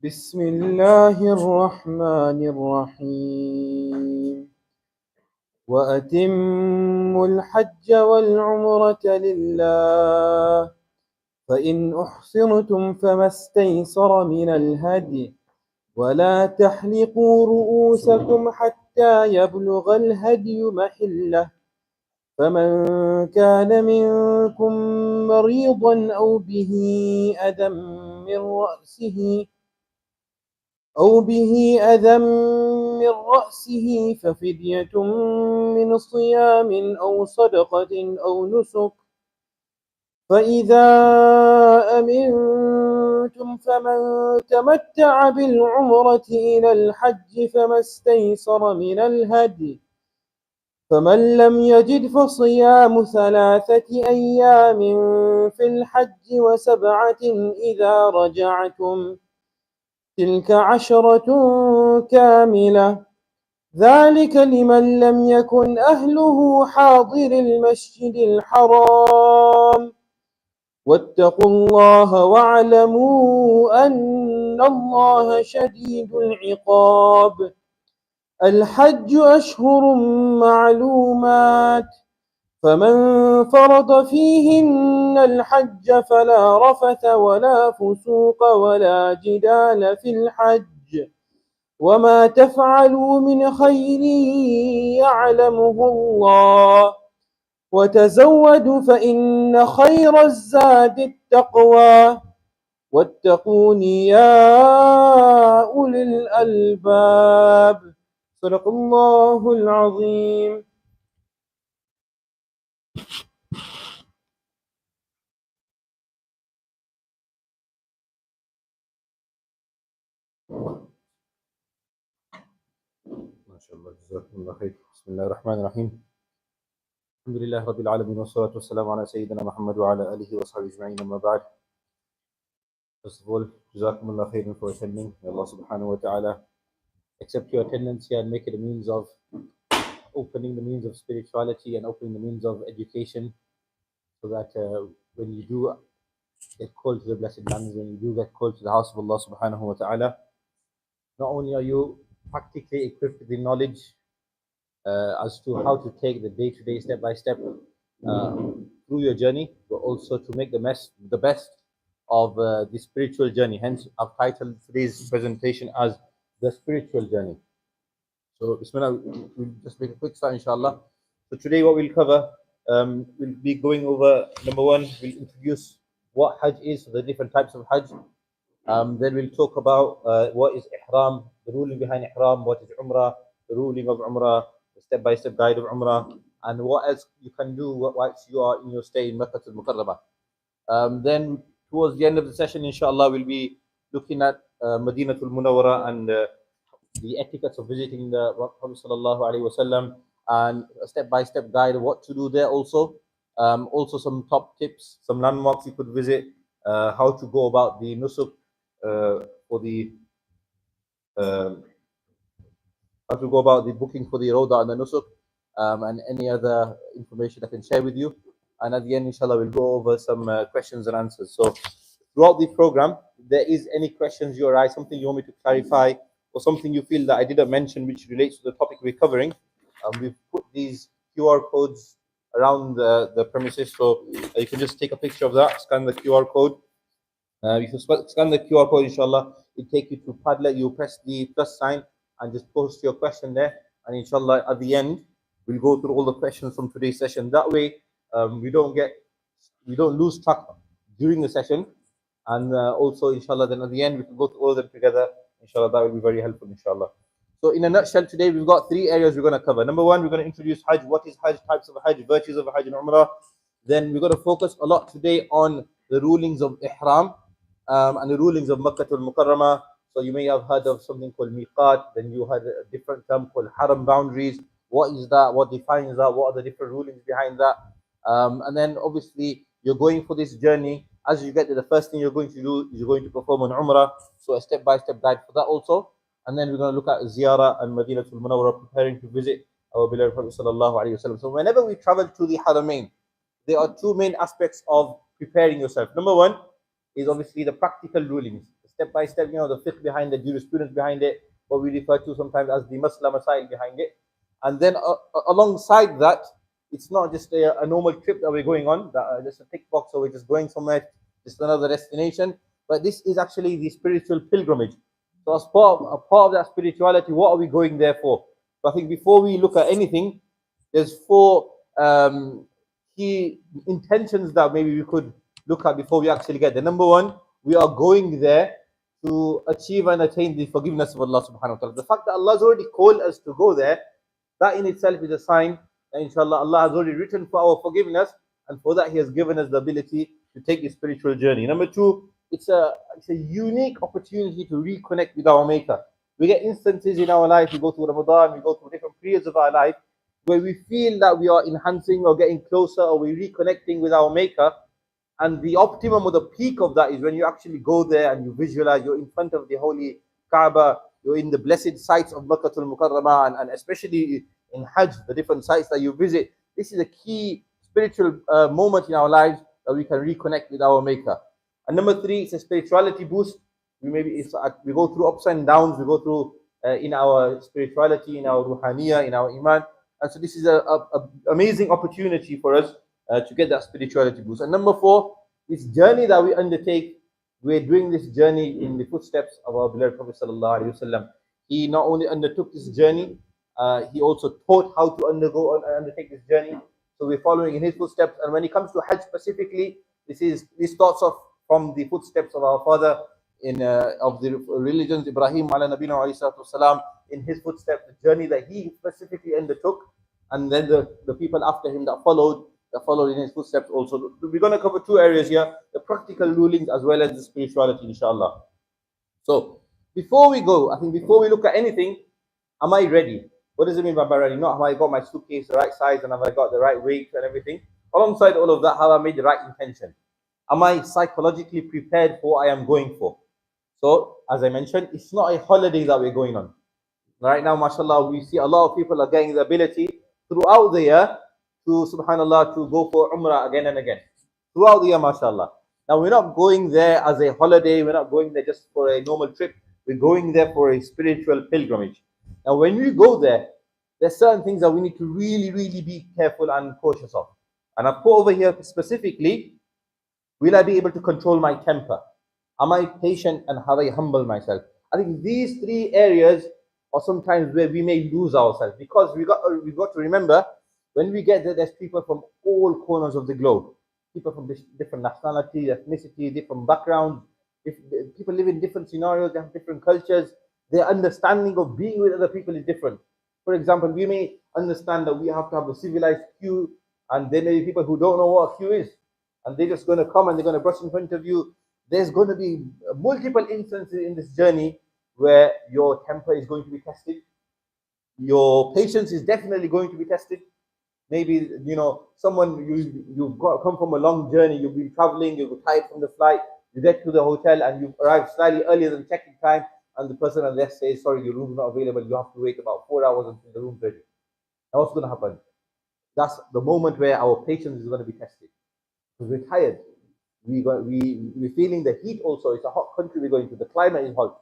بسم الله الرحمن الرحيم وأتموا الحج والعمرة لله فإن أحصرتم فما استيسر من الهدي ولا تحلقوا رؤوسكم حتى يبلغ الهدي محله فمن كان منكم مريضا أو به أذى من رأسه ففدية من صيام أو صدقة أو نسك فإذا أمنتم فمن تمتع بالعمرة إلى الحج فما استيسر من الهدي فمن لم يجد فصيام 3 أيام في الحج و7 إذا رجعتم تلك 10 كاملة ذلك لمن لم يكن أهله حاضر المسجد الحرام واتقوا الله واعلموا أن الله شديد العقاب الحج أشهر معلومات فمن فرض فيهن الحج فلا رفث ولا فسوق ولا جدال في الحج وما تفعلوا من خير يعلمه الله وتزودوا فإن خير الزاد التقوى واتقون يا أولي الألباب صدق الله العظيم. ما شاء الله جزاكم الله خير. بسم الله الرحمن الرحيم. الحمد لله رب العالمين والصلاة والسلام على سيدنا محمد وعلى آله وصحبه أجمعين أما بعد. First of all, جزاكم الله خير for attending. May Allah subhanahu wa ta'ala accept your attendance here and make it a means of opening the means of spirituality and opening the means of education, so that when you do get called to the blessed lands, when you do get called to the house of Allah subhanahu wa ta'ala, not only are you practically equipped with the knowledge as to how to take the day-to-day, step-by-step through your journey, but also to make the best of the spiritual journey. Hence, I've titled today's presentation as the spiritual journey. So, Bismillah, we'll just make a quick start, inshallah. So today, what we'll cover, we'll be going over, number one, we'll introduce what Hajj is, so the different types of Hajj. Then we'll talk about what is Ihram, the ruling behind Ihram, what is Umrah, the ruling of Umrah, the step-by-step guide of Umrah, and what else you can do whilst you are in your stay in Makkah al-Mukarramah. Then towards the end of the session, inshallah, we'll be looking at Madinah al-Munawwara and the etiquettes of visiting the Prophet sallallahu alaihi wasallam, and a step-by-step guide of what to do there also. Also some top tips, some landmarks you could visit, how to go about the nusuk, for the how to go about the booking for the Roda and the Nusuk, and any other information I can share with you. And at the end, inshallah, we'll go over some questions and answers. So throughout the program, if there is any questions you arise, something you want me to clarify, or something you feel that I didn't mention which relates to the topic we're covering, we've put these QR codes around the premises, so you can just take a picture of that, scan the QR code. If you scan the QR code, inshallah, it take you to Padlet. You press the plus sign and just post your question there. And inshallah, at the end, we'll go through all the questions from today's session. That way, we don't lose track during the session. And also, inshallah, then at the end, we can go through all of them together. Inshallah, that will be very helpful, inshallah. So in a nutshell, today we've got 3 areas we're going to cover. Number one, we're going to introduce Hajj. What is Hajj? Types of Hajj, virtues of Hajj and Umrah. Then we're going to focus a lot today on the rulings of Ihram, and the rulings of Makkah al-Mukarramah. So you may have heard of something called Miqat, then you had a different term called Haram boundaries. What is that? What defines that? What are the different rulings behind that? And then obviously you're going for this journey. As you get there, the first thing you're going to do is you're going to perform an Umrah. So a step-by-step guide for that also. And then we're going to look at Ziyarah and Madinah al-Munawwara, preparing to visit our beloved Prophet sallallahu alaihi wasallam. So whenever we travel to the Haramain, there are 2 main aspects of preparing yourself. Number one is obviously the practical rulings, step by step, the fiqh behind the jurisprudence behind it, what we refer to sometimes as the Masla Masail behind it. And then alongside that, it's not just a normal trip that we're going on, just a tick box, or we're just going somewhere, just another destination, but this is actually the spiritual pilgrimage. So as part of that spirituality, what are we going there for? So I think before we look at anything, there's four key intentions that maybe we could look at before we actually get there. Number one, we are going there to achieve and attain the forgiveness of Allah subhanahu wa ta'ala. The fact that Allah has already called us to go there, that in itself is a sign that inshallah Allah has already written for our forgiveness, and for that He has given us the ability to take this spiritual journey. Number two, it's a unique opportunity to reconnect with our Maker. We get instances in our life, we go through Ramadan, we go through different periods of our life, where we feel that we are enhancing or getting closer, or we're reconnecting with our Maker. And the optimum or the peak of that is when you actually go there and you visualize you're in front of the holy Kaaba, you're in the blessed sites of Makkah al-Mukarramah, and especially in Hajj, the different sites that you visit. This is a key spiritual moment in our lives that we can reconnect with our Maker. And number three, it's a spirituality boost. We go through ups and downs, we go through in our spirituality, in our ruhaniya, in our iman. And so this is an amazing opportunity for us to get that spirituality boost. And number four, this journey that we undertake, we're doing this journey in the footsteps of our beloved Prophet sallallahu alaihi wasallam. He not only undertook this journey, he also taught how to undertake this journey. So we're following in his footsteps. And when it comes to Hajj specifically, this starts off from the footsteps of our father of the religions, Ibrahim ala nabina alayhi salatu wasalam, in his footsteps, the journey that he specifically undertook, and then the people after him that followed in his footsteps also. We're going to cover two areas here, the practical rulings as well as the spirituality, inshallah. So before we go, I think before we look at anything, am I ready? What does it mean by ready? Not have I got my suitcase the right size and have I got the right weight and everything. Alongside all of that, have I made the right intention? Am I psychologically prepared for what I am going for? So, as I mentioned, it's not a holiday that we're going on. Right now, mashallah, we see a lot of people are getting the ability throughout the year to, subhanallah, to go for Umrah again and again. Throughout the year, mashallah. Now, we're not going there as a holiday. We're not going there just for a normal trip. We're going there for a spiritual pilgrimage. Now, when we go there, there's certain things that we need to really, really be careful and cautious of. And I've put over here specifically, will I be able to control my temper? Am I patient and have I humbled myself? I think these three areas are sometimes where we may lose ourselves, because we got to remember, when we get there, there's people from all corners of the globe, people from different nationalities, ethnicity, different backgrounds. If people live in different scenarios, they have different cultures. Their understanding of being with other people is different. For example, we may understand that we have to have a civilized queue, and there may be people who don't know what a queue is, and they're just going to come and they're going to brush in front of you. There's going to be multiple instances in this journey where your temper is going to be tested. Your patience is definitely going to be tested. Maybe, someone, you've come from a long journey, you've been traveling, you're tired from the flight, you get to the hotel and you arrive slightly earlier than check-in time, and the person on there says, sorry, your room's not available, you have to wait about 4 hours until the room's ready. Now what's going to happen? That's the moment where our patience is going to be tested. Because we're tired. We're feeling the heat also. It's a hot country we're going to. The climate is hot.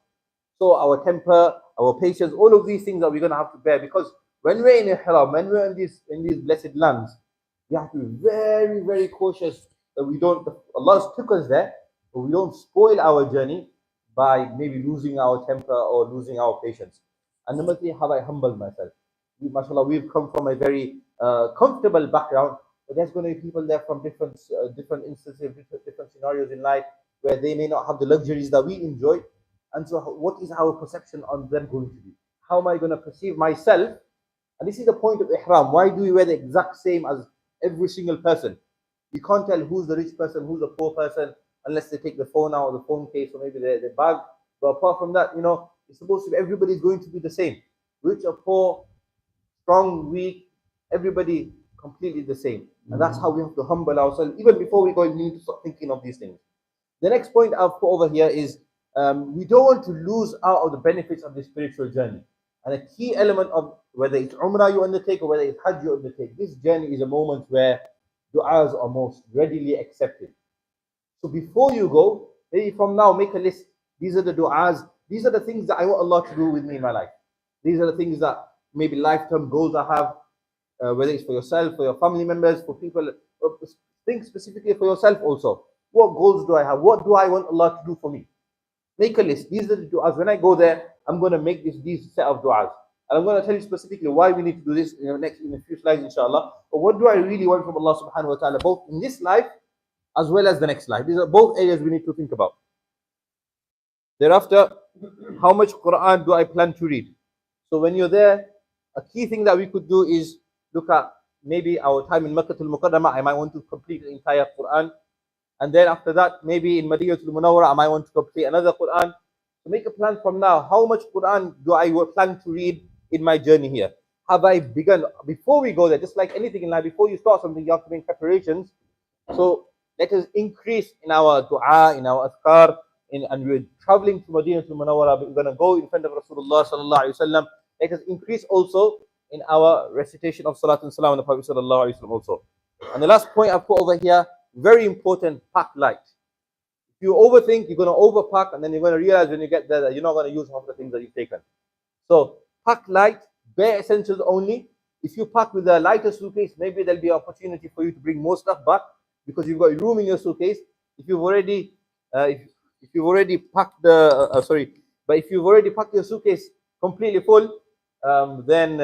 So our temper, our patience, all of these things that we're going to have to bear. Because when we're in Ihram, when we're in these blessed lands, we have to be very, very cautious that we don't, Allah took us there, but we don't spoil our journey by maybe losing our temper or losing our patience. And number three, have I humbled myself? MashaAllah, we've come from a very comfortable background, but there's going to be people there from different instances, different scenarios in life where they may not have the luxuries that we enjoy. And so what is our perception on them going to be? How am I going to perceive myself? And this is the point of Ihram. Why do we wear the exact same as every single person? You can't tell who's the rich person, who's the poor person, unless they take the phone out of the phone case or maybe the bag. But apart from that, it's supposed to be everybody's going to be the same. Rich or poor, strong, weak, everybody completely the same. And that's how we have to humble ourselves. Even before we go, we need to start thinking of these things. The next point I've put over here is we don't want to lose out of the benefits of the spiritual journey. And a key element of whether it's Umrah you undertake or whether it's Hajj you undertake, this journey is a moment where du'as are most readily accepted. So before you go, maybe from now make a list. These are the du'as. These are the things that I want Allah to do with me in my life. These are the things that maybe lifetime goals I have, whether it's for yourself, for your family members, for people. Think specifically for yourself also. What goals do I have? What do I want Allah to do for me? Make a list. These are the du'as. When I go there, I'm going to make these set of du'as. And I'm going to tell you specifically why we need to do this in a few slides, inshallah. But what do I really want from Allah subhanahu wa ta'ala, both in this life as well as the next life? These are both areas we need to think about. Thereafter, how much Quran do I plan to read? So when you're there, a key thing that we could do is look at maybe our time in Makkah al-Mukarramah. I might want to complete the entire Quran. And then after that, maybe in Madinah al-Munawwarah, I might want to complete another Quran. So make a plan from now. How much Quran do I plan to read in my journey here? Have I begun? Before we go there, just like anything in life, before you start something, you have to make preparations. So let us increase in our dua, in our azkar, and we're traveling to Madinah al-Munawwarah. We're going to go in front of Rasulullah sallallahu alaihi wasallam. Let us increase also in our recitation of Salat and Salam on the Prophet sallallahu alaihi wasallam also. And the last point I've put over here, very important, pack light. If you overthink, you're going to overpack, and then you're going to realize when you get there that you're not going to use half the things that you've taken. So pack light, bare essentials only. If you pack with a lighter suitcase, maybe there'll be an opportunity for you to bring more stuff back because you've got room in your suitcase. If you've already if you've already packed if you've already packed your suitcase completely full, then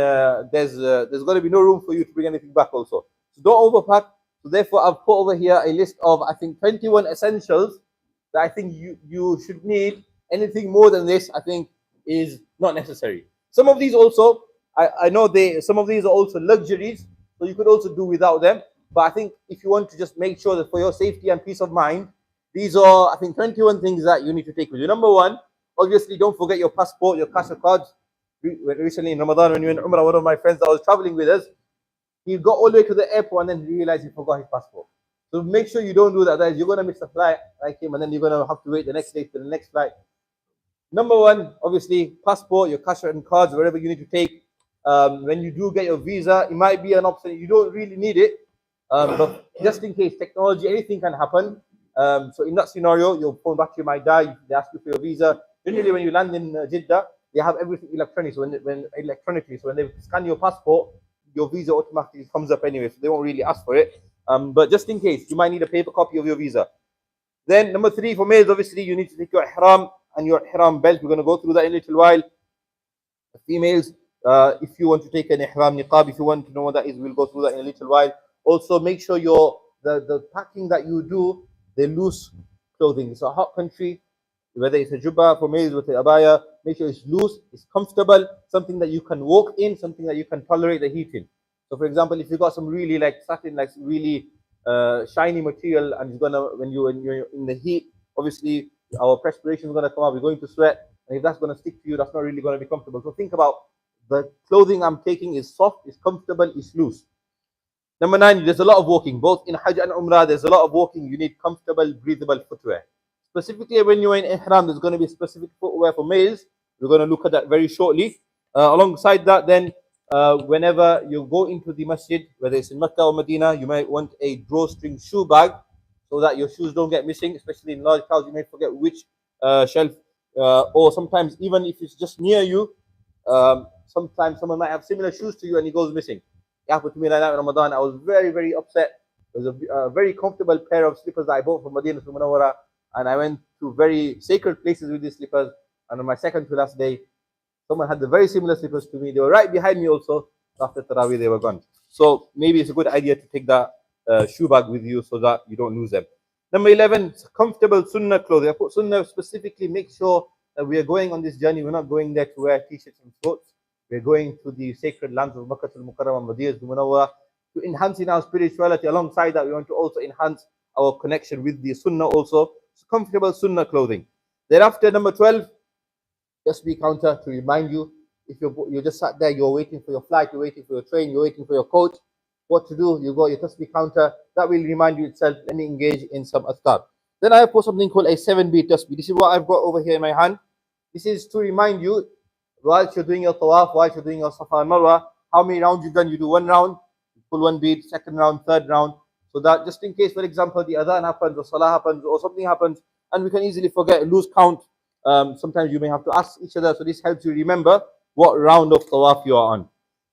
there's going to be no room for you to bring anything back also. So don't overpack. So therefore, I've put over here a list of, I think, 21 essentials that I think you should need. Anything more than this, I think, is not necessary. Some of these also, I know some of these are also luxuries, so you could also do without them. But I think if you want to just make sure that for your safety and peace of mind, these are, I think, 21 things that you need to take with you. Number one, obviously, don't forget your passport, your cash cards. Recently in Ramadan, when we were in Umrah, one of my friends that was traveling with us, he got all the way to the airport and then he realized he forgot his passport. So make sure you don't do that. Otherwise, you're going to miss the flight like him, and then you're going to have to wait the next day to the next flight. Number one, obviously, passport, your cash and cards, whatever you need to take. When you do get your visa, it might be an option. You don't really need it, but just in case, technology, anything can happen. So in that scenario, your phone battery might die. They ask you for your visa. Generally, when you land in Jeddah, they have everything electronic. So when they scan your passport, your visa automatically comes up anyway. So they won't really ask for it. But just in case, you might need a paper copy of your visa. Then number three, for males, obviously, you need to take your ihram and your ihram belt. We're going to go through that in a little while. Females, if you want to take an ihram niqab, if you want to know what that is, we'll go through that in a little while. Also, make sure the packing that you do, they're loose clothing. It's a hot country, whether it's a jubba for males with the abaya, make sure it's loose, it's comfortable, something that you can walk in, something that you can tolerate the heat in. So for example, if you got some really like satin, like really shiny material, and it's gonna when you're in the heat, obviously our perspiration is gonna come out, we're going to sweat, and if that's gonna stick to you, that's not really gonna be comfortable. So think about the clothing I'm taking is soft, is comfortable, is loose. Number 9, there's a lot of walking. Both in Hajj and Umrah, there's a lot of walking. You need comfortable, breathable footwear. Specifically, when you're in Ihram, there's going to be specific footwear for males. We're going to look at that very shortly. Alongside that, then, whenever you go into the Masjid, whether it's in Makkah or Madinah, you might want a drawstring shoe bag so that your shoes don't get missing, especially in large crowds. You may forget which shelf, or sometimes even if it's just near you, sometimes someone might have similar shoes to you and he goes missing. It happened to me like that in Ramadan. I was very, very upset. It was a very comfortable pair of slippers that I bought from Madinah to Munawwarah, and I went to very sacred places with these slippers. And on my second to last day, someone had the very similar slippers to me. They were right behind me also. After Taraweeh, they were gone. So maybe it's a good idea to take that shoe bag with you so that you don't lose them. Number 11, comfortable sunnah clothing. I put sunnah specifically, make sure that we are going on this journey. We're not going there to wear t-shirts and shorts. We're going to the sacred lands of Makkah al-Mukarramah, Madinah al-Munawwarah, to enhance in our spirituality. Alongside that, we want to also enhance our connection with the sunnah also. So comfortable sunnah clothing. Thereafter, number 12, tasbih counter to remind you, if you're just sat there, you're waiting for your flight, you're waiting for your train, you're waiting for your coach, what to do, you got your tasbih counter, that will remind you itself. Let me engage in some azkar. Then I have put something called a 7-beat tasbih. This is what I've got over here in my hand. This is to remind you, whilst you're doing your tawaf, whilst you're doing your safa and marwa, how many rounds you've done. You do one round, you pull one beat, second round, third round, so that just in case, for example, the adhan happens or salah happens or something happens, and we can easily forget, lose count, sometimes you may have to ask each other. So this helps you remember what round of tawaf you are on.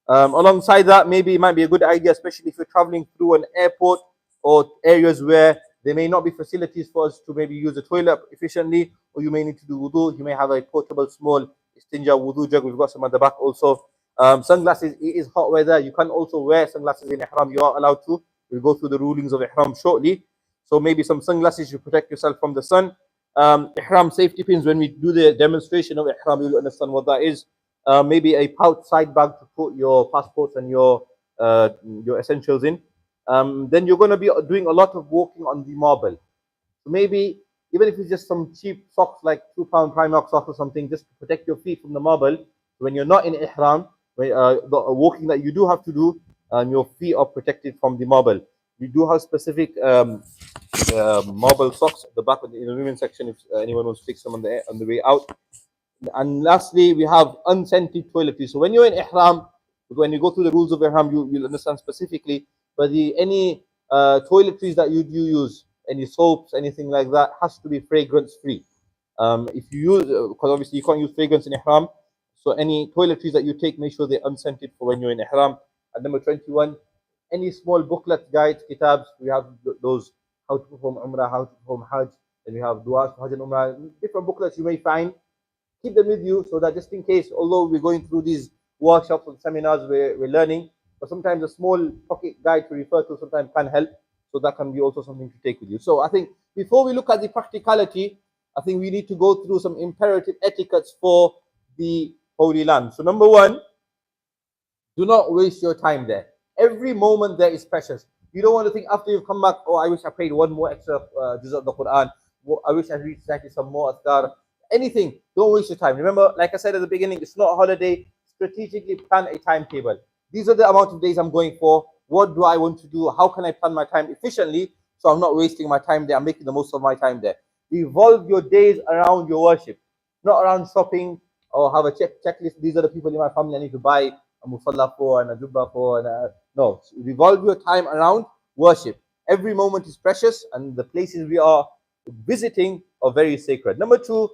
Alongside that, maybe it might be a good idea, especially if you're traveling through an airport or areas where there may not be facilities for us to maybe use the toilet efficiently, or you may need to do wudu. You may have a portable small istinja wudu jug. We've got some at the back also. Sunglasses, it is hot weather. You can also wear sunglasses in ihram. You are allowed to. We'll go through the rulings of ihram shortly. So maybe some sunglasses to protect yourself from the sun. Ihram safety pins, when we do the demonstration of ihram, you'll understand what that is. Maybe a pouch side bag to put your passports and your essentials in. Then you're going to be doing a lot of walking on the marble. So maybe even if it's just some cheap socks like £2 Primark socks or something, just to protect your feet from the marble. When you're not in ihram, the walking that you do have to do, your feet are protected from the marble. We do have specific marble socks at the back in the women's section if anyone wants to take some on the way out. And lastly, we have unscented toiletries. So when you're in ihram, when you go through the rules of ihram, you'll understand specifically. But any toiletries that you use, any soaps, anything like that, has to be fragrance free. If you use, because obviously you can't use fragrance in ihram, so any toiletries that you take, make sure they're unscented for when you're in ihram. And number 21, any small booklet, guides, kitabs, we have those, how to perform Umrah, how to perform Hajj, and we have du'as for Hajj and Umrah, different booklets you may find. Keep them with you so that just in case, although we're going through these workshops and seminars, we're learning, but sometimes a small pocket guide to refer to sometimes can help. So that can be also something to take with you. So I think before we look at the practicality, I think we need to go through some imperative etiquettes for the Holy Land. So number one, do not waste your time there. Every moment there is precious. You don't want to think after you've come back, oh, I wish I prayed one more extra juz of the Quran. I wish I recited some more adhkar. Anything, don't waste your time. Remember, like I said at the beginning, it's not a holiday. Strategically plan a timetable. These are the amount of days I'm going for. What do I want to do? How can I plan my time efficiently so I'm not wasting my time there? I'm making the most of my time there. Evolve your days around your worship, not around shopping or have a checklist. These are the people in my family I need to buy a musalla for and a jubba for. And no, revolve your time around worship. Every moment is precious, and the places we are visiting are very sacred. Number two,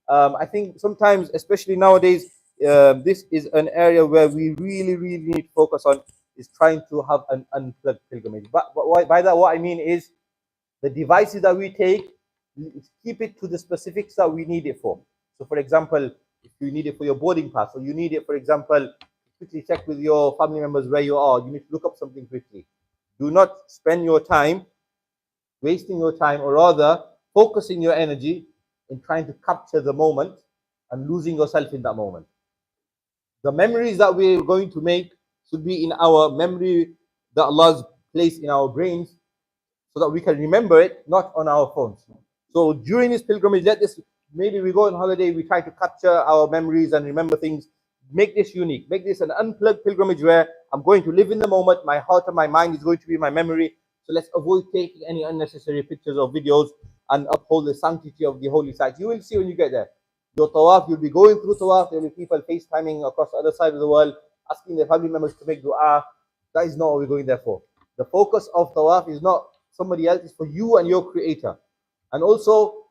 I think sometimes, especially nowadays, this is an area where we really need to focus on, is trying to have an unplugged pilgrimage. But by that, what I mean is the devices that we take, keep it to the specifics that we need it for. So, for example, if you need it for your boarding pass, or you need it, for example, quickly check with your family members where you are, you need to look up something quickly. Do not spend your time wasting your time, or rather focusing your energy in trying to capture the moment and losing yourself in that moment. The memories that we're going to make should be in our memory that Allah's placed in our brains, so that we can remember it, not on our phones. So during this pilgrimage, maybe we go on holiday, we try to capture our memories and remember things. Make this unique. Make this an unplugged pilgrimage where I'm going to live in the moment. My heart and my mind is going to be my memory. So let's avoid taking any unnecessary pictures or videos and uphold the sanctity of the holy site. You will see when you get there. Your tawaf, you'll be going through tawaf. There will be people FaceTiming across the other side of the world, asking their family members to make dua. That is not what we're going there for. The focus of tawaf is not somebody else, it's for you and your creator. And also,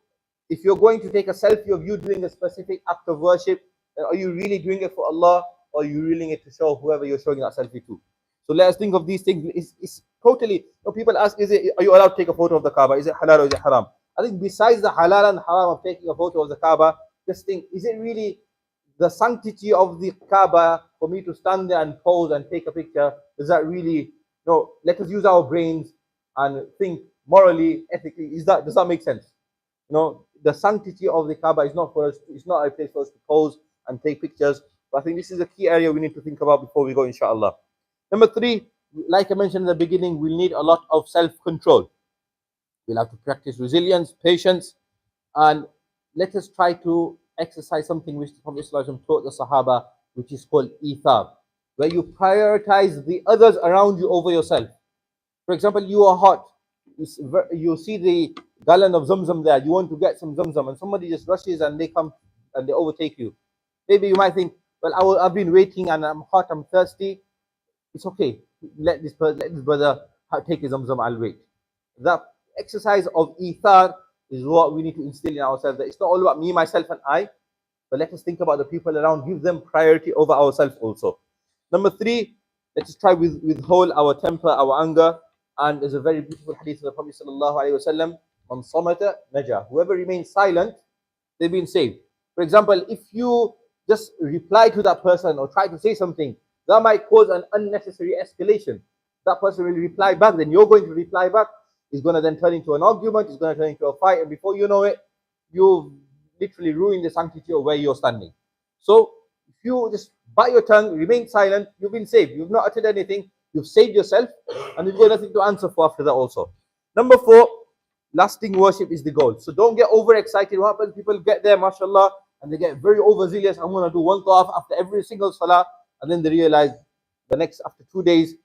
if you're going to take a selfie of you doing a specific act of worship, then are you really doing it for Allah, or are you doing it to show whoever you're showing that selfie to? So let us think of these things. It's totally, people ask, are you allowed to take a photo of the Kaaba? Is it halal or is it haram? I think besides the halal and haram of taking a photo of the Kaaba, just think, is it really the sanctity of the Kaaba for me to stand there and pose and take a picture? Does that really, no, let us use our brains and think morally, ethically. Does that make sense? The sanctity of the Kaaba is not for us. It's not a place for us to pose and take pictures. But I think this is a key area we need to think about before we go, inshallah. Number three, like I mentioned in the beginning, we'll need a lot of self-control. We'll have to practice resilience, patience, and let us try to exercise something which the Prophet ﷺ taught the Sahaba, which is called ithar, where you prioritize the others around you over yourself. For example, you are hot. You see the gallon of Zamzam there. You want to get some Zamzam, and somebody just rushes and they come and they overtake you. Maybe you might think, well, I've been waiting and I'm hot, I'm thirsty. It's okay. Let this brother take his Zamzam. I'll wait. The exercise of ithar is what we need to instill in ourselves. That it's not all about me, myself, and I, but let us think about the people around, give them priority over ourselves also. Number three, let us try withhold our temper, our anger. And there's a very beautiful hadith of the Prophet sallallahu alaihi wasallam: "Man samata naja." Whoever remains silent, they've been saved. For example, if you just reply to that person or try to say something, that might cause an unnecessary escalation. That person will reply back, then you're going to reply back. It's going to then turn into an argument, it's going to turn into a fight, and before you know it, you've literally ruined the sanctity of where you're standing. So if you just bite your tongue, remain silent, you've been saved. You've not uttered anything, you've saved yourself, and you've got nothing to answer for after that also. Number four, lasting worship is the goal. So don't get overexcited. What happens? People get there, mashallah, and they get very overzealous. I'm going to do one tawaf after every single salah, and then they realize after 2 days,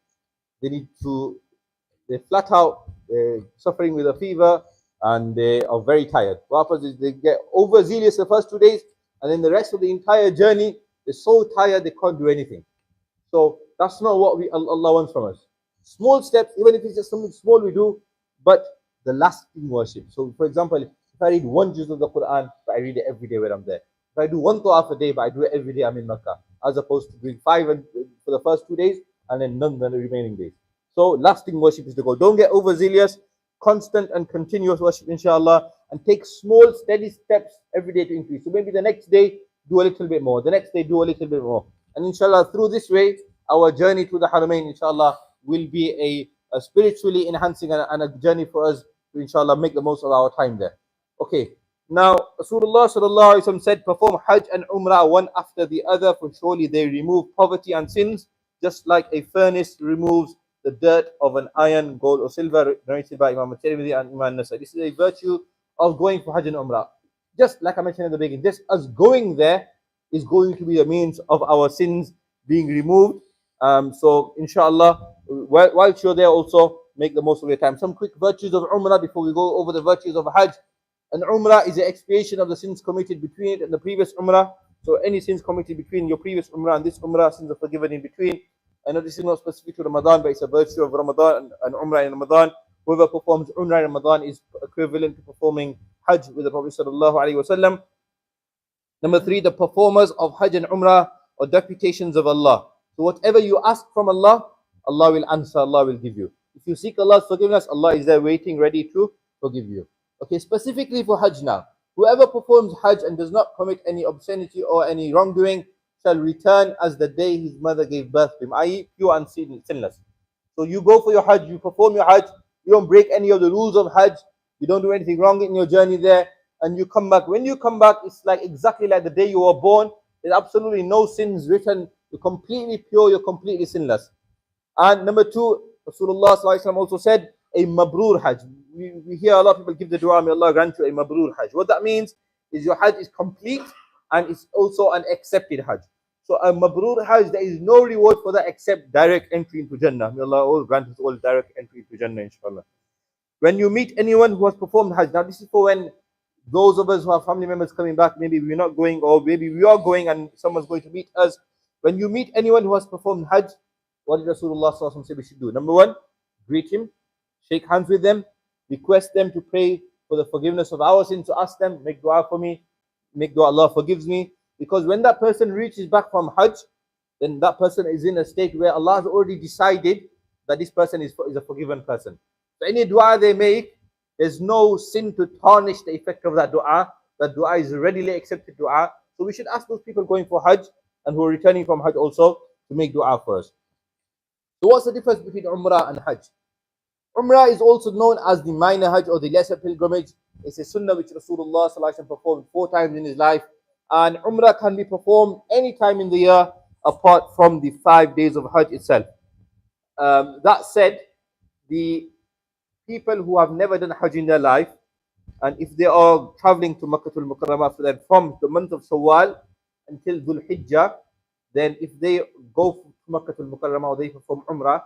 they're flat out, they're suffering with a fever, and they are very tired. What happens is they get overzealous the first 2 days, and then the rest of the entire journey, they're so tired they can't do anything. So that's not what Allah wants from us. Small steps, even if it's just something small we do, but the lasting worship. So for example, if I read one juz of the Quran, but I read it every day when I'm there. If I do one tawaf a day, but I do it every day I'm in Makkah, as opposed to doing 5 for the first 2 days and then none the remaining days. So lasting worship is the goal. Don't get overzealous, constant and continuous worship, inshallah, and take small, steady steps every day to increase. So maybe the next day, do a little bit more. The next day, do a little bit more. And inshallah, through this way, our journey to the Haramain, inshallah, will be a spiritually enhancing and a journey for us to, inshallah, make the most of our time there. Okay. Now, Rasulullah sallallahu alaihi wasallam said, perform Hajj and Umrah one after the other, for surely they remove poverty and sins, just like a furnace removes the dirt of an iron, gold, or silver, narrated by Imam Tirmidhi and Imam Nasai. This is a virtue of going for Hajj and Umrah. Just like I mentioned in the beginning, just us going there is going to be a means of our sins being removed. So, inshallah, whilst you're there, also make the most of your time. Some quick virtues of Umrah before we go over the virtues of Hajj. And Umrah is the expiation of the sins committed between it and the previous Umrah. So any sins committed between your previous Umrah and this Umrah, sins are forgiven in between. I know this is not specific to Ramadan, but it's a virtue of Ramadan and Umrah in Ramadan. Whoever performs Umrah in Ramadan is equivalent to performing Hajj with the Prophet sallallahu alaihi wasallam. Number three, the performers of Hajj and Umrah are deputations of Allah. So whatever you ask from Allah, Allah will answer, Allah will give you. If you seek Allah's forgiveness, Allah is there waiting, ready to forgive you. Okay, specifically for Hajj now, whoever performs Hajj and does not commit any obscenity or any wrongdoing shall return as the day his mother gave birth to him, i.e. pure and sinless. So you go for your Hajj, you perform your Hajj, you don't break any of the rules of Hajj, you don't do anything wrong in your journey there, and you come back. When you come back, it's like exactly like the day you were born. There's absolutely no sins written. You're completely pure, you're completely sinless. And number two, Rasulullah also said, a mabrur Hajj. We hear a lot of people give the dua, may Allah grant you a mabrur Hajj. What that means is your Hajj is complete and it's also an accepted Hajj. So a mabrur Hajj, there is no reward for that except direct entry into Jannah. May Allah all grant us all direct entry into Jannah, inshallah. When you meet anyone who has performed Hajj, now this is for when those of us who have family members coming back, maybe we're not going, or maybe we are going and someone's going to meet us. When you meet anyone who has performed Hajj, what did Rasulullah say we should do? Number one, greet him, shake hands with them, request them to pray for the forgiveness of our sins, to ask them, make dua for me, make dua, Allah forgives me. Because when that person reaches back from Hajj, then that person is in a state where Allah has already decided that this person is a forgiven person. So any dua they make, there's no sin to tarnish the effect of that dua. That dua is a readily accepted dua. So we should ask those people going for Hajj and who are returning from Hajj also to make dua for us. So what's the difference between Umrah and Hajj? Umrah is also known as the minor Hajj or the lesser pilgrimage. It's a sunnah which Rasulullah performed 4 times in his life. And Umrah can be performed any time in the year apart from the 5 days of Hajj itself. That said, the people who have never done Hajj in their life, and if they are traveling to Makkah al-Mukarramah from the month of Shawwal until Dhul Hijjah, then if they go to Makkah al-Mukarramah or they perform Umrah,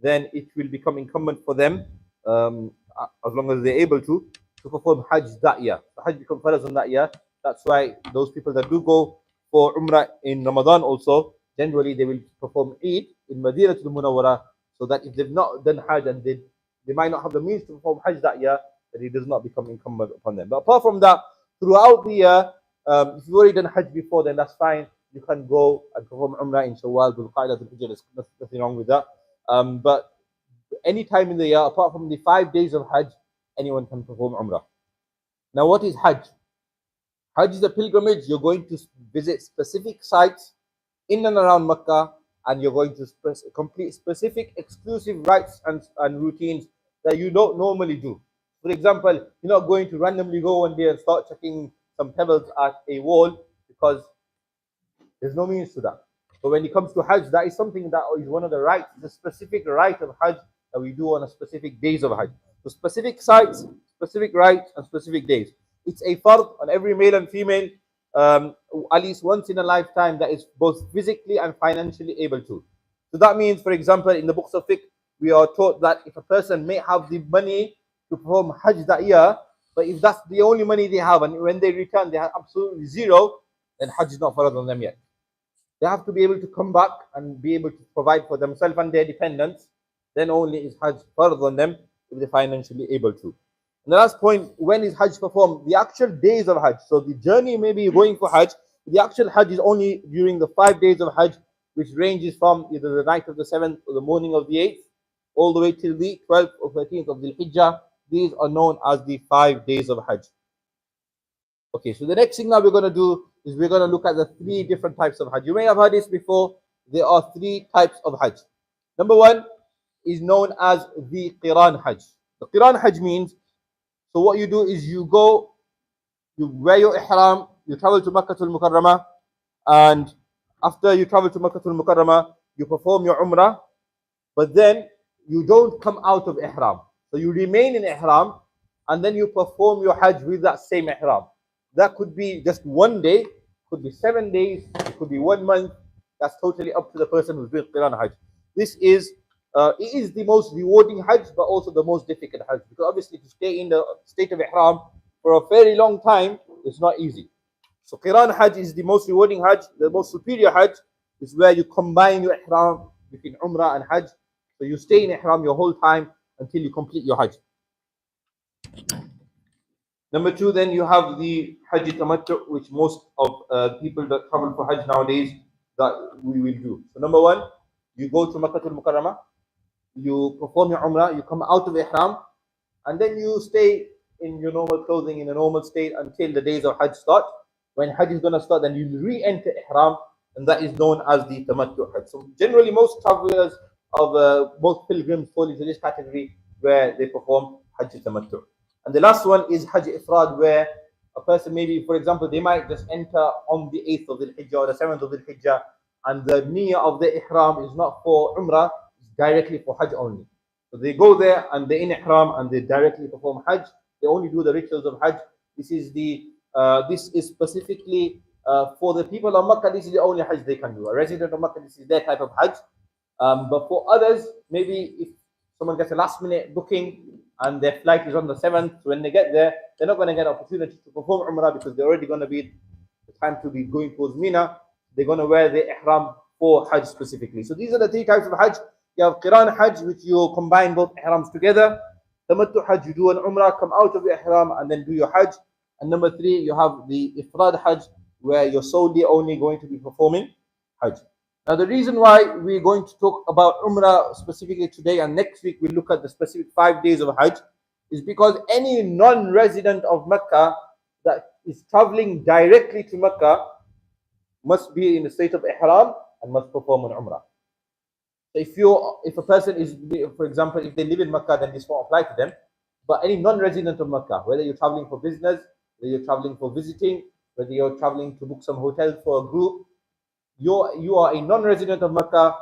then it will become incumbent for them, as long as they're able to perform Hajj that year. The Hajj becomes farz on that year. That's why those people that do go for Umrah in Ramadan also, generally they will perform Eid in Madinah al-Munawwarah, so that if they've not done Hajj and they might not have the means to perform Hajj that year, that it does not become incumbent upon them. But apart from that, throughout the year, if you've already done Hajj before, then that's fine. You can go and perform Umrah in Shawwal, Dhul Qa'dah, Dhul Hijjah. There's nothing wrong with that. But any time in the year, apart from the 5 days of Hajj, anyone can perform Umrah. Now, what is Hajj? Hajj is a pilgrimage. You're going to visit specific sites in and around Makkah, and you're going to complete specific exclusive rites and routines that you don't normally do. For example, you're not going to randomly go one day and start chucking some pebbles at a wall, because there's no means to that. But when it comes to Hajj, that is something that is one of the rites, the specific rite of Hajj that we do on a specific days of Hajj. So specific sites, specific rites, and specific days. It's a fard on every male and female, at least once in a lifetime, that is both physically and financially able to. So that means, for example, in the books of fiqh, we are taught that if a person may have the money to perform Hajj that year, but if that's the only money they have, and when they return they have absolutely zero, then Hajj is not fard on them yet. They have to be able to come back and be able to provide for themselves and their dependents. Then only is Hajj fard on them, if they're financially able to. And the last point, when is Hajj performed? The actual days of Hajj. So the journey, maybe you're going for Hajj, the actual Hajj is only during the 5 days of Hajj, which ranges from either the night of the 7th or the morning of the 8th, all the way till the 12th or 13th of the Hijjah. These are known as the 5 days of Hajj. Okay, so the next thing that we're going to do is we're going to look at the 3 different types of Hajj. You may have heard this before. There are 3 types of Hajj. Number 1 is known as the Qiran Hajj. The Qiran Hajj means, so what you do is you go, you wear your Ihram, you travel to Makkah al-Mukarramah, and after you travel to Makkah al-Mukarramah, you perform your Umrah, but then you don't come out of Ihram. So you remain in Ihram, and then you perform your Hajj with that same Ihram. That could be just 1 day, could be 7 days, it could be 1 month. That's totally up to the person who's doing Qiran Hajj. This is it is the most rewarding Hajj, but also the most difficult Hajj, because obviously to stay in the state of Ihram for a very long time is not easy. So Qiran Hajj is the most rewarding Hajj. The most superior Hajj is where you combine your Ihram between Umrah and Hajj. So you stay in Ihram your whole time until you complete your Hajj. Number 2, then you have the Hajj Tamattu, which most of people that travel for Hajj nowadays that we will do. So number 1, you go to Makkah al-Mukarramah, you perform your Umrah, you come out of Ihram, and then you stay in your normal clothing in a normal state until the days of Hajj start. When Hajj is going to start, then you re-enter Ihram, and that is known as the Tamattu Hajj. So generally most travelers of most pilgrims fall into this category where they perform Hajj Tamattu. And the last one is Hajj Ifrad, where a person maybe, for example, they might just enter on the 8th of the Hijjah or the 7th of the Hijjah, and the niyyah of the Ihram is not for Umrah, it's directly for Hajj only. So they go there and they're in Ihram and they directly perform Hajj. They only do the rituals of Hajj. This is specifically for the people of Makkah. This is the only Hajj they can do. A resident of Makkah, this is their type of Hajj. But for others, maybe if someone gets a last minute booking and their flight is on the 7th, so when they get there, they're not going to get an opportunity to perform Umrah, because they're already going to be the time to be going towards Mina. They're going to wear the Ihram for Hajj specifically. So these are the 3 types of Hajj. You have Qiran Hajj, which you combine both Ihrams together. Tamattu Hajj, you do an Umrah, come out of the Ihram, and then do your Hajj. And number 3, you have the Ifrad Hajj, where you're solely only going to be performing Hajj. Now, the reason why we're going to talk about Umrah specifically today, and next week we'll look at the specific 5 days of Hajj, is because any non-resident of Makkah that is traveling directly to Makkah must be in the state of Ihram and must perform an Umrah. So if a person is, for example, if they live in Makkah, then this won't apply to them. But any non-resident of Makkah, whether you're traveling for business, whether you're traveling for visiting, whether you're traveling to book some hotels for a group, you are a non-resident of Makkah,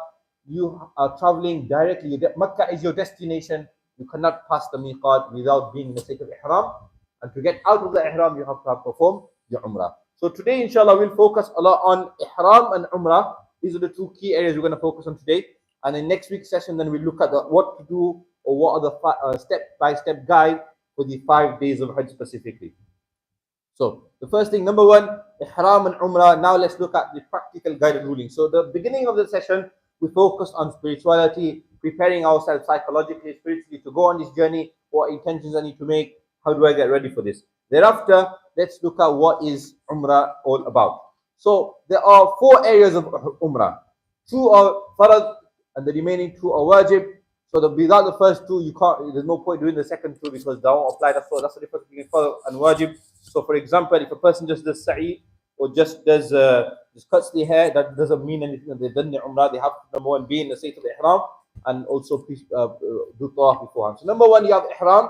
you are traveling directly. Makkah is your destination. You cannot pass the Miqat without being in the state of Ihram. And to get out of the Ihram, you have to perform your Umrah. So today, inshallah, we'll focus a lot on Ihram and Umrah. These are the 2 key areas we're going to focus on today. And in next week's session, then we'll look at what to do, or what are the step-by-step guide for the 5 days of Hajj specifically. So the first thing, number 1, Ihram and Umrah. Now let's look at the practical guided ruling. So the beginning of the session, we focused on spirituality, preparing ourselves psychologically, spiritually to go on this journey, what intentions I need to make, How do I get ready for this? Thereafter, let's look at what is Umrah all about. So there are 4 areas of Umrah. 2 are farad and the remaining 2 are wajib. So without the first 2, you can't. There's no point doing the second 2 because they won't apply. That's the difference between farad and wajib. So for example, if a person just does sa'i or just does just cuts the hair, that doesn't mean anything. They've done the Umrah. They have to, number 1, be in the state of Ihram and also do tawaf beforehand. So number 1, you have Ihram.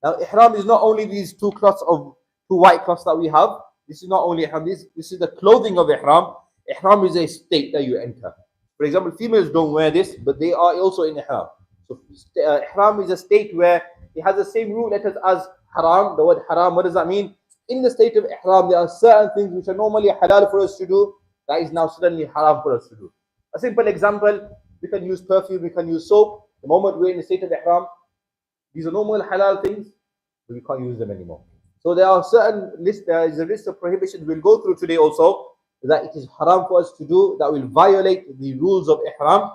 Now Ihram is not only these 2 white cloths that we have. This is not only Ihram. This is the clothing of Ihram. Ihram is a state that you enter. For example, females don't wear this, but they are also in Ihram. So Ihram is a state where it has the same root letters as Haram. The word Haram, what does that mean? In the state of Ihram, there are certain things which are normally halal for us to do, that is now suddenly haram for us to do. A simple example, we can use perfume, we can use soap. The moment we're in the state of Ihram, these are normal halal things, but we can't use them anymore. So there are there is a list of prohibitions we'll go through today also, that it is haram for us to do, that will violate the rules of Ihram.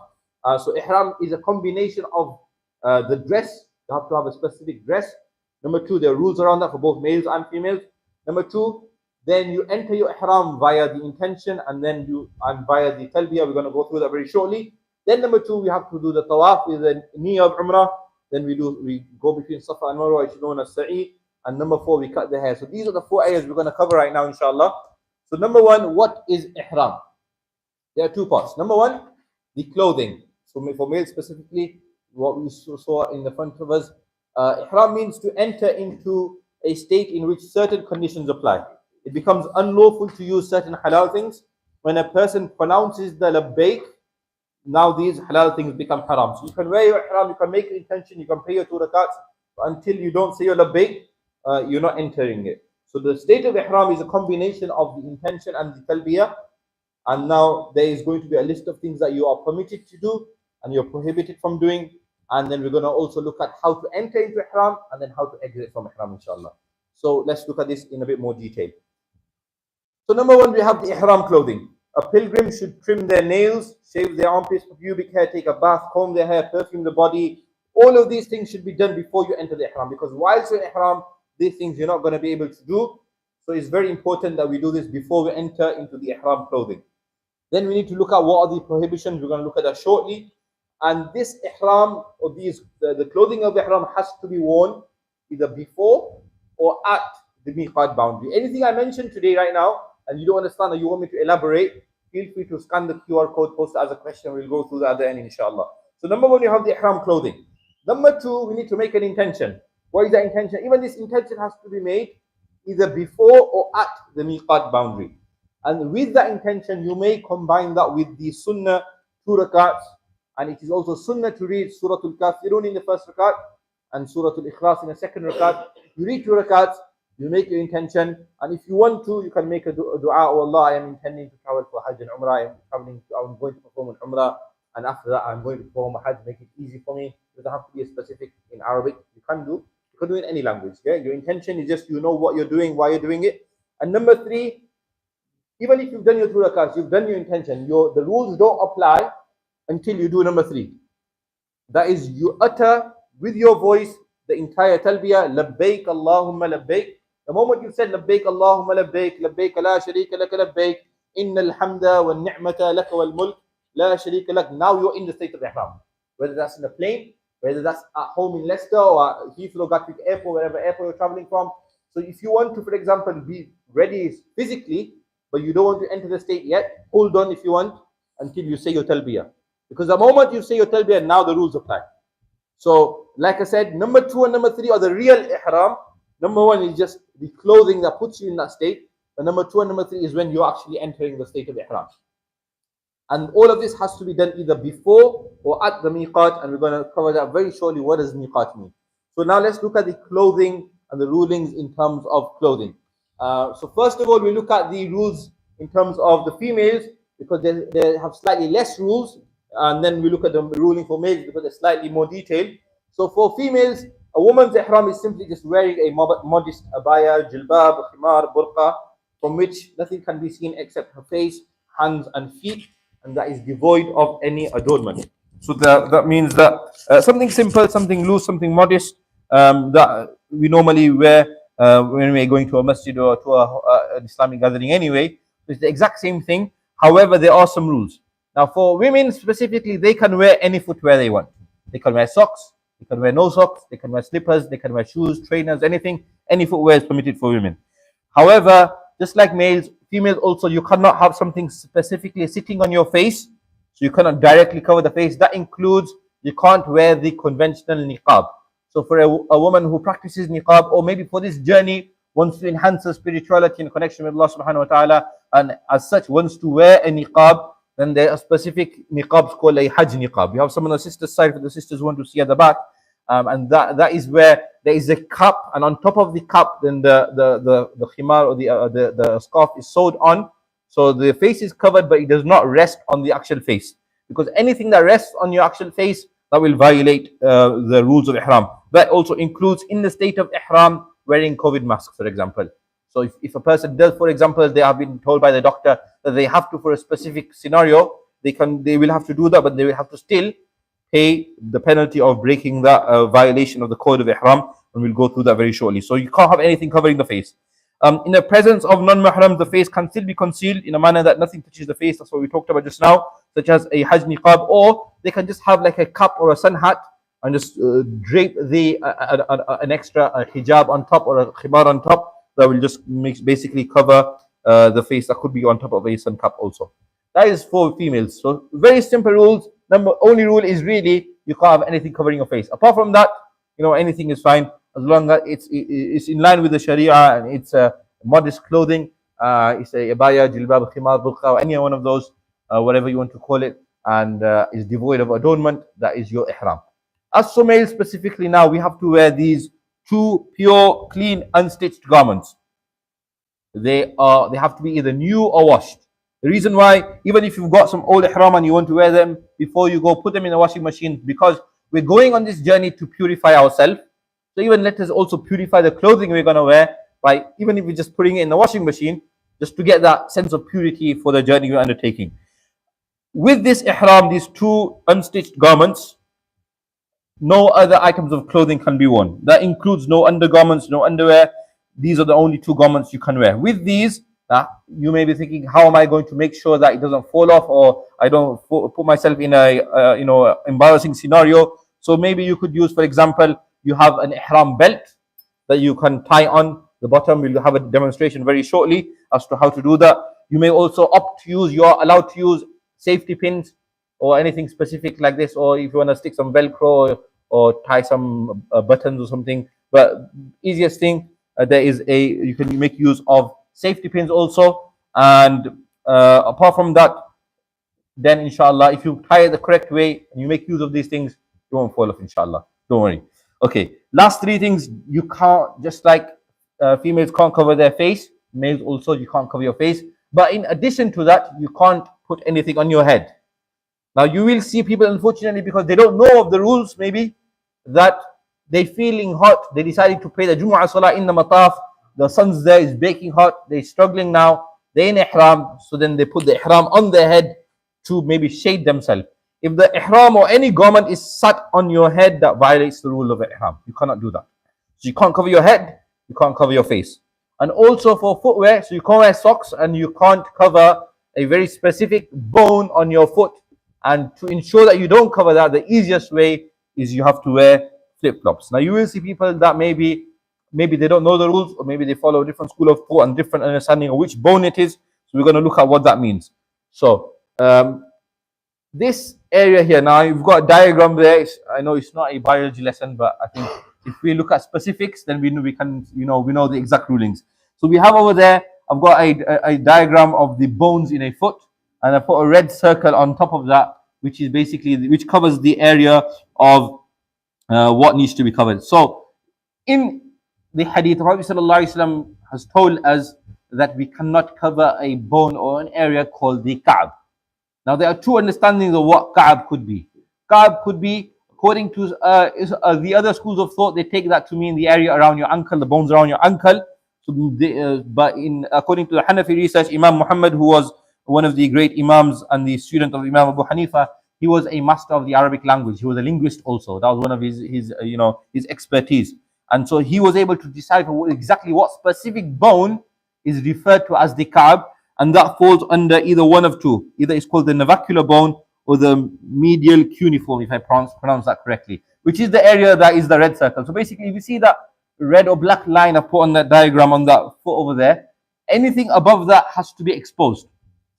So Ihram is a combination of the dress. You have to have a specific dress. Number 2, there are rules around that for both males and females. Number 2, then you enter your Ihram via the intention and via the talbiyah. We're going to go through that very shortly. Then number 2, we have to do the tawaf with the niyyah of Umrah. Then we go between Safa and Marwa, which is known as sa'i. And number 4, we cut the hair. So these are the 4 areas we're going to cover right now, inshallah. So number 1, what is Ihram? There are 2 parts. Number 1, the clothing. So for males specifically, what we saw in the front of us, Ihram means to enter into a state in which certain conditions apply. It becomes unlawful to use certain halal things. When a person pronounces the labbaik, now these halal things become haram. So you can wear your Ihram, you can make your intention, you can pray your 2 rakats, until you don't say your labbaik, you're not entering it. So the state of Ihram is a combination of the intention and the talbiyah. And now there is going to be a list of things that you are permitted to do and you're prohibited from doing. And then we're going to also look at how to enter into Ihram and then how to exit from Ihram, inshallah. So let's look at this in a bit more detail. So number 1, we have the Ihram clothing. A pilgrim should trim their nails, shave their armpits, pubic hair, take a bath, comb their hair, perfume the body. All of these things should be done before you enter the Ihram, because whilst you're in Ihram, these things you're not going to be able to do. So it's very important that we do this before we enter into the Ihram clothing. Then we need to look at what are the prohibitions. We're going to look at that shortly. And this Ihram, or the clothing of the Ihram has to be worn either before or at the Miqat boundary. Anything I mentioned today right now, and you don't understand or you want me to elaborate, feel free to scan the QR code, post it as a question. We'll go through the other end, inshallah. So number 1, you have the Ihram clothing. Number 2, we need to make an intention. What is the intention? Even this intention has to be made either before or at the Miqat boundary. And with that intention, you may combine that with the Sunnah 2 rakats. And it is also Sunnah to read Surah Al-Kafirun in the first rakat and Surah Al-Ikhlas in the second rakat. You read 2 rakats, you make your intention, and if you want to, you can make a dua, oh Allah, I am intending to travel for Hajj and Umrah, I'm going to perform an Umrah, and after that I'm going to perform a Hajj, make it easy for me. It doesn't have to be a specific in Arabic. You can do in any language. Okay? Your intention is just, you know what you're doing, why you're doing it. And number 3, even if you've done your 2 rakats, you've done your intention, the rules don't apply until you do number 3. That is, you utter with your voice the entire talbiyah, labbaik Allahumma labbaik. The moment you said labbaik Allahumma labbaik, labbaik la sharika lak labbaik, innal hamda wal ni'mata lak wal mulk la sharika lak, now you're in the state of Ihram. Whether that's in a plane, whether that's at home in Leicester or Heathrow, Gatwick Airport, wherever airport you're traveling from. So if you want to, for example, be ready physically, but you don't want to enter the state yet, hold on if you want until you say your talbiyah. Because the moment you say your talbiyah, now the rules apply. So, like I said, number 2 and number 3 are the real Ihram. Number 1 is just the clothing that puts you in that state. And number 2 and number 3 is when you're actually entering the state of Ihram. And all of this has to be done either before or at the Miqat. And we're going to cover that very shortly. What does Miqat mean? So now let's look at the clothing and the rulings in terms of clothing. So first of all, we look at the rules in terms of the females, because they have slightly less rules. And then we look at the ruling for males because they're slightly more detailed. So for females, a woman's ihram is simply just wearing a modest abaya, jilbab, khimar, burqa, from which nothing can be seen except her face, hands and feet, and that is devoid of any adornment. So that means that something simple, something loose, something modest, that we normally wear when we're going to a masjid or to an Islamic gathering anyway. It's the exact same thing. However, there are some rules. Now, for women specifically, they can wear any footwear they want. They can wear socks, they can wear no socks, they can wear slippers, they can wear shoes, trainers, anything. Any footwear is permitted for women. However, just like males, females also, you cannot have something specifically sitting on your face. So you cannot directly cover the face. That includes you can't wear the conventional niqab. So for a woman who practices niqab, or maybe for this journey, wants to enhance her spirituality and connection with Allah subhanahu wa ta'ala, and as such wants to wear a niqab, then there are specific niqabs called a Hajj niqab. You have some on the sisters' side for the sisters who want to see at the back. And that is where there is a cup, and on top of the cup, then the khimar or the scarf is sewed on. So the face is covered, but it does not rest on the actual face. Because anything that rests on your actual face, that will violate the rules of Ihram. That also includes in the state of Ihram, wearing COVID masks, for example. So if a person does, for example, they have been told by the doctor that they have to, for a specific scenario, they will have to do that, but they will have to still pay the penalty of breaking that violation of the code of Ihram, and we'll go through that very shortly. So you can't have anything covering the face. In the presence of non-mahram, the face can still be concealed in a manner that nothing touches the face. That's what we talked about just now, such as a Hajj niqab, or they can just have like a cap or a sun hat and just drape an extra hijab on top, or a khimar on top, that will just basically cover the face. That could be on top of a sun cap also. That is for females. So very simple rules. Only rule is really you can't have anything covering your face. Apart from that, anything is fine, as long as it's in line with the Sharia and it's modest clothing. It's a abaya, jilbab, khimar, burqa, or any one of those, whatever you want to call it, and is devoid of adornment. That is your ihram. As for males specifically, now we have to wear these two pure, clean, unstitched garments. They have to be either new or washed. The reason why, even if you've got some old ihram and you want to wear them, before you go, put them in a washing machine, because we're going on this journey to purify ourselves. So even let us also purify the clothing we're going to wear, by even if we're just putting it in the washing machine, just to get that sense of purity for the journey we're undertaking. With this ihram, these two unstitched garments, no other items of clothing can be worn. That includes no undergarments, no underwear. These are the only two garments you can wear. With these, you may be thinking, how am I going to make sure that it doesn't fall off, or I don't put myself in a embarrassing scenario? So maybe you could use, for example, you have an ihram belt that you can tie on the bottom. We'll have a demonstration very shortly as to how to do that. You may also opt to use, you're allowed to use safety pins or anything specific like this, or if you want to stick some Velcro or tie some buttons or something. But easiest thing, you can make use of safety pins also. And apart from that, then inshallah, if you tie it the correct way and you make use of these things, you won't fall off, inshallah. Don't worry. Okay, last three things. You can't, just like females can't cover their face, males also, you can't cover your face. But in addition to that, you can't put anything on your head. Now you will see people, unfortunately, because they don't know of the rules, maybe, that they're feeling hot, they decided to pray the Jumu'ah Salah in the Mataf, the sun's there, is baking hot, they're struggling now, they're in Ihram, so then they put the Ihram on their head to maybe shade themselves. If the Ihram or any garment is sat on your head, that violates the rule of Ihram. You cannot do that. So you can't cover your head, you can't cover your face. And also for footwear, so you can't wear socks and you can't cover a very specific bone on your foot. And to ensure that you don't cover that, the easiest way is you have to wear flip-flops. Now you will see people that maybe they don't know the rules, or maybe they follow a different school of thought and different understanding of which bone it is. So we're going to look at what that means. So this area here, now you've got a diagram there. I know it's not a biology lesson, but I think if we look at specifics, then we know the exact rulings. So we have over there, I've got a diagram of the bones in a foot, and I put a red circle on top of that, which covers the area of what needs to be covered. So in the hadith, Prophet ﷺ has told us that we cannot cover a bone or an area called the Ka'b. Now there are two understandings of what Ka'b could be. Ka'b could be, according to the other schools of thought, they take that to mean the area around your ankle, the bones around your ankle. So according to the Hanafi research, Imam Mohammed, who was one of the great Imams and the student of Imam Abu Hanifa, he was a master of the Arabic language. He was a linguist also. That was one of his expertise. And so he was able to decipher exactly what specific bone is referred to as the Ka'b, and that falls under either one of two. Either it's called the navicular bone or the medial cuneiform, if I pronounce that correctly, which is the area that is the red circle. So basically, if you see that red or black line I put on that diagram on that foot over there, anything above that has to be exposed.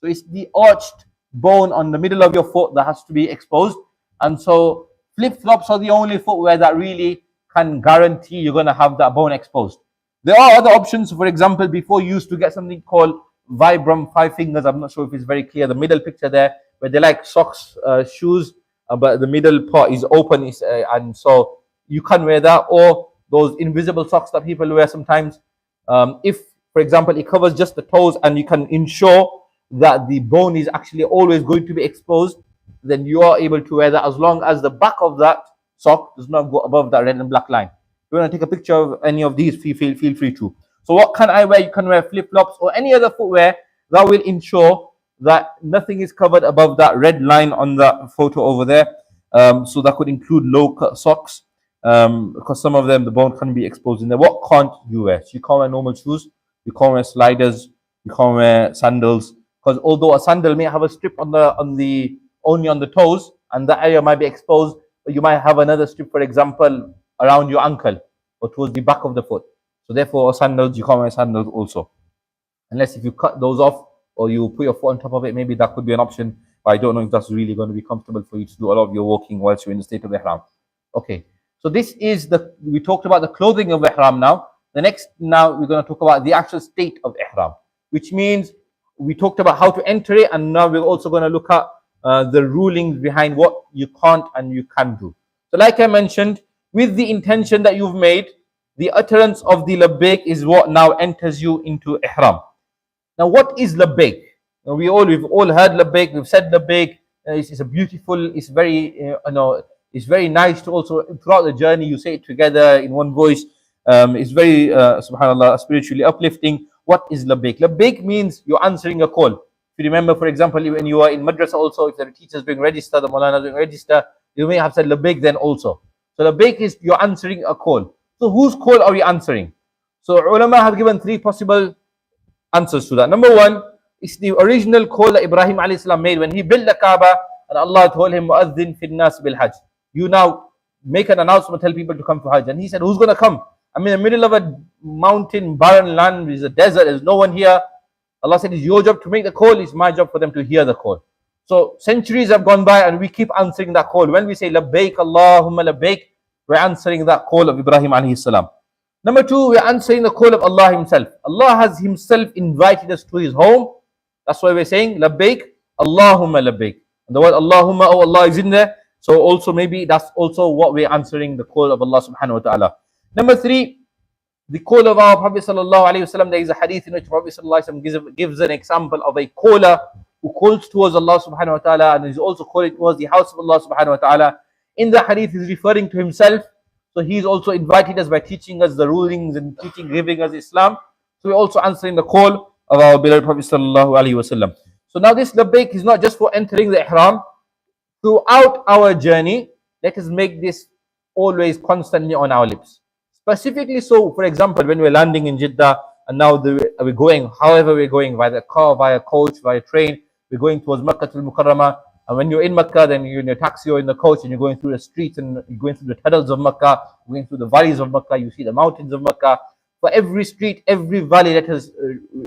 So it's the arched bone on the middle of your foot that has to be exposed. And so flip-flops are the only footwear that really can guarantee you're going to have that bone exposed. There are other options. For example, before you used to get something called Vibram 5 fingers. I'm not sure if it's very clear. The middle picture there, where they like socks, shoes, but the middle part is open, and so you can wear that. Or those invisible socks that people wear sometimes. If, for example, it covers just the toes and you can ensure that the bone is actually always going to be exposed, then you are able to wear that as long as the back of that sock does not go above that red and black line. If you want to take a picture of any of these, feel free to. So what can I wear? You can wear flip-flops or any other footwear that will ensure that nothing is covered above that red line on that photo over there. So that could include low-cut socks, because some of them, the bone can be exposed in there. What can't you wear? So you can't wear normal shoes, you can't wear sliders, you can't wear sandals, because although a sandal may have a strip on the only on the toes, and that area might be exposed, but you might have another strip, for example, around your ankle or towards the back of the foot. So therefore, sandals, you can't wear sandals also, unless if you cut those off or you put your foot on top of it. Maybe that could be an option, but I don't know if that's really going to be comfortable for you to do a lot of your walking whilst you're in the state of Ihram. Okay, so this is we talked about the clothing of Ihram now. The next, now we're going to talk about the actual state of Ihram, which means we talked about how to enter it, and now we're also going to look at the rulings behind what you can't and you can do. So like I mentioned, with the intention that you've made, the utterance of the labbaik is what now enters you into Ihram. Now, what is labbaik? Now, we've all heard labbaik, we've said labbaik. It's a beautiful, it's very, it's very nice to also, throughout the journey, you say it together in one voice. It's very, subhanAllah, spiritually uplifting. What is labbaik? Labbaik means you're answering a call. If you remember, for example, when you are in madrasa also, if the teacher's doing register, the Maulana doing register, you may have said labbaik then also. So labbaik is you're answering a call. So whose call are we answering? So ulama have given three possible answers to that. Number one, it's the original call that Ibrahim alayhi salam made when he built the Kaaba, and Allah told him, "Mu'adhin fin nas bil Hajj." You now make an announcement, tell people to come for Hajj. And he said, who's going to come? I'm in the middle of a mountain, barren land, there's a desert, there's no one here. Allah said, it's your job to make the call, it's my job for them to hear the call. So centuries have gone by and we keep answering that call. When we say labbaik Allahumma labbaik, we're answering that call of Ibrahim alayhi salam. Number two, we're answering the call of Allah Himself. Allah has Himself invited us to His home. That's why we're saying labbaik Allahumma labbaik. And the word Allahumma, oh Allah, is in there. So also maybe that's also what we're answering, the call of Allah subhanahu wa ta'ala. Number three, the call of our Prophet sallallahu alayhi wa sallam. There is a hadith in which Prophet sallallahu alayhi wa sallam gives an example of a caller who calls towards Allah subhanahu wa ta'ala and is also calling towards the house of Allah subhanahu wa ta'ala. In the hadith, he's referring to himself. So he's also invited us by teaching us the rulings and giving us Islam. So we're also answering the call of our beloved Prophet sallallahu alayhi wa sallam. So now this labbaik is not just for entering the Ihram. Throughout our journey, let us make this always constantly on our lips. Specifically so, for example, when we're landing in Jeddah and now we're going, however we're going, via car, via coach, via train, we're going towards Makkah al-Mukarramah. And when you're in Makkah, then you're in your taxi or in the coach and you're going through the streets and you're going through the tunnels of Makkah, going through the valleys of Makkah, you see the mountains of Makkah. For every street, every valley, let us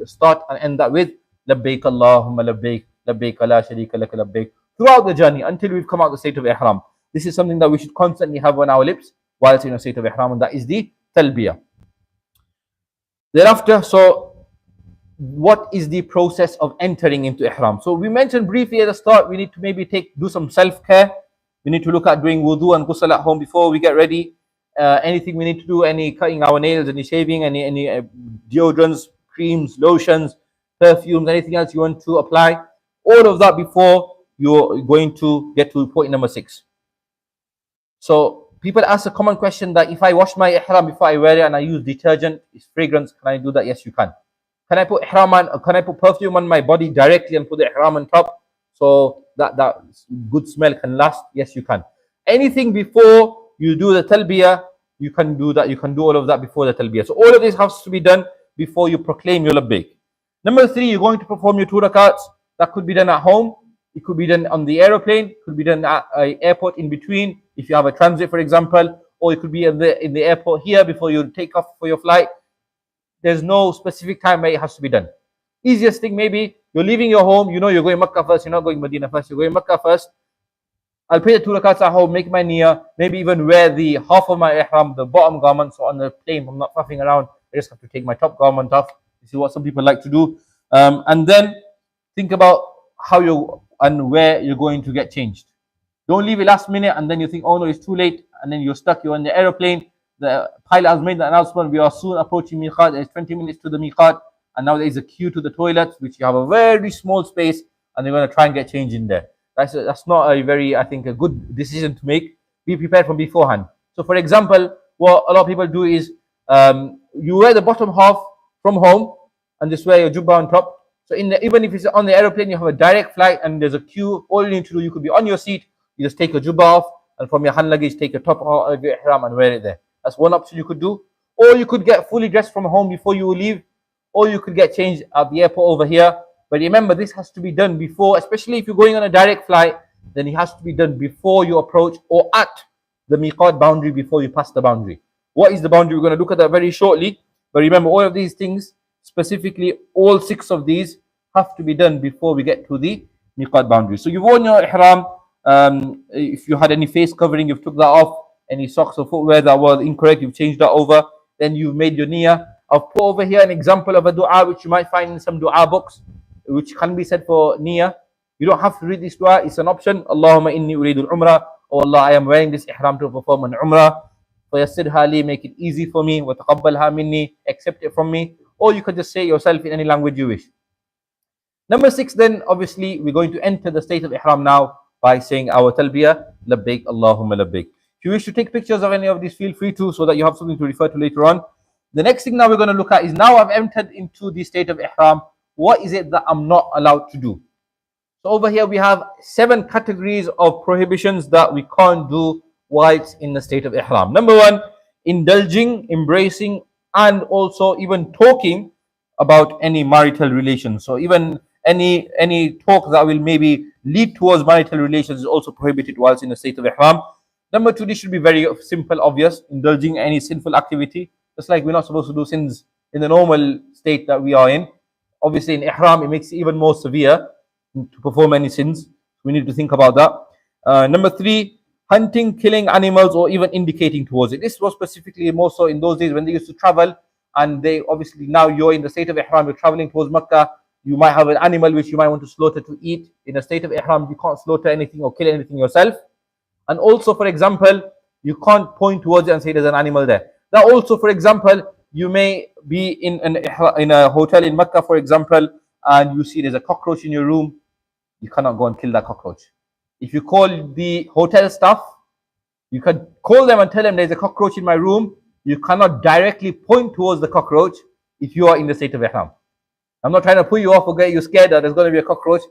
start and end that with labbaik Allahumma labbaik, labbaik la sharika laka labbaik. Throughout the journey until we've come out of the state of Ihram. This is something that we should constantly have on our lips whilst in a state of Ihram, and that is the talbiyah. Thereafter, so what is the process of entering into Ihram? So we mentioned briefly at the start, we need to maybe do some self-care. We need to look at doing wudu and ghusl at home before we get ready. Anything we need to do, any cutting our nails, any shaving, any deodorants, creams, lotions, perfumes, anything else you want to apply. All of that before you're going to get to point number 6. So people ask a common question that if I wash my ihram before I wear it and I use detergent, it's fragrance, can I do that? Yes, you can. Can I put perfume on my body directly and put the ihram on top so that good smell can last? Yes, you can. Anything before you do the talbiyah, you can do that. You can do all of that before the talbiyah. So all of this has to be done before you proclaim your labbaik. Number 3, you're going to perform your 2 rakats. That could be done at home. It could be done on the aeroplane. It could be done at an airport in between, if you have a transit, for example, or it could be in the airport here before you take off for your flight. There's no specific time where it has to be done. Easiest thing, maybe you're leaving your home, you know you're going Makkah first, you're not going Madinah first, you're going Makkah first. I'll pray the 2 rakats at home, make my niyyah, maybe even wear the half of my ihram, the bottom garment, so on the plane I'm not puffing around, I just have to take my top garment off. This is what some people like to do. And then think about how you and where you're going to get changed. Don't leave it last minute and then you think, oh no, it's too late, and then you're stuck, you're on the aeroplane, the pilot has made the announcement, we are soon approaching Miqat, there's 20 minutes to the Miqat, and now there is a queue to the toilets, which you have a very small space, and they're going to try and get change in there. That's not a very, I think, a good decision to make. Be prepared from beforehand. So for example, what a lot of people do is, you wear the bottom half from home, and just wear your jubba on top. So even if it's on the aeroplane, you have a direct flight and there's a queue, all you need to do, you could be on your seat, you just take your jubba off, and from your hand luggage, take your top of your ihram and wear it there. That's one option you could do. Or you could get fully dressed from home before you leave, or you could get changed at the airport over here. But remember, this has to be done before, especially if you're going on a direct flight, then it has to be done before you approach or at the Miqat boundary, before you pass the boundary. What is the boundary? We're going to look at that very shortly. But remember, all of these things, specifically all 6 of these, have to be done before we get to the Miqat boundary. So you've worn your ihram. If you had any face covering, you've took that off. Any socks or footwear that was incorrect, you've changed that over. Then you've made your niyyah. I've put over here an example of a dua which you might find in some dua books, which can be said for niyyah. You don't have to read this dua, it's an option. Allahumma inni uridu al-umrah. Oh Allah, I am wearing this ihram to perform an umrah. فَيَسِّرْهَا لِي, make it easy for me. وَتَقَبَّلْهَا مِنِّي, accept it from me. Or you could just say it yourself in any language you wish. Number 6, then, obviously, we're going to enter the state of ihram now by saying our talbiyah, labbaik Allahumma labbaik. If you wish to take pictures of any of these, feel free to, so that you have something to refer to later on. The next thing now we're going to look at is, now I've entered into the state of ihram, what is it that I'm not allowed to do? So over here we have 7 categories of prohibitions that we can't do whilst in the state of ihram. Number 1, indulging, embracing, and also even talking about any marital relations. So even any talk that will maybe lead towards marital relations is also prohibited whilst in the state of ihram. Number 2, this should be very simple, obvious, indulging any sinful activity. Just like we're not supposed to do sins in the normal state that we are in. Obviously in ihram, it makes it even more severe to perform any sins. We need to think about that. Number 3, hunting, killing animals, or even indicating towards it. This was specifically more so in those days when they used to travel, and they obviously, now you're in the state of ihram, you're traveling towards Makkah, you might have an animal which you might want to slaughter to eat. In a state of ihram, you can't slaughter anything or kill anything yourself. And also, for example, you can't point towards it and say there's an animal there. Now also, for example, you may be in a hotel in Makkah, for example, and you see there's a cockroach in your room. You cannot go and kill that cockroach. If you call the hotel staff, you can call them and tell them there's a cockroach in my room. You cannot directly point towards the cockroach if you are in the state of ihram. I'm not trying to put you off or get you scared that there's going to be a cockroach.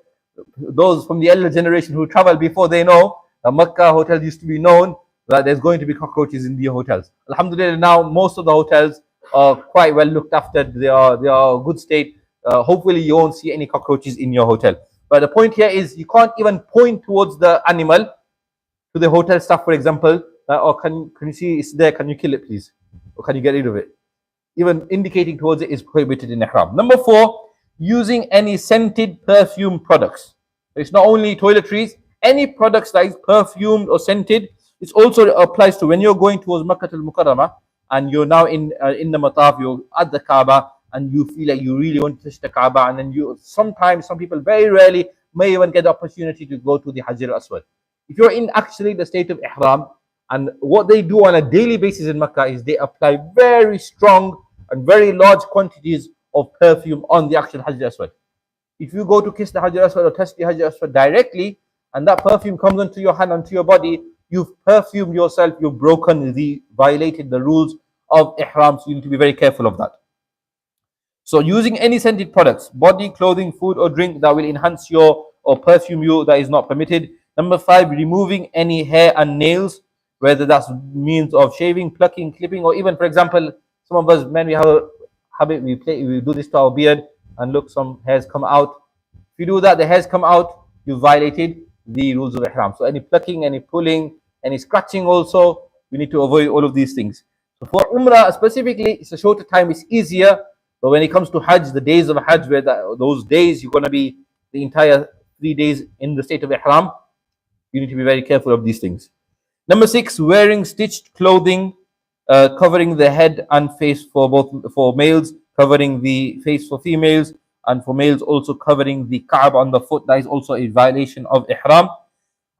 Those from the elder generation who travel before, they know that Makkah hotels used to be known that there's going to be cockroaches in the hotels. Alhamdulillah, now most of the hotels are quite well looked after. They are a good state. Hopefully you won't see any cockroaches in your hotel. But the point here is, you can't even point towards the animal to the hotel staff, for example, or can you see it's there, can you kill it please? Or can you get rid of it? Even indicating towards it is prohibited in ihram. Number 4, using any scented perfume products. It's not only toiletries, any products that is perfumed or scented. It also applies to when you're going towards Makkah al-Mukarramah and you're now in the mataf, you're at the Kaaba, and you feel like you really want to touch the Kaaba, and then sometimes, some people very rarely may even get the opportunity to go to the Hajar al-Aswad. If you're in actually the state of ihram, and what they do on a daily basis in Makkah is they apply very strong and very large quantities of perfume on the actual Hajar al-Aswad. If you go to kiss the Hajar al-Aswad or touch the Hajar al-Aswad directly, and that perfume comes onto your hand, onto your body, you've perfumed yourself, you've violated the rules of ihram, so you need to be very careful of that. So using any scented products, body, clothing, food or drink that will enhance or perfume you, that is not permitted. Number 5, removing any hair and nails. whether that's means of shaving, plucking, clipping, or even, for example, some of us men, we have a habit, we do this to our beard, and look, some hairs come out. If you do that, the hairs come out, you violated the rules of ihram. So any plucking, any pulling, any scratching also, we need to avoid all of these things. So for Umrah specifically, it's a shorter time, it's easier. But when it comes to Hajj, the days of Hajj, where those days you're going to be the entire 3 days in the state of Ihram, you need to be very careful of these things. Number 6, wearing stitched clothing, covering the head and face for males, covering the face for females, and for males also covering the Kaab on the foot. That is also a violation of Ihram.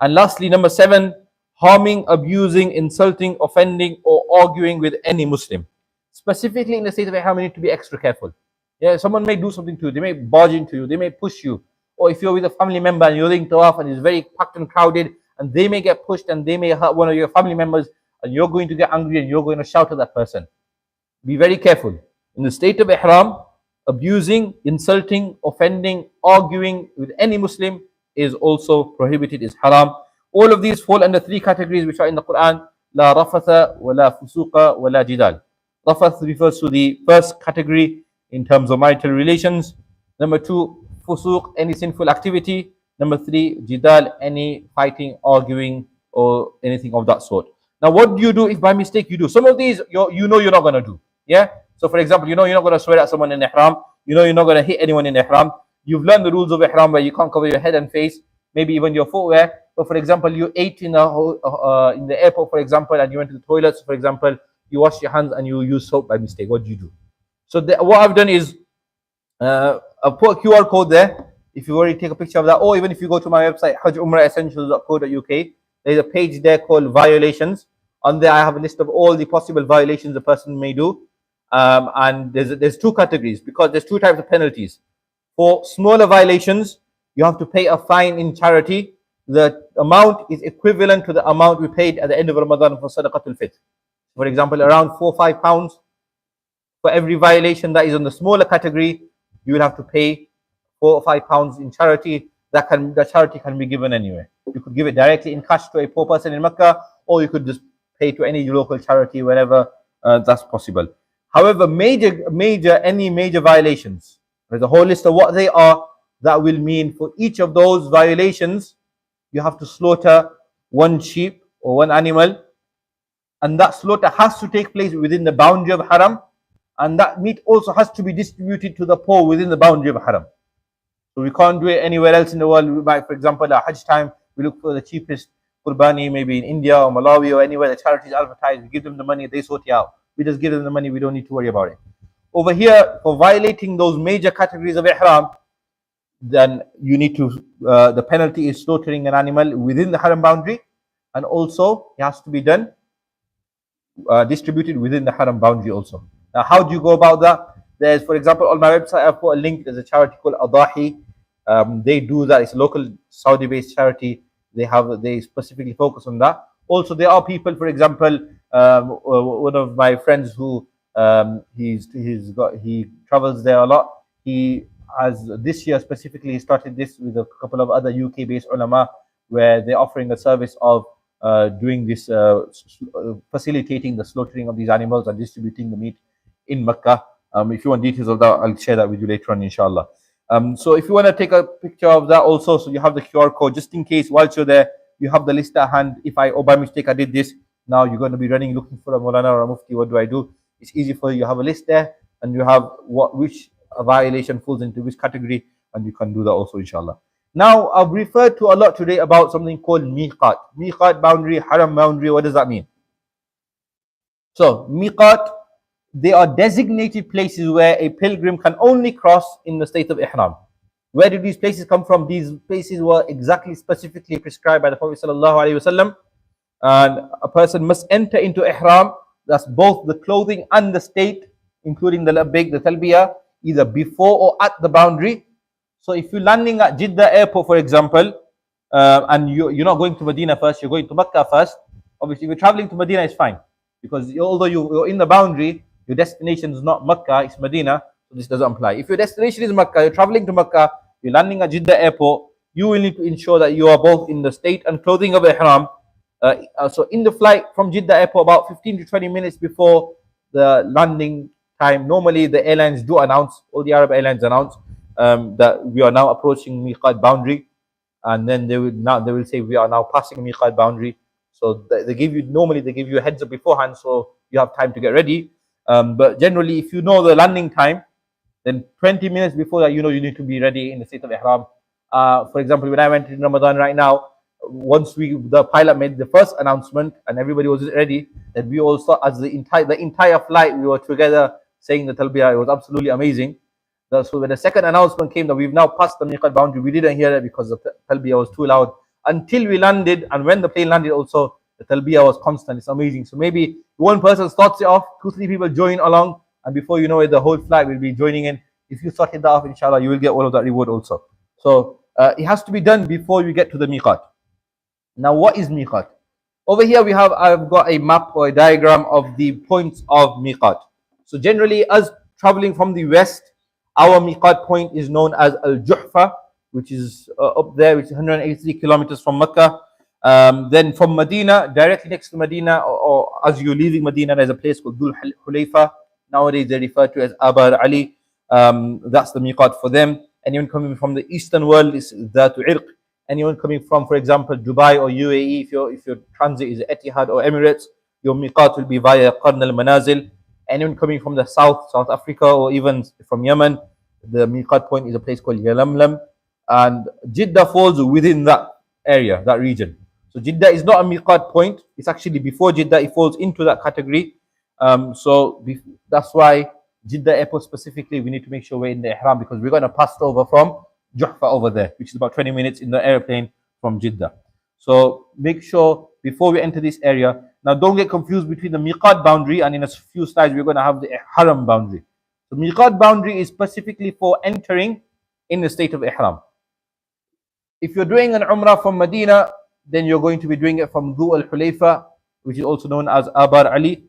And lastly, number 7, harming, abusing, insulting, offending, or arguing with any Muslim. Specifically in the state of Ihram, you need to be extra careful. Yeah, someone may do something to you, they may barge into you, they may push you. Or if you're with a family member and you're doing tawaf and it's very packed and crowded, and they may get pushed and they may hurt one of your family members, and you're going to get angry and you're going to shout at that person. Be very careful. In the state of Ihram, abusing, insulting, offending, arguing with any Muslim is also prohibited, is haram. All of these fall under 3 categories which are in the Quran. La rafatha, wa la fusuqa, wa la jidal. Rafath refers to the first category in terms of marital relations. Number 2, fusuq, any sinful activity. Number 3, jidal, any fighting, arguing, or anything of that sort. Now, what do you do if by mistake you do? Some of these you know you're not going to do. Yeah? So, for example, you know you're not going to swear at someone in Ihram. You know you're not going to hit anyone in Ihram. You've learned the rules of Ihram where you can't cover your head and face, maybe even your footwear. But, for example, you ate in the airport, for example, and you went to the toilets, for example, you wash your hands and you use soap by mistake. What do you do? So, what I've done is I've put a QR code there. If you already take a picture of that, or even if you go to my website, hajjumrahessentials.co.uk, there's a page there called violations. On there, I have a list of all the possible violations a person may do. And there's 2 categories, because there's 2 types of penalties. For smaller violations, you have to pay a fine in charity. The amount is equivalent to the amount we paid at the end of Ramadan for Sadaqatul Fitr. For example, around 4 or 5 pounds. For every violation that is on the smaller category, you will have to pay 4 or 5 pounds in charity. The charity can be given anywhere. You could give it directly in cash to a poor person in Makkah, or you could just pay to any local charity wherever that's possible. However, any major violations, there's a whole list of what they are. That will mean for each of those violations, you have to slaughter 1 sheep or 1 animal, and that slaughter has to take place within the boundary of Haram, and that meat also has to be distributed to the poor within the boundary of Haram. So we can't do it anywhere else in the world. We might, for example, at Hajj time, we look for the cheapest qurbani, maybe in India or Malawi or anywhere the charities advertise. We give them the money, they sort it out. We just give them the money, we don't need to worry about it. Over here, for violating those major categories of Ihram, then you need to, the penalty is slaughtering an animal within the Haram boundary, and also it has to be done, distributed within the Haram boundary also. Now, how do you go about that? There's, for example, on my website, I've put a link. There's a charity called Adahi. They do that. It's a local Saudi-based charity. They specifically focus on that. Also, there are people, for example, one of my friends who he travels there a lot. He has this year specifically started this with a couple of other UK-based ulama, where they're offering a service of doing this, facilitating the slaughtering of these animals and distributing the meat in Makkah. If you want details of that, I'll share that with you later on, inshallah. So if you want to take a picture of that also, so you have the QR code, just in case whilst you're there, you have the list at hand. If by mistake I did this, now you're going to be running looking for a Maulana or a Mufti. What do I do? It's easy for you. You have a list there, and you have which violation falls into which category, and you can do that also, inshallah. Now, I've referred to a lot today about something called Miqat. Miqat boundary, Haram boundary. What does that mean? So, Miqat, they are designated places where a pilgrim can only cross in the state of Ihram. Where did these places come from? These places were exactly specifically prescribed by the Prophet ﷺ. And a person must enter into Ihram, that's both the clothing and the state, including the labbaik, the talbiyah, either before or at the boundary. So if you're landing at Jeddah airport, for example, and you're not going to Madinah first, you're going to Makkah first. Obviously, if you're traveling to Madinah, it's fine. Because although you're in the boundary, your destination is not Makkah, it's Madinah, so this doesn't apply. If your destination is Makkah, you're traveling to Makkah, you're landing at Jeddah airport, you will need to ensure that you are both in the state and clothing of Ihram, So in the flight from Jeddah airport, about 15 to 20 minutes before the landing time, normally the airlines do announce, all the Arab airlines announce that we are now approaching Miqat boundary, and then they will say we are now passing Miqat boundary. So they give you, normally they give you a heads up beforehand, so you have time to get ready. But generally, if you know the landing time, then 20 minutes before that, you know you need to be ready in the state of Ihram. For example, when I went in Ramadan right now, once the pilot made the first announcement and everybody was ready, then we also, as the entire flight, we were together saying the talbiyah. It was absolutely amazing. So when the second announcement came that we've now passed the Miqat boundary, we didn't hear it because the talbiyah was too loud until we landed. And when the plane landed also, the talbiyah was constant. It's amazing. So maybe one person starts it off, 2-3 people join along, and before you know it, the whole flight will be joining in. If you started that off, inshallah, you will get all of that reward also. So it has to be done before you get to the Miqat. Now, what is Miqat? Over here I've got a map or a diagram of the points of Miqat. So generally, us traveling from the west, our Miqat point is known as Al-Juhfa, which is up there, which is 183 kilometers from Makkah. Then from Medina, directly next to Medina, or as you're leaving Medina, there's a place called Dhul Hulayfa. Nowadays they refer to as Abar Ali. That's the Miqat for them. Anyone coming from the eastern world is Dhatu Irq. Anyone coming from, for example, Dubai or UAE, if your transit is Etihad or Emirates, your Miqat will be via Qarn al-Manazil. Anyone coming from the south, South Africa, or even from Yemen, the Miqat point is a place called Yalamlam. And Jeddah falls within that area, that region. So Jeddah is not a Miqat point. It's actually before Jeddah. It falls into that category. So that's why Jeddah airport specifically, we need to make sure we're in the Ihram, because we're going to pass over from Juhfa over there, which is about 20 minutes in the airplane from Jeddah. So make sure before we enter this area. Now don't get confused between the Miqat boundary, and in a few slides we're going to have the Haram boundary. The Miqat boundary is specifically for entering in the state of Ihram. If you're doing an Umrah from Medina, then you're going to be doing it from Dhul al-Hulayfa, which is also known as Abar Ali.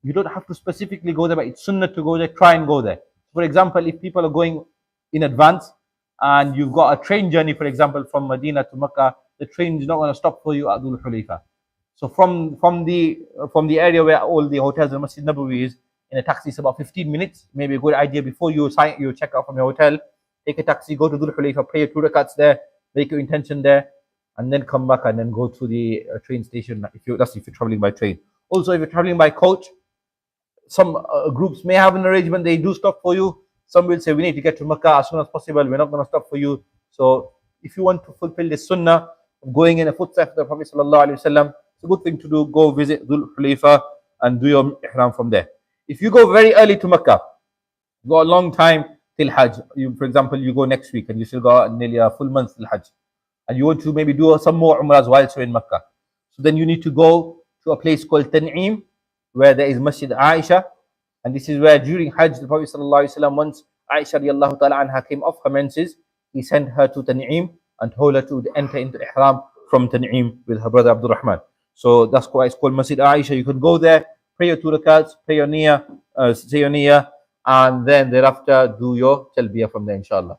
You don't have to specifically go there, but it's sunnah to go there. Try and go there. For example, if people are going in advance and you've got a train journey, for example, from Medina to Makkah, the train is not going to stop for you at Dhul Hulayfa. So from the area where all the hotels and Masjid Nabawi is, in a taxi it's about 15 minutes. Maybe a good idea before you check out from your hotel, take a taxi, go to Dhul Hulayfa, pray your 2 rakats there, make your intention there, and then come back and then go to the train station. If you're traveling by train. Also, if you're traveling by coach, some groups may have an arrangement. They do stop for you. Some will say we need to get to Makkah as soon as possible. We're not going to stop for you. So if you want to fulfill the sunnah of going in a footstep of the Prophet sallallahu alaihi wasallam, it's a good thing to do. Go visit Dhul Hulayfa and do your ihram from there. If you go very early to Makkah, go a long time till Hajj. For example, you go next week and you still go nearly a full month till Hajj, and you want to maybe do some more Umrahs while you're in Makkah. So then you need to go to a place called Tan'im, where there is Masjid Aisha, and this is where during Hajj the Prophet ﷺ, once Aisha radiallahu ta'ala anha came off her menses, he sent her to Tan'im and told her to enter into Ihram from Tan'im with her brother Abdul Rahman. So that's why it's called Masjid Aisha. You can go there, pray your 2 rakats, pray your niyyah, say your niyyah, and then thereafter do your talbiyah from there, inshallah.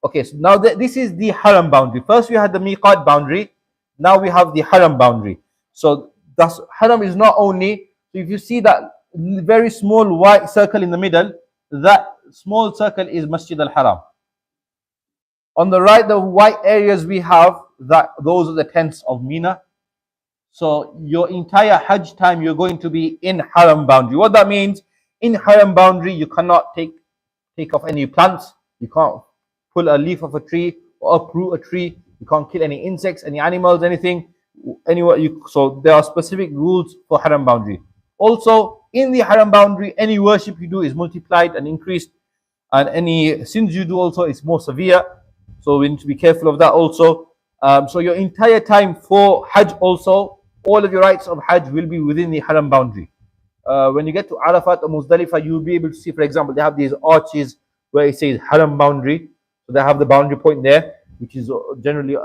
Okay, so now this is the Haram boundary. First we had the Miqat boundary, now we have the Haram boundary. So that's Haram is not only, so if you see that very small white circle in the middle, that small circle is Masjid al-Haram. On the right, the white areas we have, those are the tents of Mina. So your entire Hajj time, you're going to be in Haram boundary. What that means, in Haram boundary, you cannot take off any plants. You can't pull a leaf of a tree or uproot a tree. You can't kill any insects, any animals, anything. So there are specific rules for Haram boundary. Also, in the Haram boundary, any worship you do is multiplied and increased, and any sins you do also is more severe. So we need to be careful of that also. So your entire time for Hajj also, all of your rights of Hajj will be within the Haram boundary. When you get to Arafat or Muzdalifah, you'll be able to see, for example, they have these arches where it says Haram boundary. So they have the boundary point there, which is generally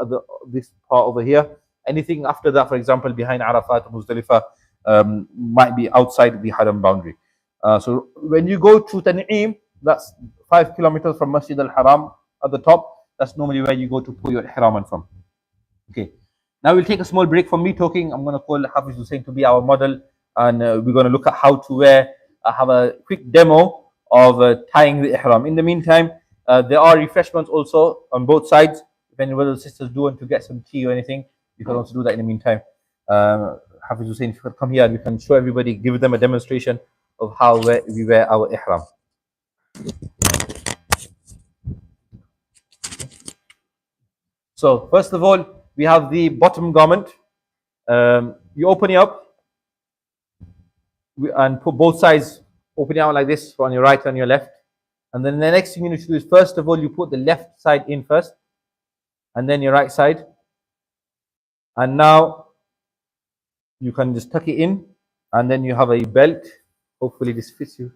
this part over here. Anything after that, for example, behind Arafat or Muzdalifah, might be outside the Haram boundary. So when you go to Tan'im, that's 5 kilometers from Masjid al-Haram at the top. That's normally where you go to put your ihram from. Okay. Now we'll take a small break from me talking. I'm going to call Hafiz Hussein to be our model, and we're going to look at how to wear, have a quick demo of tying the ihram. In the meantime, there are refreshments also on both sides. If any brothers or sisters do want to get some tea or anything, you can also do that in the meantime. Hafiz Hussein, if you could come here, we can show everybody, give them a demonstration of how we wear our ihram. So first of all, we have the bottom garment. You open it up and put both sides, open it out like this on your right and your left. And then the next thing you need to do is, first of all, you put the left side in first, and then your right side. And now you can just tuck it in, and then you have a belt. Hopefully this fits you.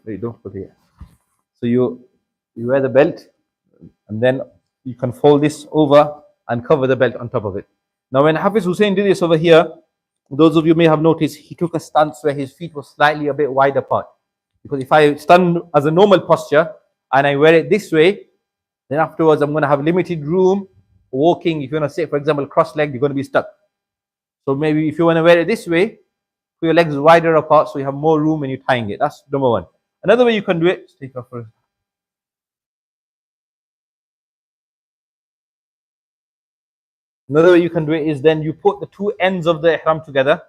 Wait, don't put it. So you wear the belt, and then you can fold this over and cover the belt on top of it. Now when Hafiz Hussein did this over here, those of you may have noticed he took a stance where his feet were slightly a bit wide apart. Because if I stand as a normal posture and I wear it this way, then afterwards I'm going to have limited room walking. If you want to say, for example, cross-legged, you're going to be stuck. So maybe if you want to wear it this way, put your legs wider apart so you have more room when you're tying it. That's number one. Another way you can do it, take off first. Another way you can do it is then you put the two ends of the ihram together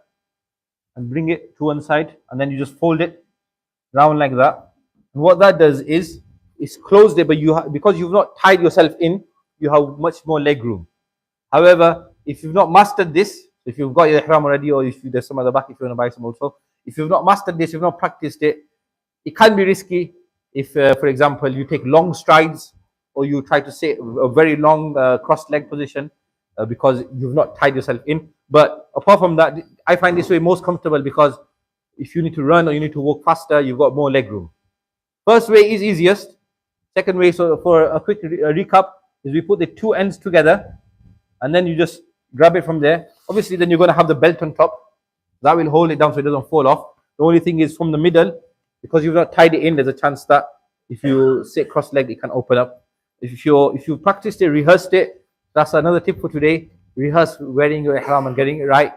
and bring it to one side, and then you just fold it round like that. And what that does is it's closed it, but because you've not tied yourself in, you have much more leg room. However, if you've not mastered this, if you've got your ihram already, or if there's some at the back, if you want to buy some also, if you've not mastered this, you've not practiced it, it can be risky. If, for example, you take long strides or you try to say a very long cross-leg position because you've not tied yourself in. But apart from that, I find this way most comfortable because if you need to run or you need to walk faster, you've got more leg room. First way is easiest. Second way, so for a quick recap, is we put the two ends together and then you just grab it from there. Obviously, then you're going to have the belt on top. That will hold it down so it doesn't fall off. The only thing is from the middle, because you've not tied it in, there's a chance that if you sit cross-legged, it can open up. If you practiced it, rehearsed it, that's another tip for today. Rehearse wearing your ihram and getting it right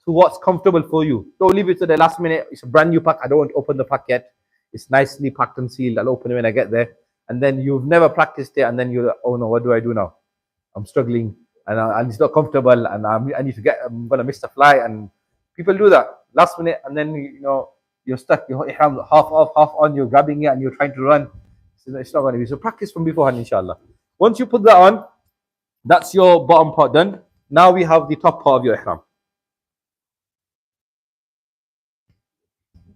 to what's comfortable for you. Don't leave it to the last minute. It's a brand new pack. I don't want to open the pack yet. It's nicely packed and sealed. I'll open it when I get there. And then you've never practiced it, and then you're like, oh no, what do I do now? I'm struggling, and it's not comfortable, and I'm gonna miss the flight. And people do that last minute, and then you're stuck. Your ihram half off, half on. You're grabbing it, and you're trying to run. So it's not going to be. So practice from beforehand, inshallah. Once you put that on, that's your bottom part done. Now we have the top part of your ihram.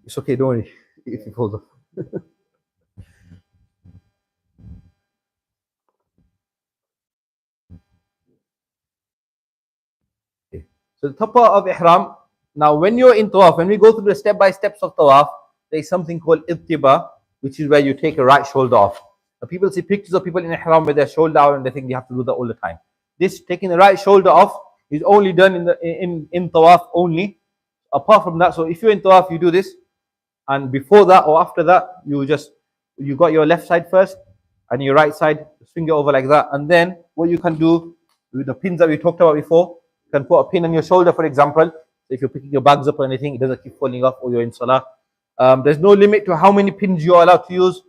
It's okay, don't worry if you fold off. Okay. So the top part of ihram. Now, when you're in tawaf, when we go through the step-by-steps of tawaf, there is something called ittiba, which is where you take a right shoulder off. Now, people see pictures of people in ihram with their shoulder out, and they think they have to do that all the time. This taking the right shoulder off is only done in tawaf only. Apart from that, so if you're in tawaf, you do this, and before that or after that, you got your left side first and your right side, swing it over like that, and then what you can do with the pins that we talked about before, you can put a pin on your shoulder, for example. So if you're picking your bags up or anything, it doesn't keep falling off, or you're in salah. There's no limit to how many pins you're allowed to use.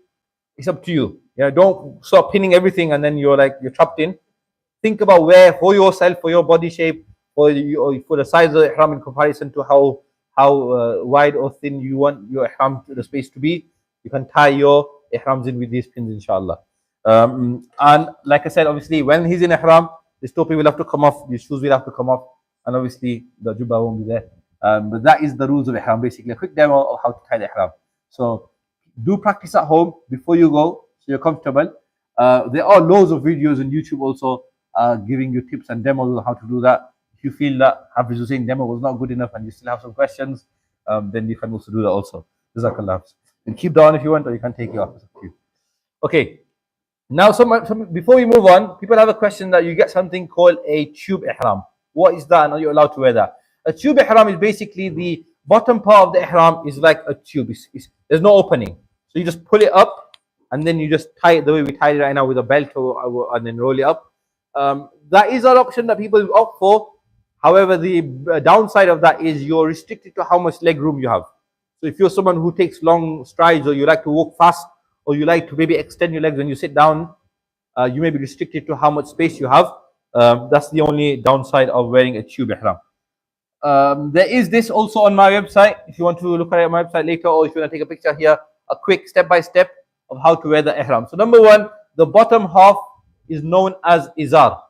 It's up to you. Don't start pinning everything and then you're trapped in. Think about where for yourself, for your body shape, for the size of the ihram in comparison to how wide or thin you want your ihram the space to be. You can tie your ihrams in with these pins, inshallah. And like I said, obviously, when he's in ihram, the topi will have to come off, the shoes will have to come off, and obviously the jubba won't be there. But that is the rules of ihram, basically. A quick demo of how to tie the ihram. So do practice at home before you go, so you're comfortable. There are loads of videos on YouTube also giving you tips and demos on how to do that. If you feel that Hafiz Hussein demo was not good enough and you still have some questions, then you can also do that also. Jazakallah. And keep down if you want, or you can take it off. It's up to you. Okay. Now, before we move on, people have a question that you get something called a tube ihram. What is that, and are you allowed to wear that? A tube ihram is basically the bottom part of the ihram is like a tube. There's no opening. So you just pull it up and then you just tie it the way we tie it right now with a belt and then roll it up. That is an option that people opt for However, the downside of that is you're restricted to how much leg room you have. So if you're someone who takes long strides, or you like to walk fast, or you like to maybe extend your legs when you sit down, you may be restricted to how much space you have. That's the only downside of wearing a tube ihram. There is this also on my website. If you want to look at it on my website later, or if you want to take a picture here, a quick step-by-step of how to wear the ihram. So number one, the bottom half is known as izar.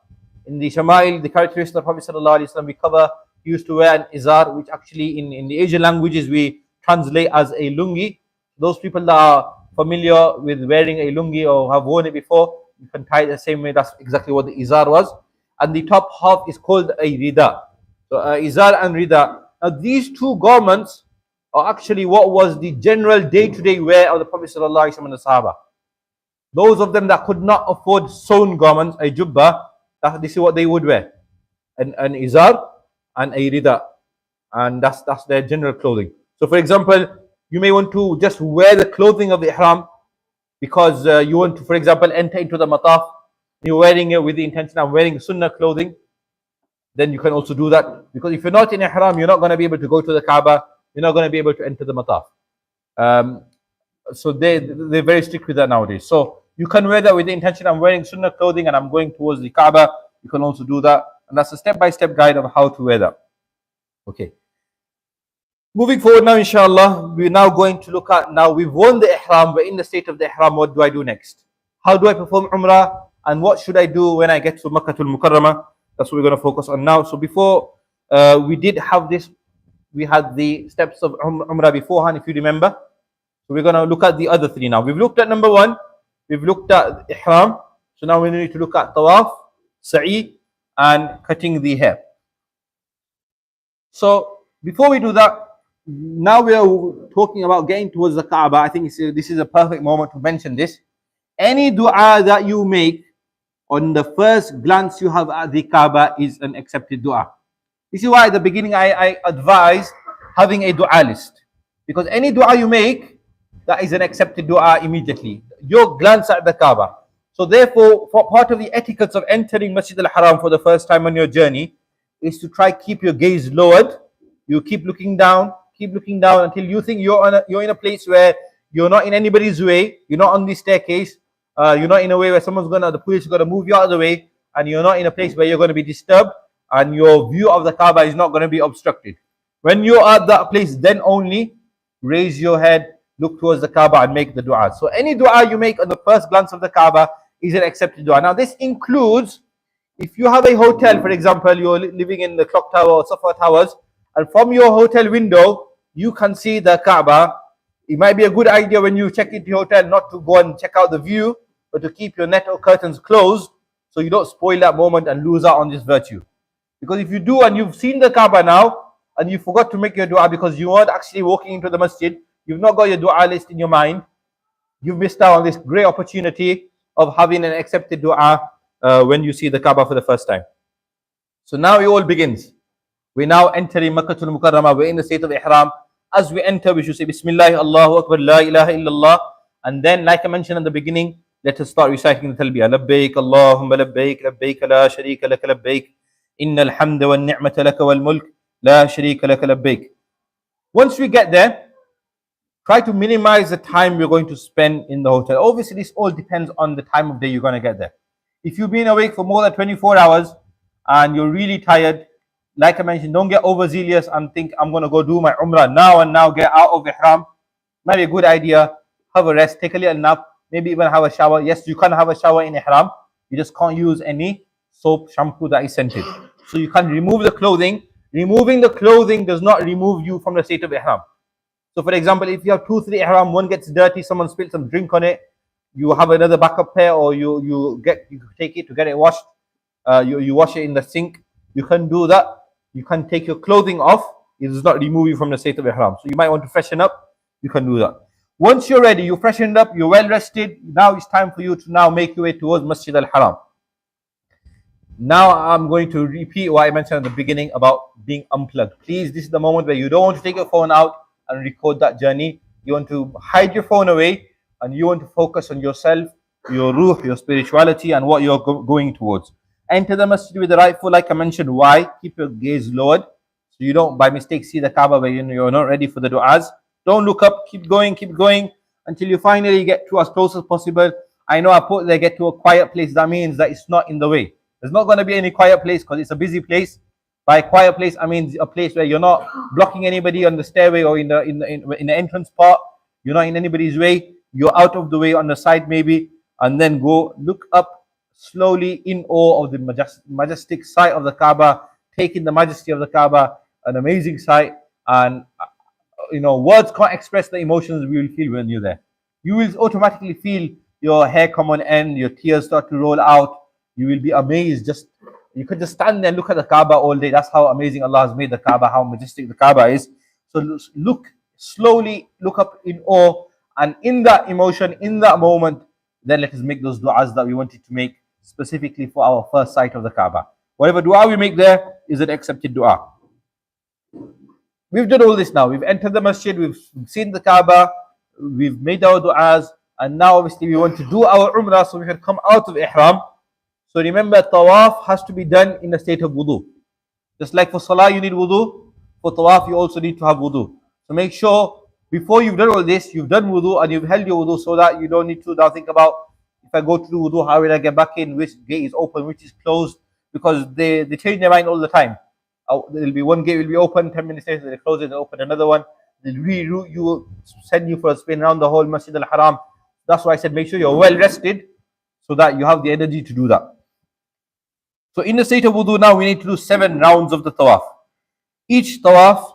In the Shama'il, the characteristics of Prophet Sallallahu Alaihi Wasallam, we cover, he used to wear an izar, which actually in the Asian languages we translate as a lungi. Those people that are familiar with wearing a lungi or have worn it before, you can tie it the same way. That's exactly what the izar was. And the top half is called a rida. So izar and rida. Now these two garments are actually what was the general day-to-day wear of the Prophet Sallallahu Alaihi Wasallam and the Sahaba. Those of them that could not afford sewn garments, a jubba, this is what they would wear. An izar and a rida. And that's their general clothing. So for example, you may want to just wear the clothing of the ihram because you want to, for example, enter into the mataf. You're wearing it with the intention of wearing sunnah clothing. Then you can also do that. Because if you're not in ihram, you're not going to be able to go to the Kaaba. You're not going to be able to enter the mataf. So they're very strict with that nowadays. So you can wear that with the intention, I'm wearing sunnah clothing and I'm going towards the Kaaba. You can also do that. And that's a step-by-step guide of how to wear that. Okay. Moving forward now, inshallah, we're now going to look at, now we've worn the ihram, we're in the state of the ihram, what do I do next? How do I perform Umrah? And what should I do when I get to Makkah al-Mukarramah? That's what we're going to focus on now. So before we did have this, we had the steps of Umrah beforehand, if you remember. So we're going to look at the other three now. We've looked at number one, we've looked at Ihram. So now we need to look at Tawaf, Sa'i, and cutting the hair. So before we do that, now we are talking about getting towards the Kaaba. I think this is a perfect moment to mention this. Any dua that you make on the first glance you have at the Kaaba is an accepted dua. This is why at the beginning I advise having a dua list. Because any dua you make, that is an accepted dua immediately. Your glance at the Kaaba. So therefore, for part of the etiquette of entering Masjid al-Haram for the first time on your journey is to try keep your gaze lowered. You keep looking down until you think you're in a place where you're not in anybody's way, you're not on the staircase, you're not in a way where the police is gonna move you out of the way, and you're not in a place where you're going to be disturbed, and your view of the Kaaba is not going to be obstructed. When you're at that place, then only raise your head, look towards the Kaaba, and make the dua. So any dua you make on the first glance of the Kaaba is an accepted dua. Now this includes if you have a hotel, for example, you're living in the Clock Tower or Safa Towers, and from your hotel window, you can see the Kaaba. It might be a good idea when you check into your hotel not to go and check out the view, but to keep your net or curtains closed so you don't spoil that moment and lose out on this virtue. Because if you do and you've seen the Kaaba now, and you forgot to make your dua because you weren't actually walking into the masjid, you've not got your dua list in your mind, you've missed out on this great opportunity of having an accepted dua when you see the Kaaba for the first time. So now it all begins. We're now entering Makkah al-Mukarramah. We're in the state of Ihram. As we enter, we should say Bismillah, Allahu Akbar, La ilaha illallah. And then, like I mentioned in the beginning, let us start reciting the talbiyah. Labbaik, Allahumma labbaik, labbaik, la sharika laka labbaik. Inna alhamda wa ni'mata laka wal mulk, la sharika laka labbaik. Once we get there, try to minimize the time we're going to spend in the hotel. Obviously, this all depends on the time of day you're going to get there. If you've been awake for more than 24 hours and you're really tired, like I mentioned, don't get overzealous and think I'm going to go do my Umrah now and now, get out of Ihram. Might be a good idea. Have a rest, take a little nap, maybe even have a shower. Yes, you can have a shower in Ihram. You just can't use any soap, shampoo that is scented. So you can remove the clothing. Removing the clothing does not remove you from the state of Ihram. So for example, if you have 2, 3 Ihram, one gets dirty, someone spilled some drink on it, you have another backup pair, or you take it to get it washed. You wash it in the sink. You can do that. You can take your clothing off. It does not remove you from the state of Ihram. So you might want to freshen up. You can do that. Once you're ready, you freshened up, you're well rested. Now it's time for you to now make your way towards Masjid al-Haram. Now I'm going to repeat what I mentioned at the beginning about being unplugged. Please, this is the moment where you don't want to take your phone out and record that journey. You want to hide your phone away and you want to focus on yourself, your ruh, your spirituality, and what you're going towards. Enter the masjid with the right foot, like I mentioned. Why? Keep your gaze lowered, so you don't by mistake see the Kaaba where you're not ready for the du'as. Don't look up, keep going until you finally get to as close as possible. I know I put there, get to a quiet place. That means that it's not in the way. There's not going to be any quiet place because it's a busy place. By quiet place, I mean a place where you're not blocking anybody on the stairway or in the entrance part. You're not in anybody's way. You're out of the way on the side maybe, and then go look up slowly in awe of the majestic sight of the Kaaba, taking the majesty of the Kaaba, an amazing sight. And words can't express the emotions we will feel when you're there. You will automatically feel your hair come on end, your tears start to roll out. You will be amazed. You could just stand there and look at the Kaaba all day. That's how amazing Allah has made the Kaaba, how majestic the Kaaba is. So look slowly, look up in awe, and in that emotion, in that moment, then let us make those du'as that we wanted to make specifically for our first sight of the Kaaba. Whatever du'a we make there is an accepted du'a. We've done all this now. We've entered the masjid, we've seen the Kaaba, we've made our du'as, and now obviously we want to do our Umrah so we can come out of Ihram. So remember, tawaf has to be done in a state of wudu. Just like for salah you need wudu, for tawaf you also need to have wudu. So make sure before you've done all this, you've done wudu and you've held your wudu so that you don't need to now think about, if I go to do wudu, how will I get back in, which gate is open, which is closed, because they change their mind all the time. There'll be one gate will be open, 10 minutes later they close it, they open another one. They'll reroute you, send you for a spin around the whole Masjid al-Haram. That's why I said make sure you're well rested so that you have the energy to do that. So in the state of wudu now, we need to do 7 rounds of the tawaf. Each tawaf,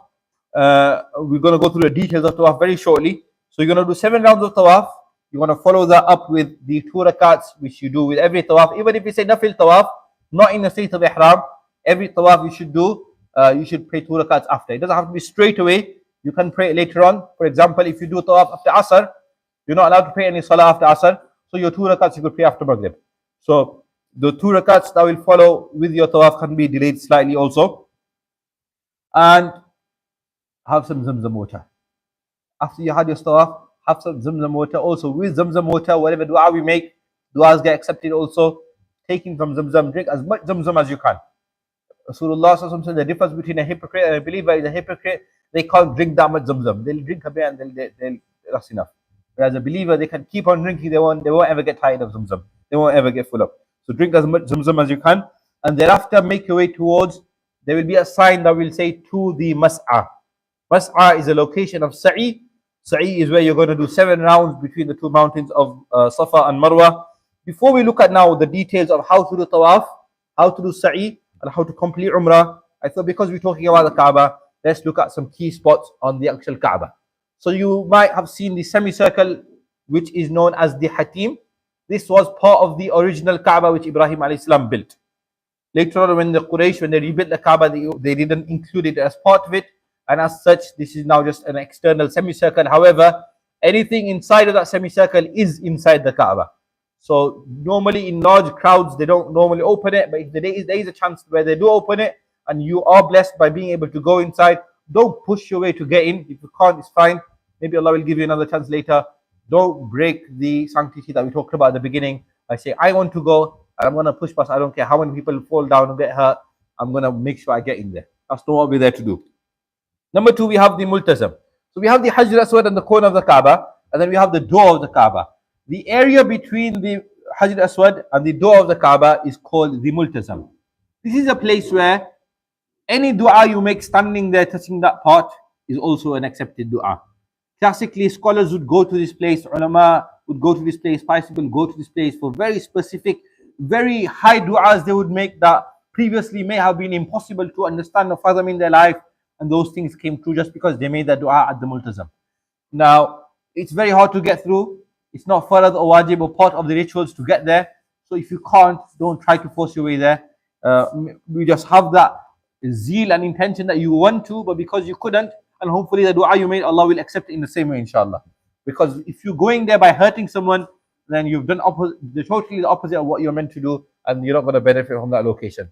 we're going to go through the details of tawaf very shortly. So you're going to do 7 rounds of tawaf. You're going to follow that up with the 2 rakats, which you do with every tawaf. Even if you say nafil tawaf, not in the state of ihram, every tawaf you should do, you should pray 2 rakats after. It doesn't have to be straight away. You can pray later on. For example, if you do tawaf after asr, you're not allowed to pray any salah after asr. So your 2 rakats you could pray after maghrib. So the 2 rakats that will follow with your tawaf can be delayed slightly also. And have some zamzam water. After you had your tawaf, have some zamzam water also. With zamzam water, whatever dua we make, duas get accepted also. Taking from zamzam, drink as much zamzam as you can. Rasulullah said the difference between a hypocrite and a believer is a hypocrite, they can't drink that much zamzam. They'll drink a bit and that's enough. Whereas a believer, they can keep on drinking, they won't ever get tired of zamzam. They won't ever get full up. So drink as much zamzam as you can, and thereafter make your way towards, there will be a sign that will say to the mas'a. Mas'a is a location of sa'i. Sa'i is where you're going to do 7 rounds between the 2 mountains of Safa and Marwa. Before we look at now the details of how to do tawaf, how to do sa'i, and how to complete Umrah, I thought because we're talking about the Kaaba, let's look at some key spots on the actual Kaaba. So you might have seen the semicircle, which is known as the Hatim. This was part of the original Kaaba which Ibrahim alayhi salam built. Later on, when the Quraysh, when they rebuilt the Kaaba, they didn't include it as part of it, and as such, this is now just an external semicircle. However, anything inside of that semicircle is inside the Kaaba. So normally in large crowds, they don't normally open it, but if there is a chance where they do open it, and you are blessed by being able to go inside, don't push your way to get in. If you can't, it's fine. Maybe Allah will give you another chance later. Don't break the sanctity that we talked about at the beginning by saying, I want to go, and I'm going to push past. I don't care how many people fall down and get hurt. I'm going to make sure I get in there. That's not what we're there to do. Number 2, we have the multazam. So we have the Hajj al-Aswad in the corner of the Kaaba, and then we have the door of the Kaaba. The area between the Hajj al-Aswad and the door of the Kaaba is called the multazam. This is a place where any dua you make standing there touching that part is also an accepted dua. Classically, scholars would go to this place, ulama would go to this place, pious people go to this place for very specific, very high du'as they would make that previously may have been impossible to understand or fathom in their life, and those things came true just because they made that du'a at the multazam. Now, it's very hard to get through. It's not farad or wajib or part of the rituals to get there. So if you can't, don't try to force your way there. We just have that zeal and intention that you want to, but because you couldn't, and hopefully the dua you made, Allah will accept it in the same way, inshallah. Because if you're going there by hurting someone, then you've done totally the opposite of what you're meant to do, and you're not going to benefit from that location.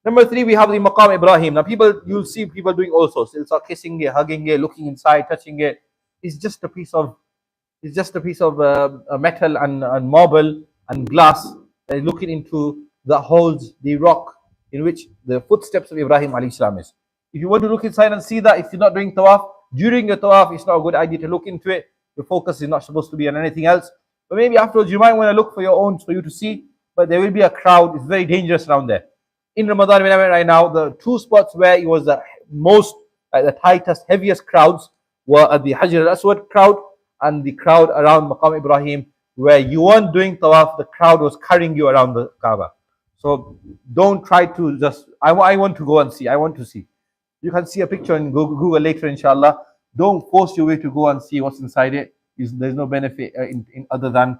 Number 3, we have the Maqam Ibrahim. Now you'll see people doing also. So they'll start kissing it, hugging it, looking inside, touching it. It's just a piece of metal and marble and glass. They're looking into that holds the rock in which the footsteps of Ibrahim alayhi salam is. If you want to look inside and see that, if you're not doing tawaf, during your tawaf, it's not a good idea to look into it. Your focus is not supposed to be on anything else. But maybe afterwards, you might want to look for your own, for you to see. But there will be a crowd. It's very dangerous around there. In Ramadan, when I went right now, the two spots where it was the most, the tightest, heaviest crowds were at the Hajar al-Aswad crowd and the crowd around Maqam Ibrahim, where you weren't doing tawaf, the crowd was carrying you around the Kaaba. So don't try to just, I want to go and see, I want to see. You can see a picture in Google later, inshallah. Don't force your way to go and see what's inside it. There's no benefit in other than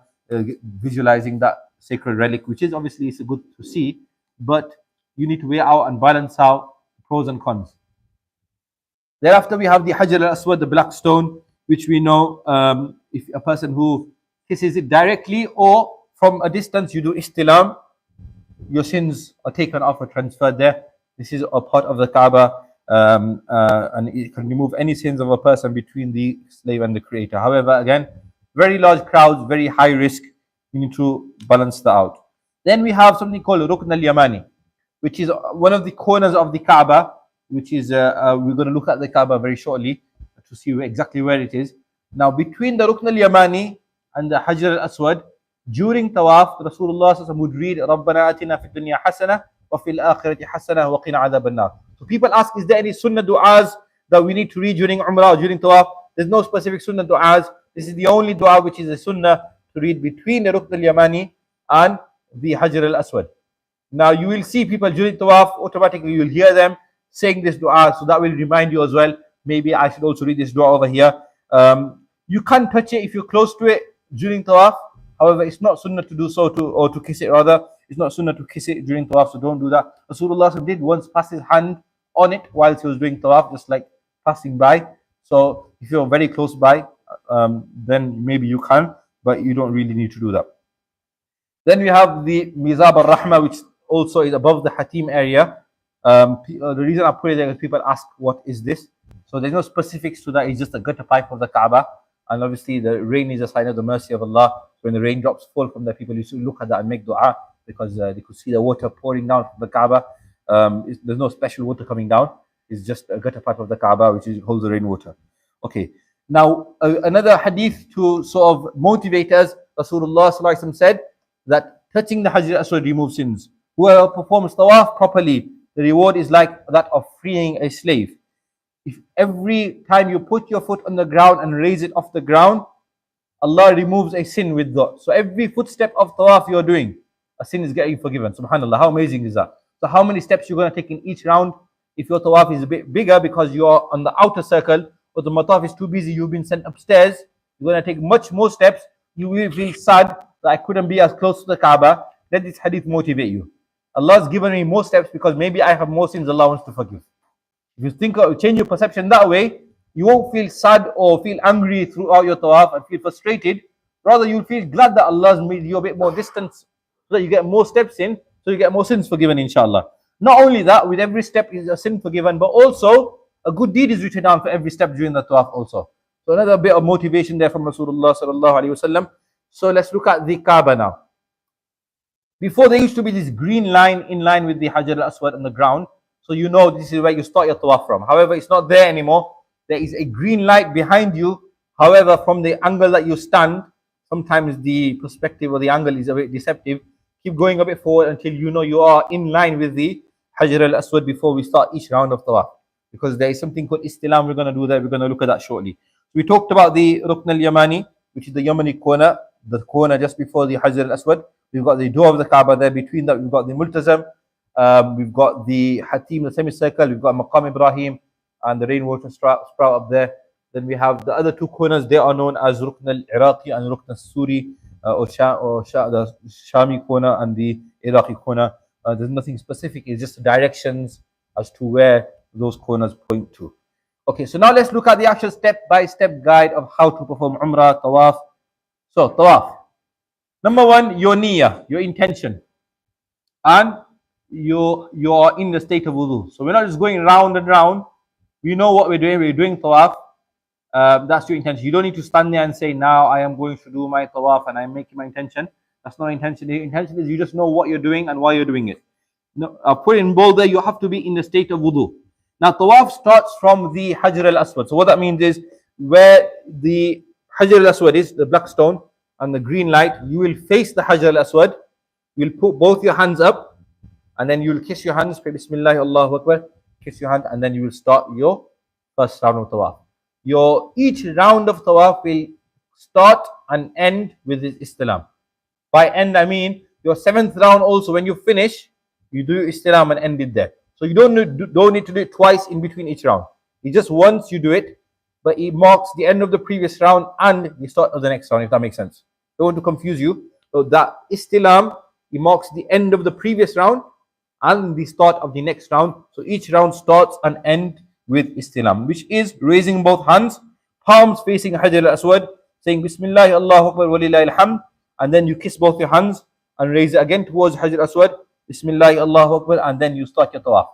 visualizing that sacred relic, which is obviously it's good to see, but you need to weigh out and balance out pros and cons. Thereafter, we have the Hajar al-Aswad, the black stone, which we know if a person who kisses it directly or from a distance, you do istilam, your sins are taken off or transferred there. This is a part of the Kaaba, and it can remove any sins of a person between the slave and the creator. However, again, very large crowds, very high risk. You need to balance that out. Then we have something called Rukn al-Yamani, which is one of the corners of the Kaaba, which is, we're going to look at the Kaaba very shortly to see exactly where it is. Now, between the Rukn al-Yamani and the Hajar al-Aswad, during Tawaf, Rasulullah would read, رَبَّنَا آتِنَا فِي الدُّنْيَا حَسَنَةً وَفِي الْآخِرَةِ حَسَنَةً وَقِنَا عَذَابَ النَّارِ. So people ask, is there any sunnah du'as that we need to read during Umrah or during Tawaf? There's no specific sunnah du'as. This is the only dua which is a sunnah to read between the Rukn al-Yamani and the Hajar al-Aswad. Now you will see people during Tawaf, automatically you will hear them saying this dua, so that will remind you as well, maybe I should also read this dua over here. You can't touch it if you're close to it during Tawaf. However, it's not sunnah to do so, or to kiss it rather. It's not sunnah to kiss it during Tawaf, so don't do that. Rasulullah did once pass his hand on it while he was doing Tawaf, just like passing by. So if you're very close by, then maybe you can, but you don't really need to do that. Then we have the Mizab al-Rahma, which also is above the Hatim area. The reason I put it there is people ask, what is this? So there's no specifics to that. It's just a gutter pipe of the Kaaba. And obviously the rain is a sign of the mercy of Allah. When the raindrops fall from there, people used to look at that and make dua, because they could see the water pouring down from the Kaaba. There's no special water coming down. It's just a gutter pipe of the Kaaba, which holds the rainwater. Okay. Now, another hadith to sort of motivate us, Rasulullah said that touching the Hajar al-Aswad removes sins. Whoever performs tawaf properly, the reward is like that of freeing a slave. If every time you put your foot on the ground and raise it off the ground, Allah removes a sin with that. So every footstep of tawaf you're doing, a sin is getting forgiven. SubhanAllah, how amazing is that? So how many steps you're going to take in each round? If your tawaf is a bit bigger because you're on the outer circle, or the mataf is too busy, you've been sent upstairs, you're going to take much more steps. You will feel sad that I couldn't be as close to the Kaaba. Let this hadith motivate you. Allah's given me more steps because maybe I have more sins Allah wants to forgive. If you think of, change your perception that way, you won't feel sad or feel angry throughout your tawaf and feel frustrated. Rather, you'll feel glad that Allah's made you a bit more distance so that you get more steps in, so you get more sins forgiven, inshallah. Not only that, with every step is a sin forgiven, but also a good deed is written down for every step during the tawaf also. So another bit of motivation there from Rasulullah sallallahu alaihi wasallam. So let's look at the Kaaba now. Before, there used to be this green line in line with the Hajar al-Aswad on the ground. So you know this is where you start your tawaf from. However, it's not there anymore. There is a green light behind you. However, from the angle that you stand, sometimes the perspective or the angle is a bit deceptive. Keep going a bit forward until you know you are in line with the Hajar al-Aswad before we start each round of tawaf. Because there is something called istilam. We're going to do that. We're going to look at that shortly. We talked about the Rukn al-Yamani, which is the Yamani corner, the corner just before the Hajar al-Aswad. We've got the door of the Kaaba there. Between that, we've got the Multazam. We've got the Hatim, the semicircle. We've got Maqam Ibrahim and the rainwater sprout up there. Then we have the other two corners. They are known as Rukn al-Iraqi and Rukn al-Suri, the Shami corner and the Iraqi corner. There's nothing specific. It's just directions as to where those corners point to. Okay, so now let's look at the actual step-by-step guide of how to perform Umrah, Tawaf. So, Tawaf. Number one, your niyyah, your intention. And you are in the state of wudu. So we're not just going round and round. We know what we're doing. We're doing Tawaf. That's your intention. You don't need to stand there and say, now I am going to do my Tawaf and I'm making my intention. That's not intention. The intention is you just know what you're doing and why you're doing it. No, put in bold there, you have to be in the state of wudu. Now, tawaf starts from the Hajar al-Aswad. So what that means is where the Hajar al-Aswad is, the black stone, and the green light, you will face the Hajar al-Aswad. You'll put both your hands up, and then you'll kiss your hands, pray Bismillah, Allahu Akbar, kiss your hand, and then you will start your first round of tawaf. Each round of tawaf will start and end with this istilam. By end, I mean your seventh round also, when you finish, you do istilam and end it there. So you don't need to do it twice in between each round. It's just once you do it, but it marks the end of the previous round and the start of the next round, if that makes sense. Don't want to confuse you. So that istilam, it marks the end of the previous round and the start of the next round. So each round starts and ends with istilam, which is raising both hands, palms facing Hajar al-Aswad, saying Bismillah, Allahu Akbar, walillahi alhamd, and then you kiss both your hands and raise it again towards Hajar al-Aswad, Bismillah, Allahu Akbar, and then you start your tawaf.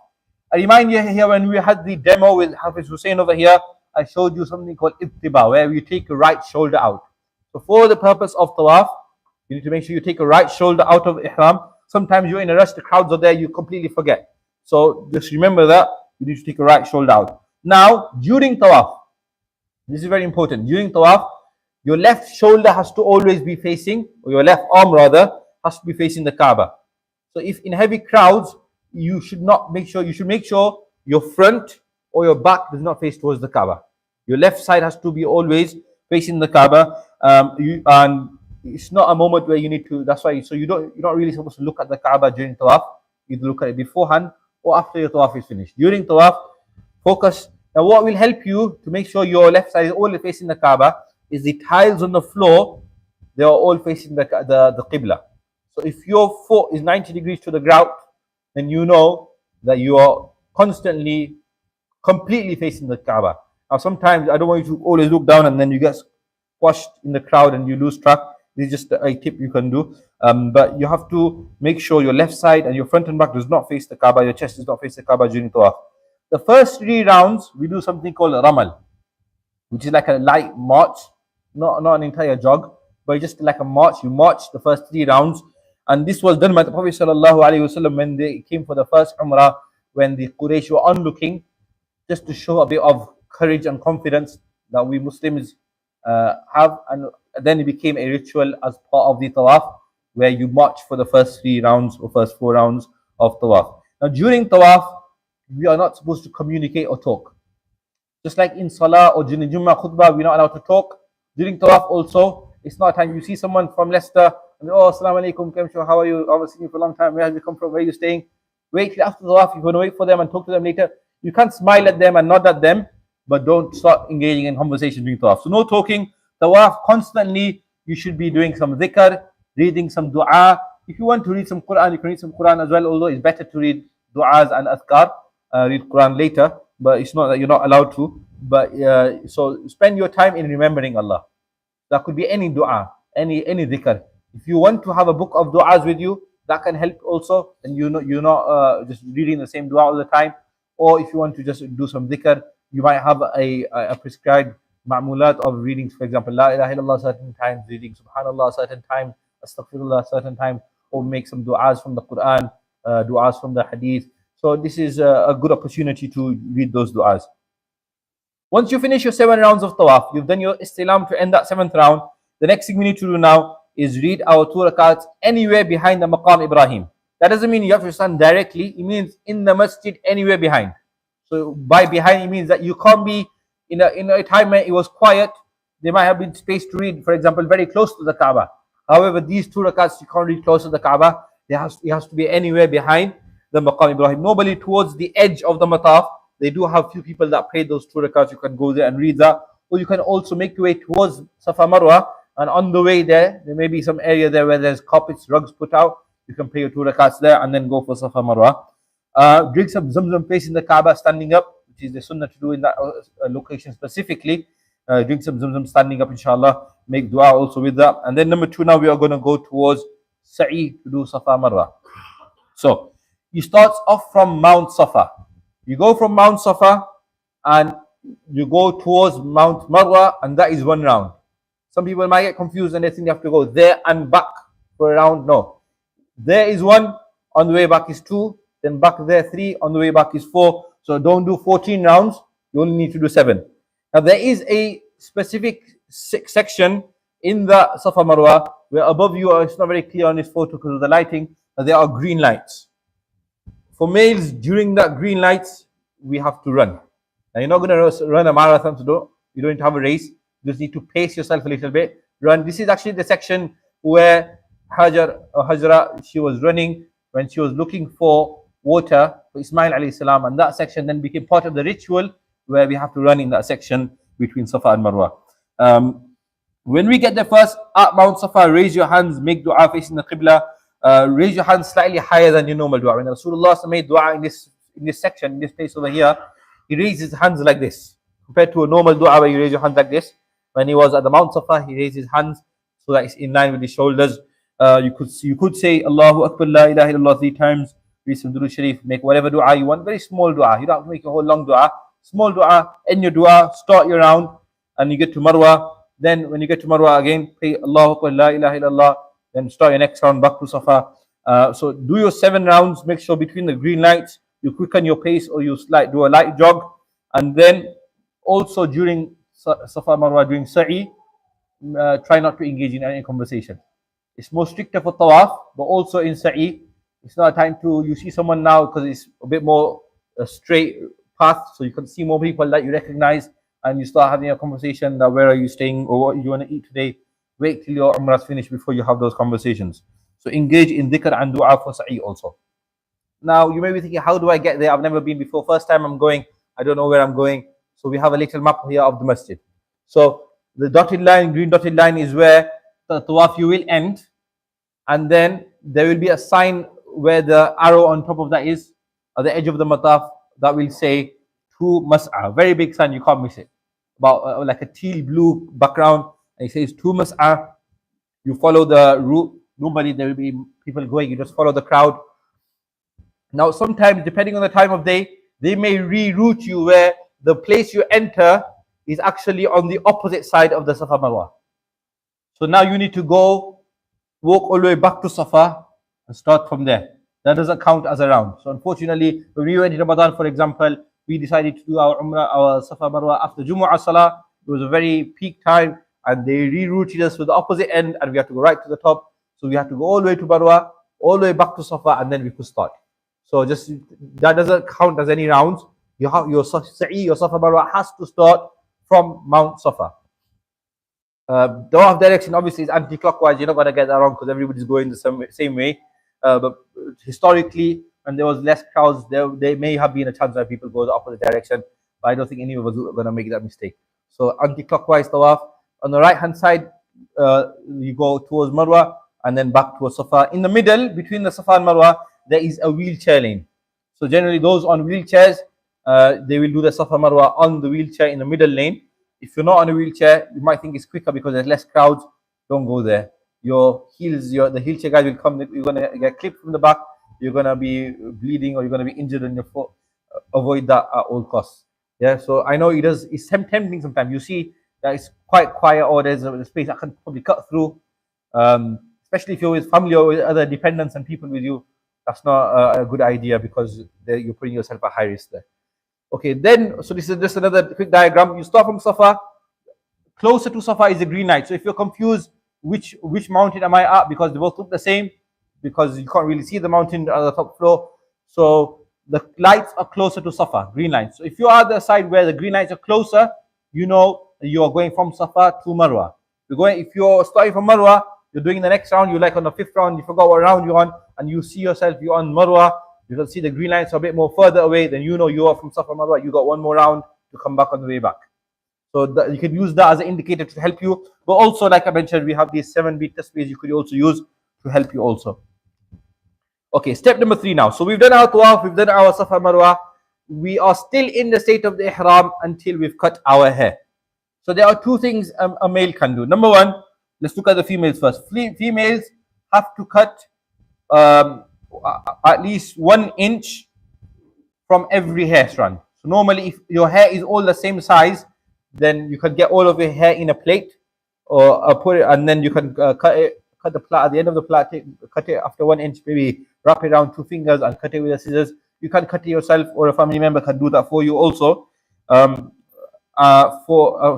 I remind you here when we had the demo with Hafiz Hussein over here, I showed you something called ibtiba, where you take your right shoulder out. So for the purpose of tawaf, you need to make sure you take your right shoulder out of ihram. Sometimes you're in a rush, the crowds are there, you completely forget. So just remember that you need to take your right shoulder out. Now, during tawaf, this is very important. During tawaf, your left shoulder has to always be facing, or your left arm rather, has to be facing the Kaaba. So if in heavy crowds, you should make sure your front or your back does not face towards the Kaaba. Your left side has to be always facing the Kaaba. And it's not a moment where you need to. That's why. So you're not really supposed to look at the Kaaba during tawaf. You look at it beforehand or after your tawaf is finished. During tawaf, focus. Now, what will help you to make sure your left side is always facing the Kaaba is the tiles on the floor. They are all facing the Qibla. So if your foot is 90 degrees to the ground, then you know that you are constantly, completely facing the Kaaba. Now, sometimes I don't want you to always look down and then you get squashed in the crowd and you lose track. This is just a tip you can do. But you have to make sure your left side and your front and back does not face the Kaaba. Your chest does not face the Kaaba during tawaf. The first 3 rounds, we do something called Ramal, which is like a light march, not an entire jog, but just like a march. You march the first 3 rounds. And this was done by the Prophet ﷺ when they came for the first Umrah, when the Quraysh were onlooking, just to show a bit of courage and confidence that we Muslims have. And then it became a ritual as part of the tawaf, where you march for the first 3 rounds or first 4 rounds of tawaf. Now, during tawaf, we are not supposed to communicate or talk. Just like in Salah or during Jummah khutbah, we're not allowed to talk. During tawaf also, it's not a time you see someone from Leicester, and oh, assalamu alaikum, how are you? I haven't seen you for a long time. Where have you come from? Where are you staying? Wait till after tawaf. If you want to wait for them and talk to them later, you can't smile at them and nod at them, but don't start engaging in conversation during tawaf. So no talking. Tawaf, constantly, you should be doing some dhikr, reading some dua. If you want to read some Quran, you can read some Quran as well, although it's better to read du'as and adhkar. Read Quran later, but it's not that you're not allowed to. But so spend your time in remembering Allah. That could be any dua, any dhikr. If you want to have a book of du'as with you, that can help also, and you're not just reading the same dua all the time. Or if you want to just do some dhikr, you might have a prescribed ma'mulat of reading, for example, La ilaha illallah certain times, reading Subhanallah certain time, Astaghfirullah certain time, or make some du'as from the Quran, du'as from the Hadith. So this is a good opportunity to read those du'as. Once you finish your 7 rounds of tawaf, you've done your istilam to end that 7th round. The next thing we need to do now is read our 2 rakats anywhere behind the Maqam Ibrahim. That doesn't mean you have to stand directly. It means in the masjid, anywhere behind. So by behind, it means that you can't be in a time when it was quiet. There might have been space to read, for example, very close to the Kaaba. However, these 2 rakats, you can't read close to the Kaaba. It has to be anywhere behind the Maqam Ibrahim. Nobody towards the edge of the mataf. They do have few people that pray those 2 rakats. You can go there and read that. Or you can also make your way towards Safa Marwa. And on the way there may be some area there where there's carpets, rugs put out. You can pray your 2 rakats there and then go for Safa Marwa. Drink some Zamzam facing the Kaaba standing up, which is the sunnah to do in that location specifically. Drink some Zamzam standing up, inshallah. Make dua also with that. And then number 2, now we are going to go towards Sa'i to do Safa Marwa. So you start off from Mount Safa. You go from Mount Safa and you go towards Mount Marwa, and that is 1 round. Some people might get confused and they think they have to go there and back for a round? No. There is 1, on the way back is 2, then back there 3, on the way back is 4. So don't do 14 rounds, you only need to do 7. Now there is a specific section in the Safa Marwa where above you, it's not very clear on this photo because of the lighting, but there are green lights. For males, during that green lights, we have to run. Now you're not going to run a marathon, so you don't need to have a race. You just need to pace yourself a little bit. Run. This is actually the section where Hajra, she was running when she was looking for water for Ismail alayhi salam, and that section then became part of the ritual where we have to run in that section between Safa and Marwa. When we get there first, at Mount Safa, raise your hands, make dua facing the Qibla. Raise your hands slightly higher than your normal dua. When Rasulullah made dua in this section, in this place over here, he raised his hands like this. Compared to a normal dua where you raise your hands like this, when he was at the Mount Safa, he raised his hands so that it's in line with his shoulders. You could say Allahu Akbar, La ilaha illallah 3 times, read some Durood Sharif, make whatever dua you want, very small dua. You don't have to make a whole long dua. Small dua, end your dua, start your round, and you get to Marwa. Then when you get to Marwa again, pray Allahu Akbar, La ilaha illallah, then start your next round back to Safa. So do your 7 rounds, make sure between the green lights, you quicken your pace or you do a light jog. And then also during Safa Marwa, during Sa'i, try not to engage in any conversation. It's more stricter for Tawaf, but also in Sa'i, it's not a time to, you see someone now because it's a bit more straight path, so you can see more people that you recognize, and you start having a conversation that where are you staying or what you want to eat today. Wait till your Umrah is finished before you have those conversations. So engage in dhikr and dua for Sa'i also. Now you may be thinking, how do I get there? I've never been before. First time I'm going, I don't know where I'm going. So we have a little map here of the Masjid. So the dotted line, green dotted line is where the Tawaf you will end. And then there will be a sign where the arrow on top of that is, at the edge of the mataf, that will say to Mas'a. Very big sign, you can't miss it. About like a teal blue background. And it says to Mas'a. You follow the route. Normally there will be people going, you just follow the crowd. Now sometimes, depending on the time of day, they may reroute you where the place you enter is actually on the opposite side of the Safa Marwa. So now you need to go, walk all the way back to Safa and start from there. That doesn't count as a round. So unfortunately, when we went in Ramadan, for example, we decided to do our Umrah, our Safa Marwa after Jumu'ah Salah. It was a very peak time and they rerouted us to the opposite end and we had to go right to the top. So we had to go all the way to Marwa, all the way back to Safa, and then we could start. So just that doesn't count as any rounds. You have your Sa'i, your Safa Marwa has to start from Mount Safa. Tawaf direction obviously is anti-clockwise. You're not going to get that wrong because everybody's going the same way. But historically, when there was less crowds, there may have been a chance that people go the opposite direction. But I don't think any of us are going to make that mistake. So anti-clockwise Tawaf. On the right hand side, you go towards Marwa and then back towards Safa. In the middle, between the Safa and Marwa, there is a wheelchair lane. So generally those on wheelchairs, they will do the Safa Marwa on the wheelchair in the middle lane. If you're not on a wheelchair, you might think it's quicker because there's less crowds. Don't go there. Your heels, the wheelchair guys will come. You're gonna get clipped from the back. You're gonna be bleeding or you're gonna be injured on your foot. Avoid that at all costs. Yeah. So I know it's tempting sometimes. You see that it's quite quiet or there's a space I can probably cut through. Especially if you're with family or with other dependents and people with you. That's not a good idea because you're putting yourself at high risk there. Okay, then, so this is just another quick diagram. You start from Safa. Closer to Safa is the green light. So if you're confused, which mountain am I at? Because they both look the same, because you can't really see the mountain on the top floor. So the lights are closer to Safa, green lights. So if you are the side where the green lights are closer, you know you are going from Safa to Marwa. If you're starting from Marwa, you're doing the next round, you're like on the 5th round, you forgot what round you're on, and you see yourself, you're on Marwa. You can see the green lights are a bit more further away, then you know you are from Safa Marwa. You got one more round to come back on the way back. So you can use that as an indicator to help you. But also, like I mentioned, we have these 7-beat tasbihs you could also use to help you also. Okay, step number 3 now. So we've done our Tawaf, we've done our Safa Marwa. We are still in the state of the Ihram until we've cut our hair. So there are 2 things a male can do. Number 1, let's look at the females first. Females have to cut at least 1 inch from every hair strand. So normally if your hair is all the same size, then you can get all of your hair in a plate or put it, and then you can cut cut the plait at the end of the plait, cut it after 1 inch, maybe wrap it around 2 fingers and cut it with the scissors. You can cut it yourself, or a family member can do that for you also.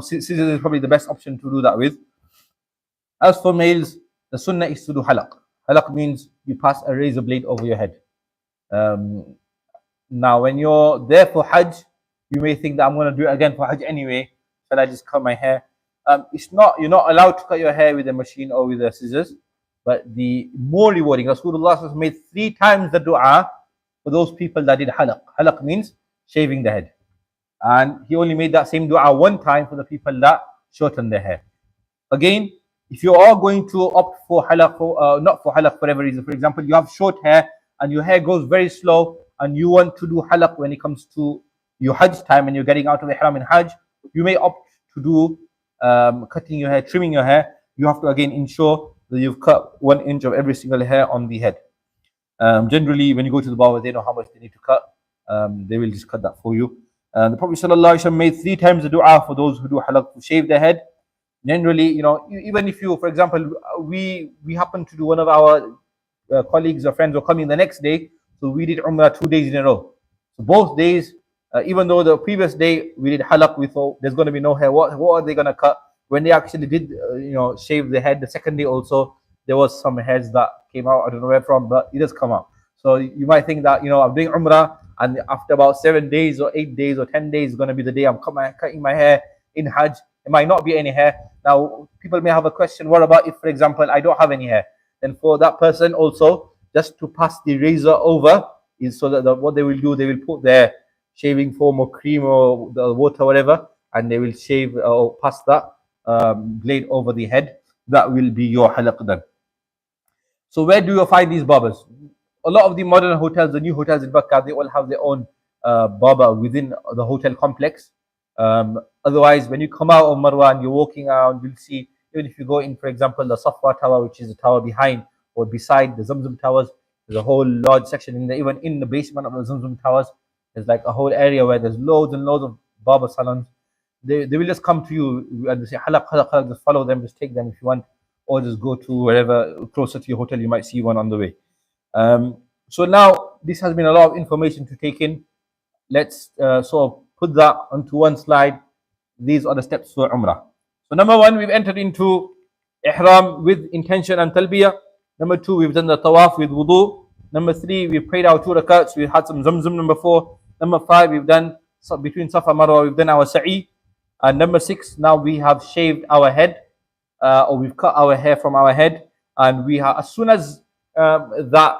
Scissors is probably the best option to do that with. As for males, the sunnah is to do halaq. Halaq means you pass a razor blade over your head. Now, when you're there for Hajj, you may think that I'm going to do it again for Hajj anyway. Shall I just cut my hair? It's not. You're not allowed to cut your hair with a machine or with the scissors. But the more rewarding, Rasulullah made 3 times the dua for those people that did halaq. Halaq means shaving the head, and he only made that same dua 1 time for the people that shortened their hair. Again, if you are going to opt for halaq, not for halaq for whatever reason, for example, you have short hair and your hair goes very slow, and you want to do halaq when it comes to your Hajj time and you're getting out of Ihram in Hajj, you may opt to do cutting your hair, trimming your hair. You have to again ensure that you've cut 1 inch of every single hair on the head. Generally, when you go to the barber, they know how much they need to cut. They will just cut that for you. The Prophet ﷺ made 3 times the dua for those who do halaq to shave their head. Generally, even if you, for example, we happen to do, one of our colleagues or friends were coming the next day, so we did Umrah 2 days in a row. So both days, even though the previous day we did halaq, we thought there's going to be no hair. What are they going to cut? When they actually did, shave the head, the second day also, there was some hairs that came out. I don't know where from, but it does come out. So you might think that, I'm doing Umrah, and after about 7 days or 8 days or 10 days is going to be the day I'm cutting my hair in Hajj. It might not be any hair. Now, people may have a question, what about if, for example, I don't have any hair? Then for that person also, just to pass the razor over, is so that what they will do, they will put their shaving foam or cream or the water, whatever, and they will shave or pass that blade over the head. That will be your halaq done. So where do you find these barbers? A lot of the modern hotels, the new hotels in Makkah, they all have their own barber within the hotel complex. Otherwise, when you come out of Marwa and you're walking around, you'll see, even if you go in, for example, the Safa Tower, which is the tower behind or beside the Zamzam Towers, there's a whole large section in there. Even in the basement of the Zamzam Towers, there's like a whole area where there's loads and loads of barber salons. They will just come to you and they say, halaq, halaq, halaq, just follow them, just take them if you want, or just go to wherever closer to your hotel, you might see one on the way. So now, this has been a lot of information to take in. Let's sort of put that onto one slide. These are the steps for Umrah. So number 1, we've entered into Ihram with intention and Talbiyah. Number 2, we've done the Tawaf with wudu. Number 3, we prayed our 2 rakats. We had some Zamzam. Number 4. Number 5, we've done between Safa and Marwa, we've done our Sa'i. And number 6, now we have shaved our head, or we've cut our hair from our head. And we have, as soon as that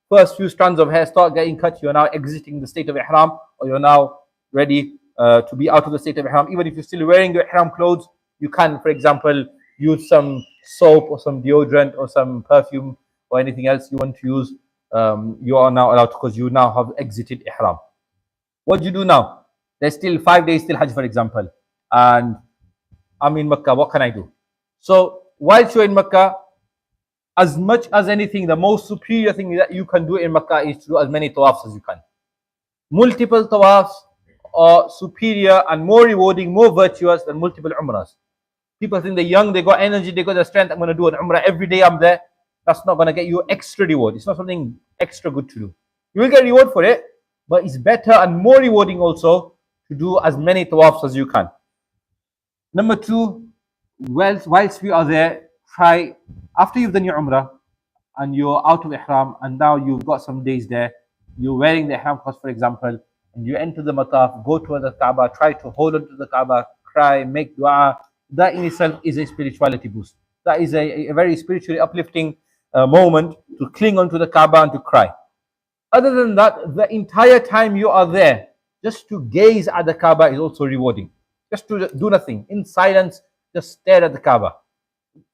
first few strands of hair start getting cut, you're now exiting the state of Ihram, or you're now ready to be out of the state of Ihram. Even if you're still wearing your Ihram clothes, you can, for example, use some soap or some deodorant or some perfume or anything else you want to use. You are now allowed, because you now have exited Ihram. What do you do now? There's still 5 days till Hajj, for example, and I'm in Makkah. What can I do? So whilst you're in Makkah, as much as anything, the most superior thing that you can do in Makkah is to do as many tawafs as you can. Multiple tawafs are superior and more rewarding, more virtuous than multiple umrahs. People think they're young, they got energy, they got the strength. I'm going to do an umrah every day. I'm there. That's not going to get you extra reward. It's not something extra good to do. You will get reward for it, but it's better and more rewarding also to do as many tawafs as you can. Number 2, whilst we are there, try, after you've done your umrah and you're out of Ihram and now you've got some days there, you're wearing the Ihram clothes, for example, and you enter the mataf, go to the Kaaba, try to hold on to the Kaaba, cry, make dua. That in itself is a spirituality boost. That is a very spiritually uplifting moment to cling onto the Kaaba and to cry. Other than that, the entire time you are there, just to gaze at the Kaaba is also rewarding. Just to do nothing, in silence, just stare at the Kaaba.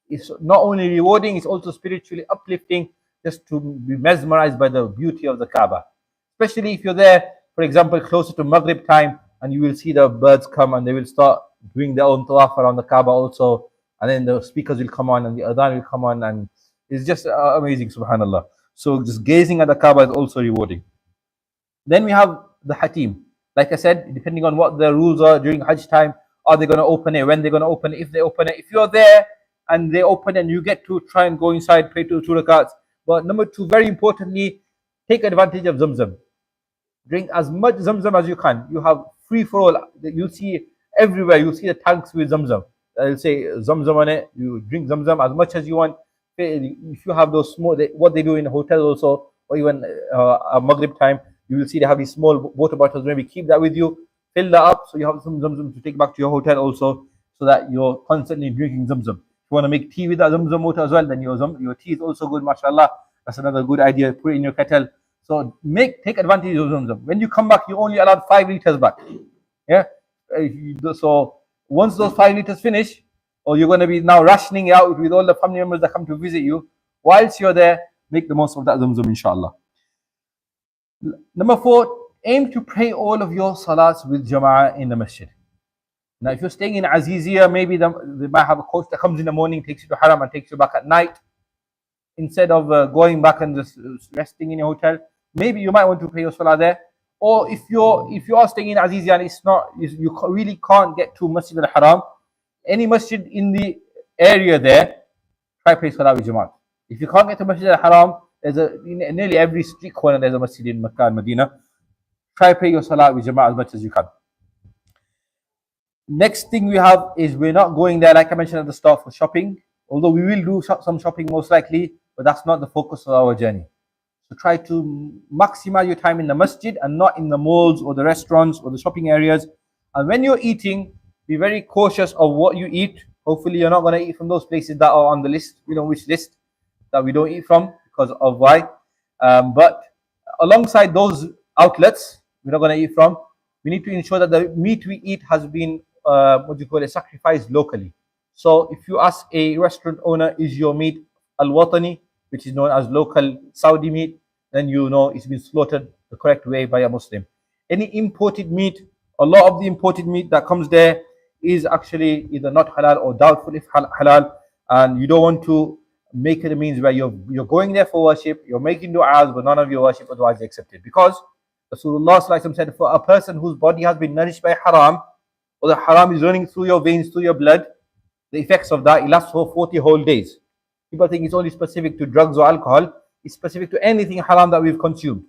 It's not only rewarding, it's also spiritually uplifting, just to be mesmerized by the beauty of the Kaaba. Especially if you're there, for example, closer to Maghrib time, and you will see the birds come and they will start doing their own tawaf around the Kaaba also, and then the speakers will come on and the adhan will come on, and it's just amazing, subhanallah. So just gazing at the Kaaba is also rewarding. Then we have the Hatim. Like I said, depending on what the rules are during Hajj time, are they going to open it, when they're going to open it, if they open it. If you're there and they open and you get to try and go inside, pray 2 rakats. But number two, very importantly, take advantage of Zamzam. Drink as much Zamzam as you can. You have free for all. You'll see everywhere. You'll see the tanks with Zamzam. They'll say Zamzam on it. You drink Zamzam as much as you want. If you have those small, what they do in hotels also, or even Maghrib time, you will see they have these small water bottles. Maybe keep that with you. Fill that up so you have some Zamzam to take back to your hotel also, so that you're constantly drinking Zamzam. If you want to make tea with that Zamzam water as well, then your tea is also good, mashallah. That's another good idea. Put it in your kettle. So take advantage of Zamzam. When you come back, you only allowed 5 liters back. Yeah. So once those 5 liters finish, or you're going to be now rationing out with all the family members that come to visit you, whilst you're there, make the most of that Zamzam, inshallah. Number 4, aim to pray all of your salats with jama'ah in the masjid. Now, if you're staying in Azizia, maybe they might have a coach that comes in the morning, takes you to Haram, and takes you back at night. Instead of going back and just resting in your hotel, maybe you might want to pray your salah there. Or if you are staying in Azizia and you really can't get to Masjid al-Haram, any masjid in the area there, try pray salah with Jamaat. If you can't get to Masjid al-Haram, in nearly every street corner there's a masjid in Makkah and Madinah. Try pray your salah with Jamaat as much as you can. Next thing we have is we're not going there, like I mentioned at the start, for shopping. Although we will do some shopping most likely, but that's not the focus of our journey. So try to maximize your time in the masjid and not in the malls or the restaurants or the shopping areas. And when you're eating, be very cautious of what you eat. Hopefully you're not going to eat from those places that are on the list, which list that we don't eat from because of why. But alongside those outlets we're not going to eat from, we need to ensure that the meat we eat has been sacrificed locally. So if you ask a restaurant owner, is your meat al-watani, which is known as local Saudi meat, then you know it's been slaughtered the correct way by a Muslim. Any imported meat, a lot of the imported meat that comes there is actually either not halal or doubtful if halal, and you don't want to make it a means where you're going there for worship, you're making du'as, but none of your worship otherwise is accepted. Because Rasulullah said, for a person whose body has been nourished by haram, or the haram is running through your veins, through your blood, the effects of that, it lasts for 40 whole days. People think it's only specific to drugs or alcohol. It's specific to anything haram that we've consumed.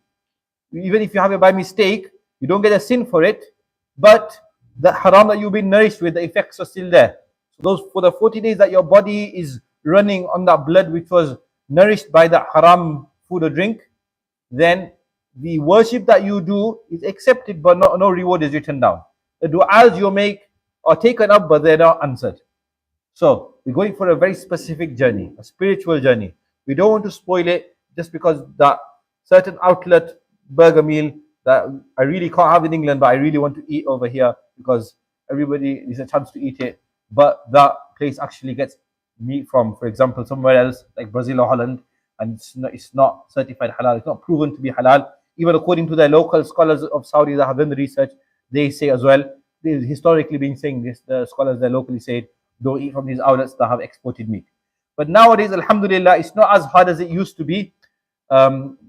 Even if you have it by mistake, you don't get a sin for it, but the haram that you've been nourished with, the effects are still there. So those, for the 40 days that your body is running on that blood which was nourished by the haram food or drink, then the worship that you do is accepted, but no reward is written down. The du'as you make are taken up, but they're not answered. So we're going for a very specific journey, a spiritual journey. We don't want to spoil it just because that certain outlet burger meal that I really can't have in England, but I really want to eat over here because everybody is a chance to eat it. But that place actually gets meat from, for example, somewhere else like Brazil or Holland, and it's not certified halal. It's not proven to be halal. Even according to the local scholars of Saudi that have done the research, they say as well. They've historically been saying this. The scholars there locally said, don't eat from these outlets that have exported meat. But nowadays, alhamdulillah, it's not as hard as it used to be,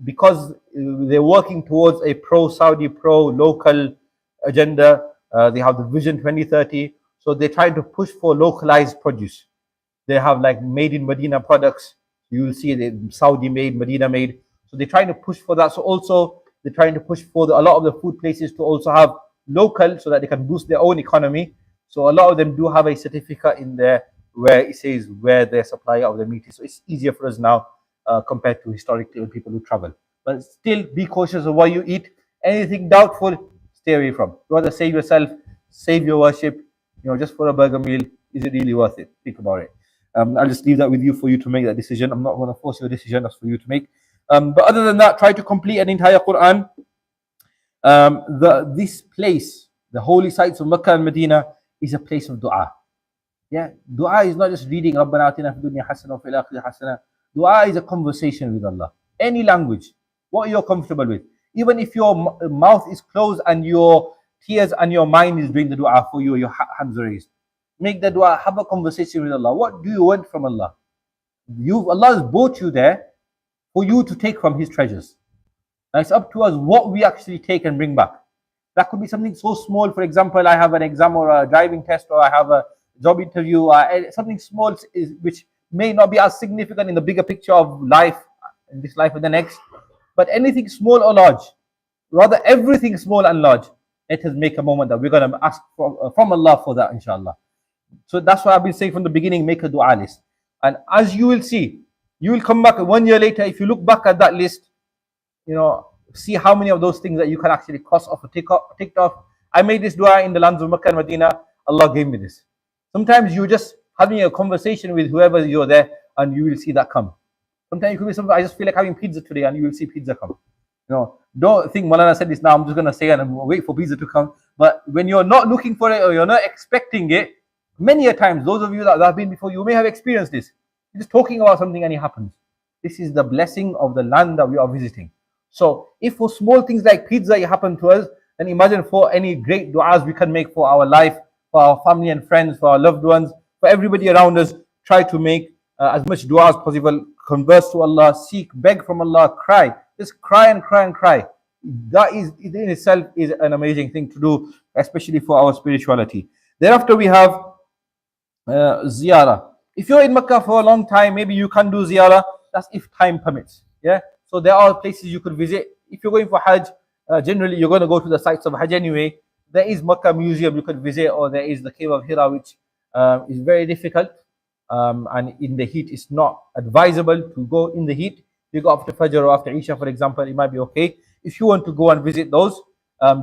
because they're working towards a pro-Saudi, pro-local agenda. They have the Vision 2030. So they're trying to push for localized produce. They have like made in Medina products. You will see the Saudi made, Medina made. So they're trying to push for that. So also they're trying to push for a lot of the food places to also have local, so that they can boost their own economy. So a lot of them do have a certificate in there where it says where their supply of the meat is. So it's easier for us now compared to historically with people who travel. But still be cautious of what you eat. Anything doubtful, stay away from. Rather save yourself, save your worship. Just for a burger meal, is it really worth it? Think about it. I'll just leave that with you for you to make that decision. I'm not going to force your decision, that's for you to make. But other than that, try to complete an entire Quran. This place, the holy sites of Makkah and Medina, is a place of dua. Yeah, dua is not just reading Rabbana atina fid dunya hasana wa fil akhirati hasana. Dua is a conversation with Allah. Any language, what you're comfortable with. Even if your mouth is closed and your tears and your mind is doing the dua for you, your hands are raised. Make the dua, have a conversation with Allah. What do you want from Allah? Allah has brought you there for you to take from His treasures. Now it's up to us what we actually take and bring back. That could be something so small. For example, I have an exam or a driving test, or I have a job interview, something small which may not be as significant in the bigger picture of life, in this life and the next, but anything small or large, rather everything small and large, let us make a moment that we're going to ask from Allah for that, inshallah. So that's why I've been saying from the beginning, make a dua list. And as you will see, you will come back 1 year later, if you look back at that list, see how many of those things that you can actually cross off or ticked off. I made this dua in the lands of Makkah and Madinah. Allah gave me this. Sometimes you just having a conversation with whoever you're there, and you will see that come. Sometimes you could be something, I just feel like having pizza today, and you will see pizza come. Don't think Maulana said this now, I'm just going to say and wait for pizza to come. But when you're not looking for it or you're not expecting it, many a times, those of you that have been before, you may have experienced this. You're just talking about something and it happens. This is the blessing of the land that we are visiting. So if for small things like pizza it happened to us, then imagine for any great du'as we can make for our life, for our family and friends, for our loved ones, for everybody around us. Try to make as much dua as possible. Converse to Allah, seek, beg from Allah, cry. Just cry and cry and cry. That is in itself is an amazing thing to do, especially for our spirituality. Thereafter we have ziyarah. If you're in Makkah for a long time, maybe you can do ziyarah. That's if time permits. Yeah. So there are places you could visit. If you're going for Hajj, generally you're going to go to the sites of Hajj anyway. There is Makkah Museum you could visit, or there is the cave of Hira, which is very difficult. And in the heat, it's not advisable to go in the heat. You go after Fajr or after Isha, for example, it might be okay. If you want to go and visit those,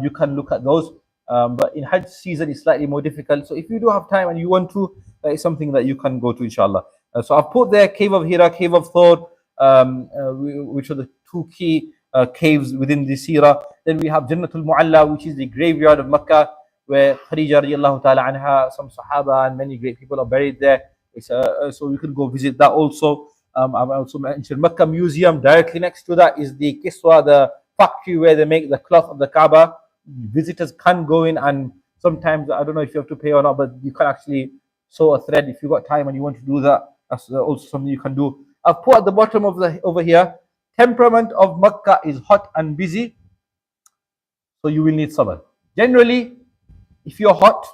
you can look at those. But in Hajj season, it's slightly more difficult. So if you do have time and you want to, that is something that you can go to, inshallah. So I've put there Cave of Hira, Cave of Thor, which are the two key caves within the Sirah. Then we have Jannatul Mu'alla, which is the graveyard of Makkah, where Khadija radiallahu ta'ala anha, some Sahaba and many great people are buried there. So you can go visit that also. I've also mentioned Makkah Museum. Directly next to that is the Kiswa, the factory where they make the cloth of the Kaaba. Visitors can go in, and sometimes, I don't know if you have to pay or not, but you can actually sew a thread if you've got time and you want to do that. That's also something you can do. I've put at the bottom of over here, temperament of Makkah is hot and busy, so you will need sabr. Generally, if you're hot,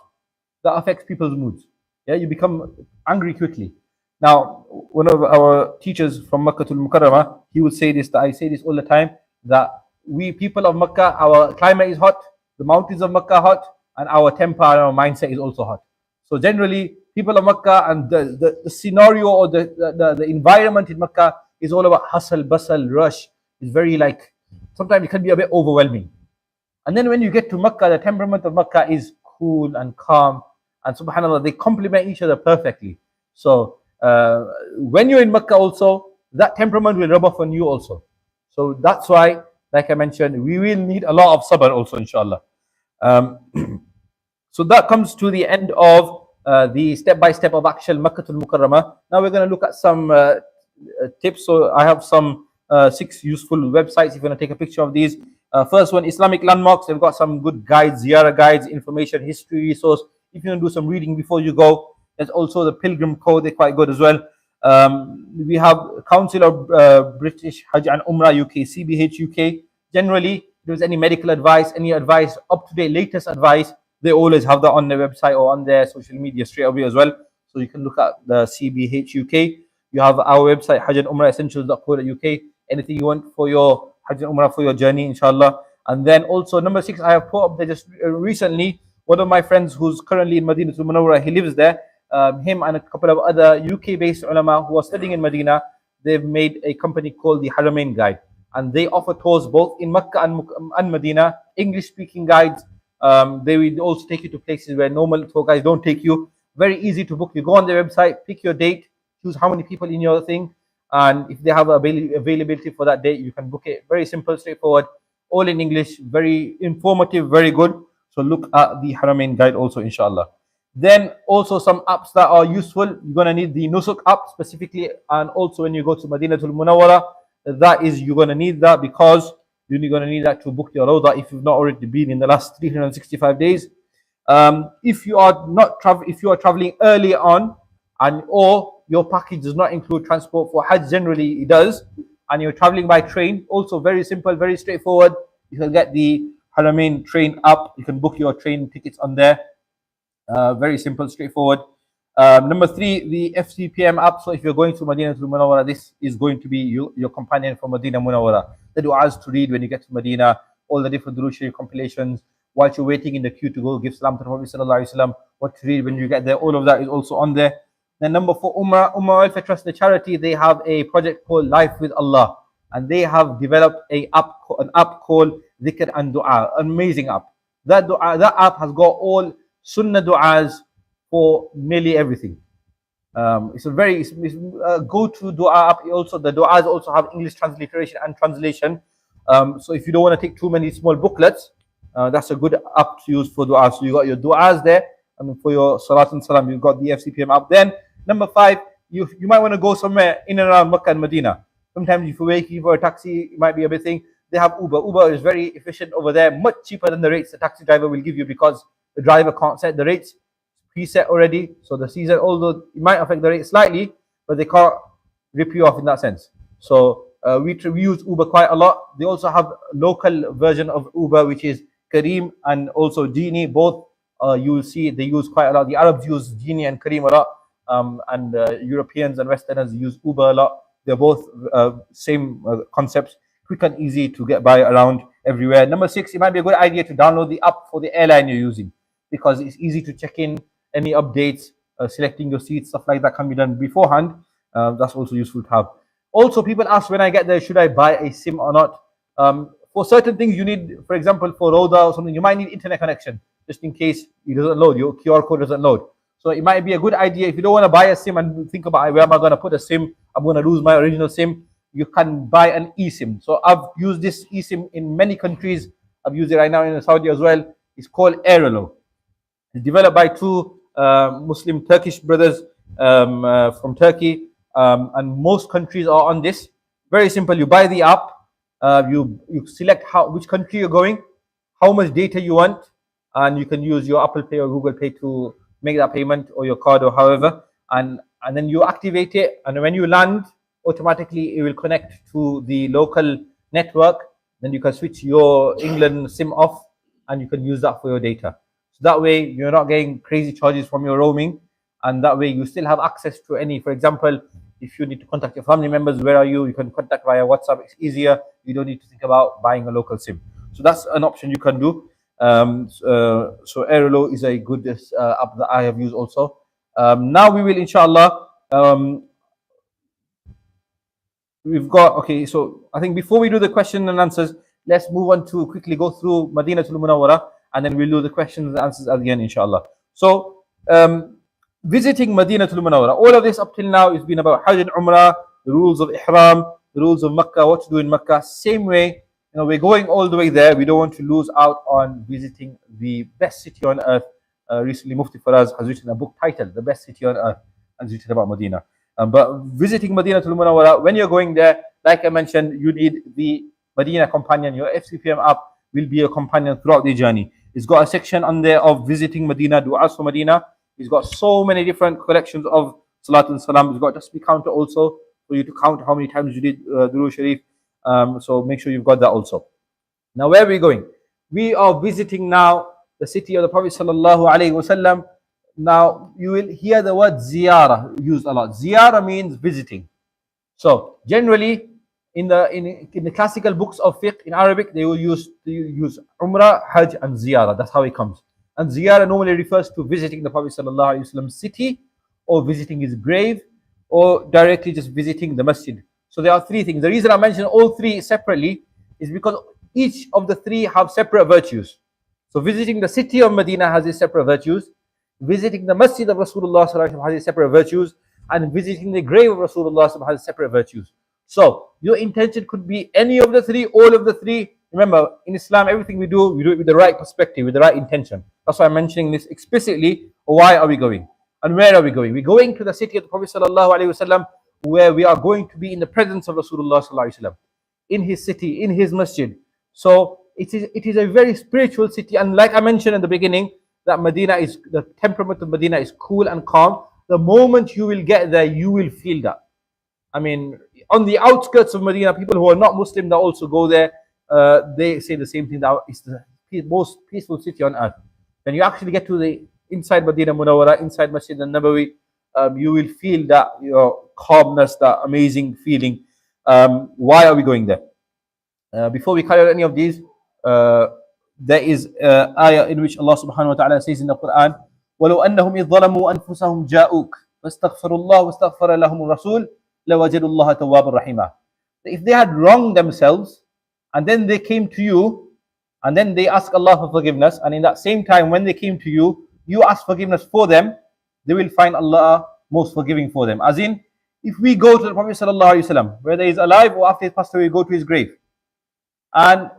that affects people's moods. Yeah, you become angry quickly. Now, one of our teachers from Makkah to Mukarramah, he would say this, that I say this all the time, that we people of Makkah, our climate is hot, the mountains of Makkah are hot, and our temper and our mindset is also hot. So generally, people of Makkah and the scenario or the environment in Makkah is all about hustle, bustle, rush. It's very sometimes it can be a bit overwhelming. And then when you get to Makkah, the temperament of Makkah is cool and calm. And subhanAllah, they complement each other perfectly. So when you're in Makkah also, that temperament will rub off on you also. So that's why, like I mentioned, we will need a lot of sabr also, inshallah. So that comes to the end of the step-by-step of actual Makkatul Mukarramah. Now we're going to look at some tips. So I have some 6 useful websites if you want to take a picture of these. First one, Islamic Landmarks. They've got some good guides, ziyarah guides, information, history resource. If you want to do some reading before you go, there's also the Pilgrim Code. They're quite good as well. We have Council of British Hajj and Umrah UK, CBH UK. Generally, if there's any medical advice, any advice, up-to-date latest advice, they always have that on their website or on their social media straight away as well. So you can look at the CBH UK. You have our website, Hajj and Umrah Essentials.co.uk. Anything you want for your Hajj and Umrah for your journey, inshallah. And then also number 6, I have put up there just recently, one of my friends who's currently in Madinah to Munawwarah, he lives there. Him and a couple of other UK-based ulama who are studying in Madinah, they've made a company called the Haramain Guide. And they offer tours both in Makkah and Madinah, English-speaking guides. They will also take you to places where normal tour guides don't take you. Very easy to book. You go on their website, pick your date, choose how many people in your thing, and if they have availability for that date, you can book it. Very simple, straightforward, all in English, very informative, very good. So look at the Haramain Guide also, inshallah. Then also some apps that are useful. You're going to need the Nusuk app specifically, and also when you go to Madinatul Munawwarah, that is, you're going to need that because you're going to need that to book your Rawdah if you've not already been in the last 365 days. If you are traveling early on, or your package does not include transport for Hajj, generally it does, and you're traveling by train, also very simple, very straightforward. You can get the Haramain train app. You can book your train tickets on there. Very simple, straightforward. Number 3, the FCPM app. So if you're going to Madinah to Munawwara, this is going to be your companion for Madinah Munawwara. The du'as to read when you get to Madinah, all the different Durood Sharif compilations, whilst you're waiting in the queue to go give salam to the Prophet sallallahu alaihi wasallam, what to read when you get there, all of that is also on there. Then number 4, Umrah Welfare Trust, the charity, they have a project called Life with Allah, and they have developed an app called Dhikr and Dua, amazing app. That app has got all Sunnah du'as for nearly everything. It's a go-to dua app. Also, the du'as also have English transliteration and translation. So if you don't want to take too many small booklets, that's a good app to use for dua. So you got your du'as there, and for your salat and salam, you've got the FCPM app. Then number 5, you might want to go somewhere in and around Makkah and Medina. Sometimes if you're waiting for a taxi, it might be a bit thing. They have Uber. Uber is very efficient over there, much cheaper than the rates the taxi driver will give you, because the driver can't set the rates preset already. So the season, although it might affect the rate slightly, but they can't rip you off in that sense. So we use Uber quite a lot. They also have a local version of Uber, which is Kareem and also Genie. Both you'll see they use quite a lot. The Arabs use Genie and Kareem a lot, and Europeans and Westerners use Uber a lot. They're both same concepts, quick and easy to get by around everywhere. Number 6, it might be a good idea to download the app for the airline you're using, because it's easy to check in any updates, selecting your seats, stuff like that can be done beforehand. That's also useful to have. Also, people ask when I get there, should I buy a SIM or not? For certain things you need, for example, for Roda or something, you might need internet connection, just in case it doesn't load, your QR code doesn't load. So it might be a good idea, if you don't want to buy a SIM and think about where am I going to put a SIM, I'm going to lose my original SIM, you can buy an eSIM. So I've used this eSIM in many countries. I've used it right now in Saudi as well. It's called Aerolo. It's developed by 2 Muslim Turkish brothers from Turkey, and most countries are on this. Very simple. You buy the app, you select which country you're going, how much data you want, and you can use your Apple Pay or Google Pay to make that payment, or your card, or however, and then you activate it, and when you land, automatically it will connect to the local network. Then you can switch your England SIM off, and you can use that for your data. So that way you're not getting crazy charges from your roaming, and that way you still have access to any, for example, if you need to contact your family members, where are you? You can contact via WhatsApp. It's easier. You don't need to think about buying a local SIM. So that's an option you can do. So Aerolo is a good app that I have used also. Now we will, inshallah, we've got, okay, so I think before we do the question and answers, let's move on to quickly go through Madinah Munawwara, and then we'll do the questions and answers at the end, inshallah. So visiting Madinah Munawwara, all of this up till now has been about Hajj and Umrah, the rules of Ihram, the rules of Makkah, what to do in Makkah. Same way, we're going all the way there. We don't want to lose out on visiting the best city on earth. Recently, Mufti Faraz has written a book titled "The Best City on Earth," and it's written about Medina. But visiting Madinah Munawwara, when you're going there, like I mentioned, you need the Medina companion. Your FCPM app will be a companion throughout the journey. It's got a section on there of visiting Medina, du'as for Medina. It's got so many different collections of Salat and Salam. It's got a tasbih counter also for you to count how many times you did Durood Sharif. So make sure you've got that also. Now, where are we going? We are visiting now the city of the Prophet sallallahu alaihi wasallam. Now, you will hear the word ziyarah used a lot. Ziyarah means visiting. So, generally, in the classical books of fiqh in Arabic, they will use Umrah, Hajj, and ziyarah. That's how it comes. And ziyarah normally refers to visiting the Prophet sallallahu alaihi wasallam's city, or visiting his grave, or directly just visiting the Masjid. So there are 3 things. The reason I mention all 3 separately is because each of the 3 have separate virtues. So visiting the city of Medina has its separate virtues. Visiting the Masjid of Rasulullah has its separate virtues. And visiting the grave of Rasulullah has separate virtues. So your intention could be any of the 3, all of the 3. Remember, in Islam, everything we do it with the right perspective, with the right intention. That's why I'm mentioning this explicitly. Why are we going? And where are we going? We're going to the city of the Prophet sallallahu alaihi wasallam, where we are going to be in the presence of Rasulullah sallallahu alaihi wasallam, in his city, in his masjid. So it is a very spiritual city, and like I mentioned in the beginning, that the temperament of Medina is cool and calm. The moment you will get there, you will feel that. I mean, on the outskirts of Medina, people who are not Muslim that also go there, they say the same thing, that it's the most peaceful city on earth. When you actually get to the inside Madinah Munawwara, inside Masjid al-Nabawi, you will feel that calmness, that amazing feeling. Why are we going there? Before we carry out any of these, there is ayah in which Allah subhanahu wa ta'ala says in the Quran, وَلَوْ أَنَّهُمْ إِذْ ظَلَمُوا أَنفُسَهُمْ جَاءُوكَ فَاسْتَغْفَرُوا اللَّهَ وَاسْتَغْفَرَ لَهُمُ الرَّسُولُ لَوَجَدُوا اللَّهَ تَوَّابًا رَحِيمًا. If they had wronged themselves and then they came to you and then they ask Allah for forgiveness, and in that same time when they came to you, you ask forgiveness for them, they will find Allah most forgiving for them. As in, if we go to the Prophet sallallahu alaihi wasallam, whether he's alive or after he passed away, we go to his grave, and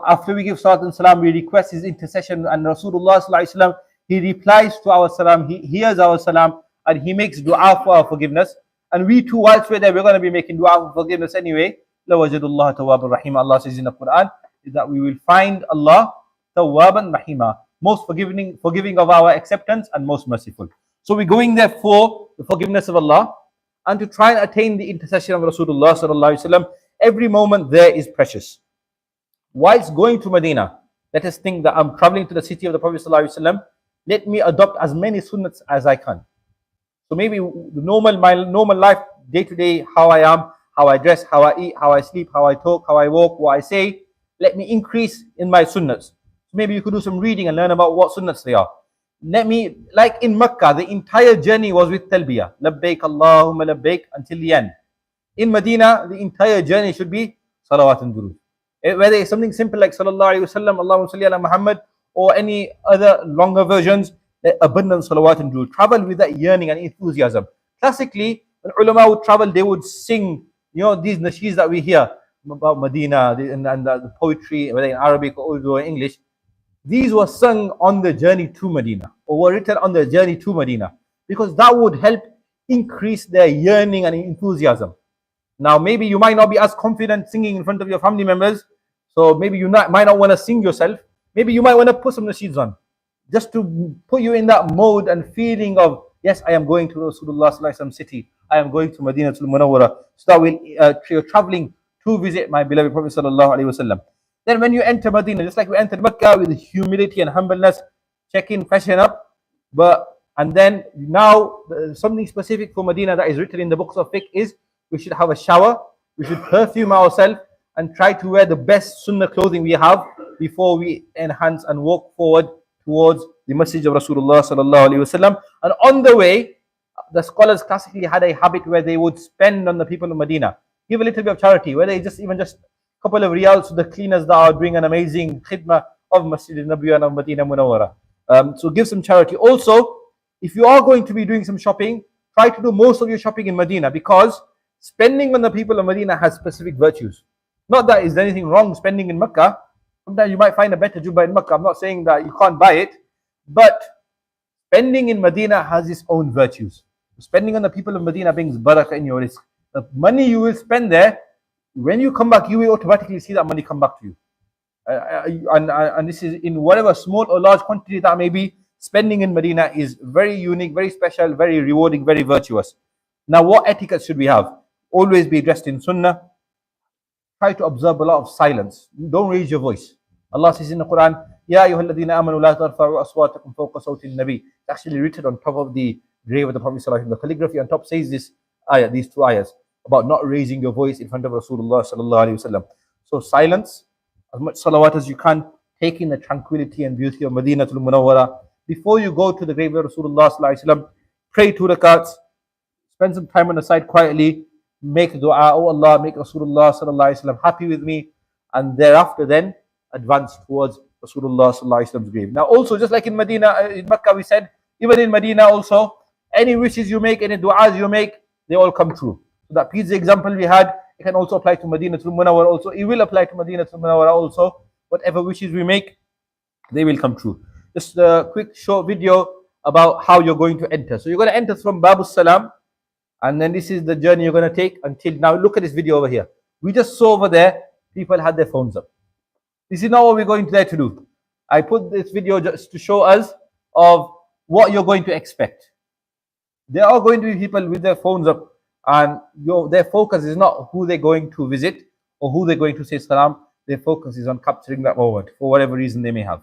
after we give salat and salam, we request his intercession, and Rasulullah sallallahu alaihi wasallam, he replies to our salam, he hears our salam, and he makes dua for our forgiveness. And we too, whilst we're there, we're going to be making dua for forgiveness anyway. لَوَجَدُ اللَّهَ تَوَّابًا رَحِيمًا. Allah says in the Quran, is that we will find Allah tawwaban rahima, most forgiving of our acceptance and most merciful. So we're going there for the forgiveness of Allah and to try and attain the intercession of Rasulullah sallallahu alaihi wasallam. Every moment there is precious. Whilst going to Medina, let us think that I'm traveling to the city of the Prophet sallallahu alaihi wasallam. Let me adopt as many sunnats as I can. So maybe my normal life, day to day, how I am, how I dress, how I eat, how I sleep, how I talk, how I walk, what I say, let me increase in my sunnats. So maybe you could do some reading and learn about what sunnats they are. Let me, like in Makkah, the entire journey was with talbiyah, labbaik Allahumma labbaik, until the end. In Medina, the entire journey should be salawat and durood. Whether it's something simple like sallallahu alaihi wasallam, Allahumma salli ala Muhammad, or any other longer versions, abundant salawat and durood. Travel with that yearning and enthusiasm. Classically, when ulama would travel, they would sing, these nasheeds that we hear about Medina and the poetry, whether in Arabic or Urdu or English. These were sung on the journey to Medina, or were written on the journey to Medina, because that would help increase their yearning and enthusiasm. Now, maybe you might not be as confident singing in front of your family members, so maybe you might not want to sing yourself. Maybe you might want to put some nasheeds on, just to put you in that mode and feeling of, yes, I am going to Rasulullah sallallahu alaihi wasallam city. I am going to Madinah al-Munawwara. So that you're traveling to visit my beloved Prophet sallallahu alaihi wasallam. Then when you enter Madinah, just like we entered Makkah with humility and humbleness, check in, freshen up. And then now something specific for Madinah that is written in the books of fiqh is we should have a shower, we should perfume ourselves, and try to wear the best sunnah clothing we have before we enhance and walk forward towards the Masjid of Rasulullah sallallahu alaihi wasallam. And on the way, the scholars classically had a habit where they would spend on the people of Medina, give a little bit of charity, whether it's even just a couple of riyals to the cleaners that are doing an amazing khidmah of Masjid al-Nabi and of Madinah Munawwara. So give some charity. Also, if you are going to be doing some shopping, try to do most of your shopping in Medina, because spending on the people of Medina has specific virtues. Not that is anything wrong spending in Makkah. Sometimes you might find a better jubba in Makkah. I'm not saying that you can't buy it, but spending in Medina has its own virtues. Spending on the people of Medina brings barakah in your risk. The money you will spend there, when you come back, you will automatically see that money come back to you. And this is in whatever small or large quantity that may be. Spending in Medina is very unique, very special, very rewarding, very virtuous. Now, what etiquette should we have? Always be dressed in sunnah. Try to observe a lot of silence. Don't raise your voice. Allah says in the Quran, Ya ayyuhalladhina amanu la tarfa'u aswatakum fawqa sawti an-nabi. It's actually written on top of the grave of the Prophet sallallahu alaihi wasallam. The calligraphy on top says this ayah, these two ayahs, about not raising your voice in front of Rasulullah sallallahu alaihi wasallam. So silence, as much salawat as you can, take in the tranquility and beauty of Madinah al-Munawwara. Before you go to the grave of Rasulullah sallallahu alaihi wasallam, pray 2 rakats, spend some time on the side quietly, make dua, oh Allah, make Rasulullah sallallahu alaihi wasallam happy with me, and thereafter then advance towards Rasulullah sallallahu alaihi wasallam's grave. Now also, just like in Medina, in Makkah we said, even in Medina also, any wishes you make, any du'as you make, they all come true. So that pizza example we had, it can also apply to Madinah al-Munawwara also. It will apply to Madinah al-Munawwara also. Whatever wishes we make, they will come true. Just a quick short video about how you're going to enter. So you're going to enter from Babu Salam, and then this is the journey you're going to take until now. Look at this video over here. We just saw over there, people had their phones up. This is not what we're going there to do. I put this video just to show us of what you're going to expect. There are going to be people with their phones up, and their focus is not who they're going to visit or who they're going to say salam. Their focus is on capturing that moment for whatever reason they may have.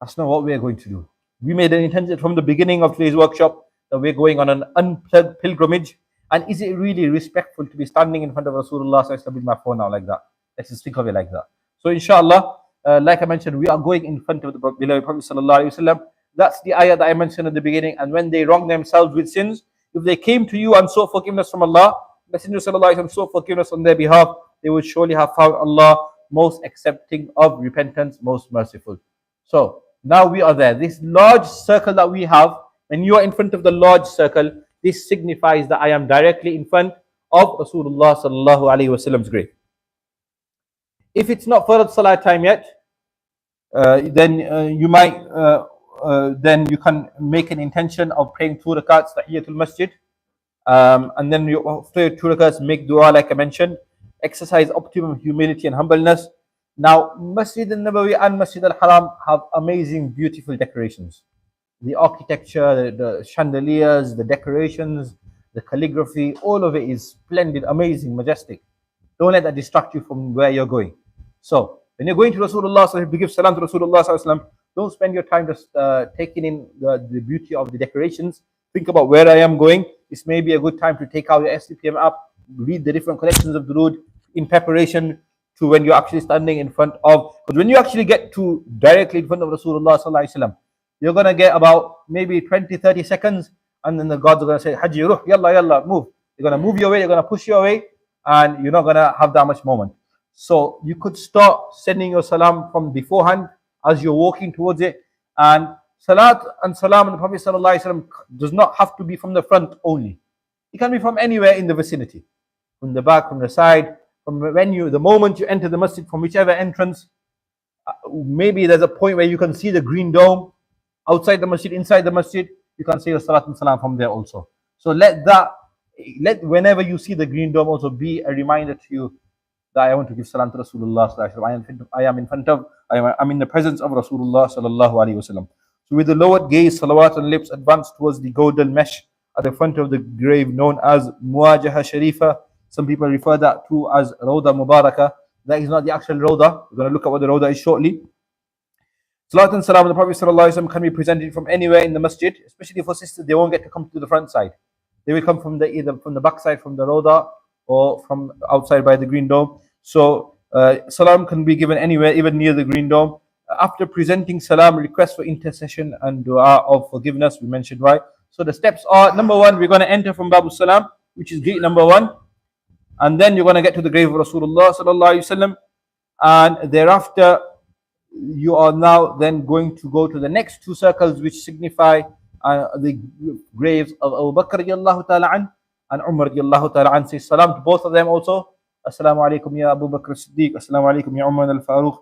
That's not what we are going to do. We made an intention from the beginning of today's workshop that we're going on an unplugged pilgrimage? And is it really respectful to be standing in front of Rasulullah with my phone now like that? Let's just think of it like that. So inshallah, like I mentioned, we are going in front of the beloved Prophet sallallahu alaihi wasallam. That's the ayah that I mentioned at the beginning. And when they wrong themselves with sins, if they came to you and sought forgiveness from Allah, Messenger sallallahu alaihi wasallam sought forgiveness on their behalf, they would surely have found Allah most accepting of repentance, most merciful. So now we are there. This large circle that we have, when you are in front of the large circle, this signifies that I am directly in front of Rasulullah sallallahu alaihi wasallam's grave. If it's not Farad Salah time yet, then then you can make an intention of praying 2 rakats Tahiyatul Masjid, and then you, after 2 rakats, make dua like I mentioned. Exercise optimum humility and humbleness. Now, Masjid al-Nabawi and Masjid al-Haram have amazing, beautiful decorations. The architecture, the chandeliers, the decorations, the calligraphy, all of it is splendid, amazing, majestic. Don't let that distract you from where you're going. So, when you're going to Rasulullah, to give salam to Rasulullah, don't spend your time just taking in the beauty of the decorations. Think about where I am going. This may be a good time to take out your SCPM app, read the different collections of durood in preparation to when you're actually standing in front of. Because when you actually get to directly in front of Rasulullah, you're going to get about maybe 20-30 seconds, and then the gods are going to say, Hajj, ruh, yalla, yalla, move. You're going to move your way, you're going to push your way, and you're not going to have that much moment. So you could start sending your salam from beforehand as you're walking towards it. And salat and salam on the Prophet ﷺ does not have to be from the front only. It can be from anywhere in the vicinity. From the back, from the side, from the moment you enter the masjid, from whichever entrance. Maybe there's a point where you can see the green dome. Outside the masjid, inside the masjid, you can say your salat and salam from there also. So let whenever you see the green dome also be a reminder to you that I want to give salam to Rasulullah. I'm in the presence of Rasulullah sallallahu alaihi wasallam. So with the lowered gaze, salawat and lips advance towards the golden mesh at the front of the grave known as Muwajaha Sharifa. Some people refer that to as Rawda Mubarakah. That is not the actual Rawda. We're going to look at what the Rawda is shortly. Salat and salam on the Prophet sallallahu alaihi wasallam can be presented from anywhere in the masjid, especially for sisters. They won't get to come to the front side. They will come from either from the back side, from the Rawda, or from outside by the green dome. So salam can be given anywhere, even near the green dome. After presenting salam, request for intercession and dua of forgiveness. We mentioned why. So the steps are: number one, we're going to enter from Babu Salam, which is gate number 1, and then you're going to get to the grave of Rasulullah sallallahu alaihi wasallam, and thereafter you are now then going to go to the next 2 circles, which signify the graves of Abu Bakr radiallahu ta'ala an and Umar radiallahu ta'ala an. Say salam to both of them also. Assalamu alaikum ya Abu Bakr Siddiq. Assalamu alaikum ya Umar al-Faruq.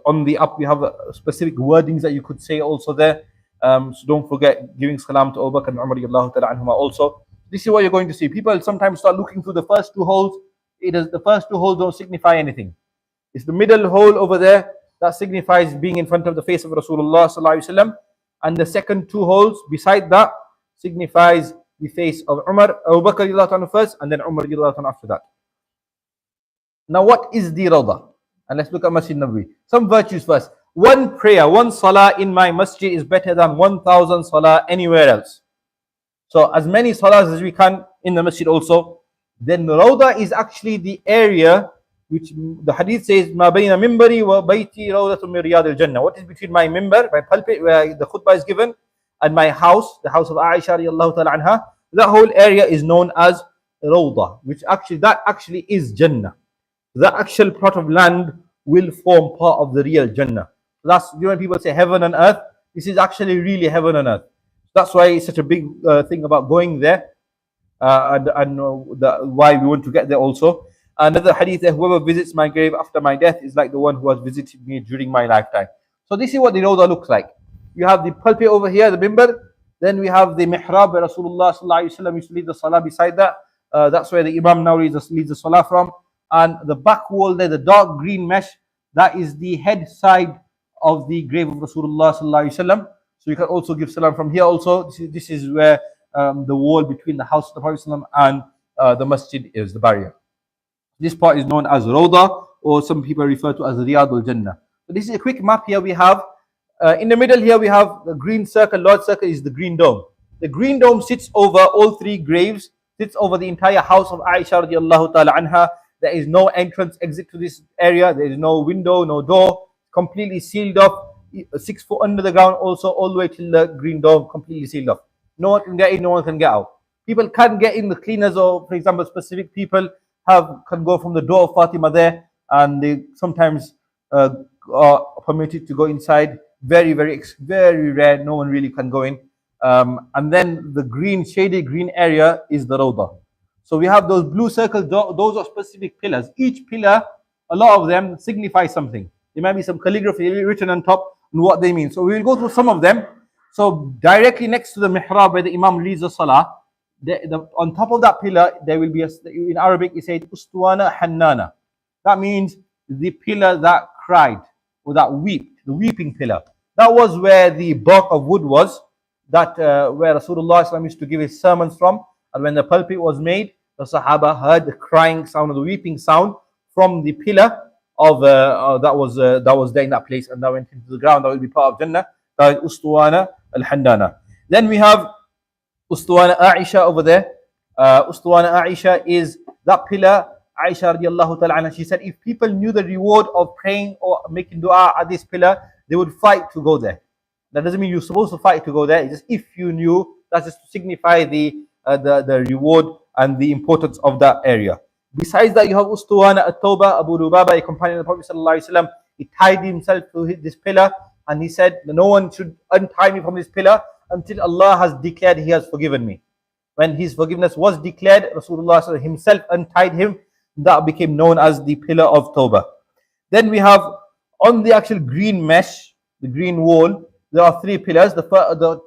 On the up we have specific wordings that you could say also there. So don't forget giving salam to Abu Bakr and Umar radiallahu ta'ala anhuma also. This is what you're going to see. People sometimes start looking through the first 2 holes. The first 2 holes don't signify anything. It's the middle hole over there that signifies being in front of the face of Rasulullah sallallahu alaihi wasallam, and the second 2 holes beside that signifies the face of Umar, Abu Bakr radiallahu anhu first, and then Umar radiallahu anhu after that. Now, what is the Rawda? And let's look at Masjid Nabawi. Some virtues first. 1 prayer, 1 salah in my masjid is better than 1,000 salah anywhere else. So as many salahs as we can in the masjid also. Then the Rawda is actually the area which the hadith says, Ma bayna mimbari wa bayti rawdatun min riyad al-jannah. What is between my mimbar, my pulpit where the khutbah is given, and my house, the house of Aisha radiallahu ta'ala anha? That whole area is known as Rawda, which actually is Jannah. The actual plot of land will form part of the real Jannah. That's, when people say heaven and earth, this is actually really heaven and earth. That's why it's such a big thing about going there, and why we want to get there also. Another hadith that whoever visits my grave after my death is like the one who has visited me during my lifetime. So this is what the Rawda looks like. You have the pulpit over here, the mimbar. Then we have the mihrab where Rasulullah sallallahu alaihi wasallam used to lead the salah beside that. That's where the Imam now leads the salah from. And the back wall there, the dark green mesh, that is the head side of the grave of Rasulullah sallallahu alaihi wasallam. So you can also give salam from here also. This is where the wall between the house of the Prophet and the masjid is, the barrier. This part is known as Rawda, or some people refer to as Riyadul Jannah. So this is a quick map here we have. In the middle here we have the green circle, large circle is the green dome. The green dome sits over all three graves, sits over the entire house of Aisha radiallahu ta'ala anha. There is no entrance, exit to this area. There is no window, no door. Completely sealed off. 6 foot under the ground also, all the way till the green dome, completely sealed off. No one can get in, no one can get out. People can't get in. The cleaners, or for example, specific people can go from the door of Fatima there, and they sometimes are permitted to go inside. Very, very rare. No one really can go in. And then the green, shaded green area is the Rawdah. So we have those blue circles. Those are specific pillars. Each pillar, a lot of them signify something. There might be some calligraphy written on top and what they mean. So we will go through some of them. So directly next to the mihrab where the Imam leads the salah, on top of that pillar, there will be, in Arabic, it says, Ustuwana Hannana. That means the pillar that cried, or that wept, the weeping pillar. That was where the bark of wood was, that where Rasulullah used to give his sermons from. And when the pulpit was made, the Sahaba heard the crying sound, or the weeping sound from the pillar of that was there in that place, and that went into the ground. That will be part of Jannah. That is Ustuwana al-Handana. Then we have Ustuwana Aisha over there. Ustuwana Aisha is that pillar. Aisha radiallahu ta'ala anha, she said, if people knew the reward of praying or making dua at this pillar, they would fight to go there. That doesn't mean you're supposed to fight to go there. It's just if you knew, that's just to signify the reward and the importance of that area. Besides that, you have Ustuwana at-Tawbah, Abu Lubaba, a companion of the Prophet sallallahu alaihi wasallam. He tied himself to this pillar, and he said, no one should untie me from this pillar until Allah has declared He has forgiven me. When His forgiveness was declared, Rasulullah himself untied him. That became known as the pillar of Tawbah. Then we have on the actual green mesh, the green wall, there are three pillars. The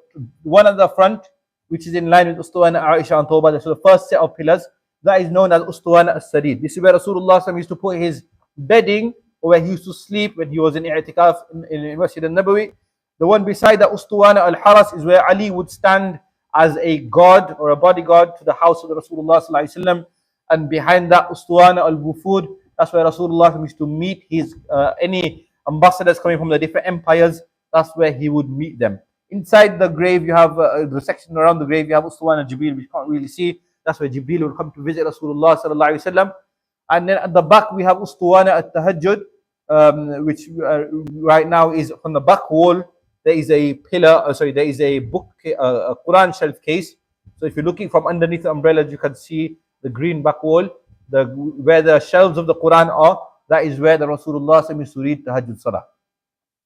one at the front, which is in line with Ustuwana Aisha and Tawbah, so the first set of pillars, that is known as Ustuwana as-Sarid. This is where Rasulullah used to put his bedding, or where he used to sleep when he was in i'tikaf in Masjid al-Nabawi. The one beside the Ustuwana al-Haras is where Ali would stand as a guard or a bodyguard to the house of the Rasulullah sallallahu alaihi wasallam. And behind that Ustuwana al-Wufud, that's where Rasulullah used to meet his any ambassadors coming from the different empires. That's where he would meet them. Inside the grave, you have the section around the grave, you have Ustuwana Jibril, which you can't really see. That's where Jibril will come to visit Rasulullah sallallahu alaihi wasallam. And then at the back, we have Ustuwana at-Tahajjud, which right now is on the back wall. There is a pillar, there is a book, a Quran shelf case. So if you're looking from underneath the umbrellas, you can see the green back wall, where the shelves of the Quran are. That is where the Rasulullah used to read Tahajjud Salah.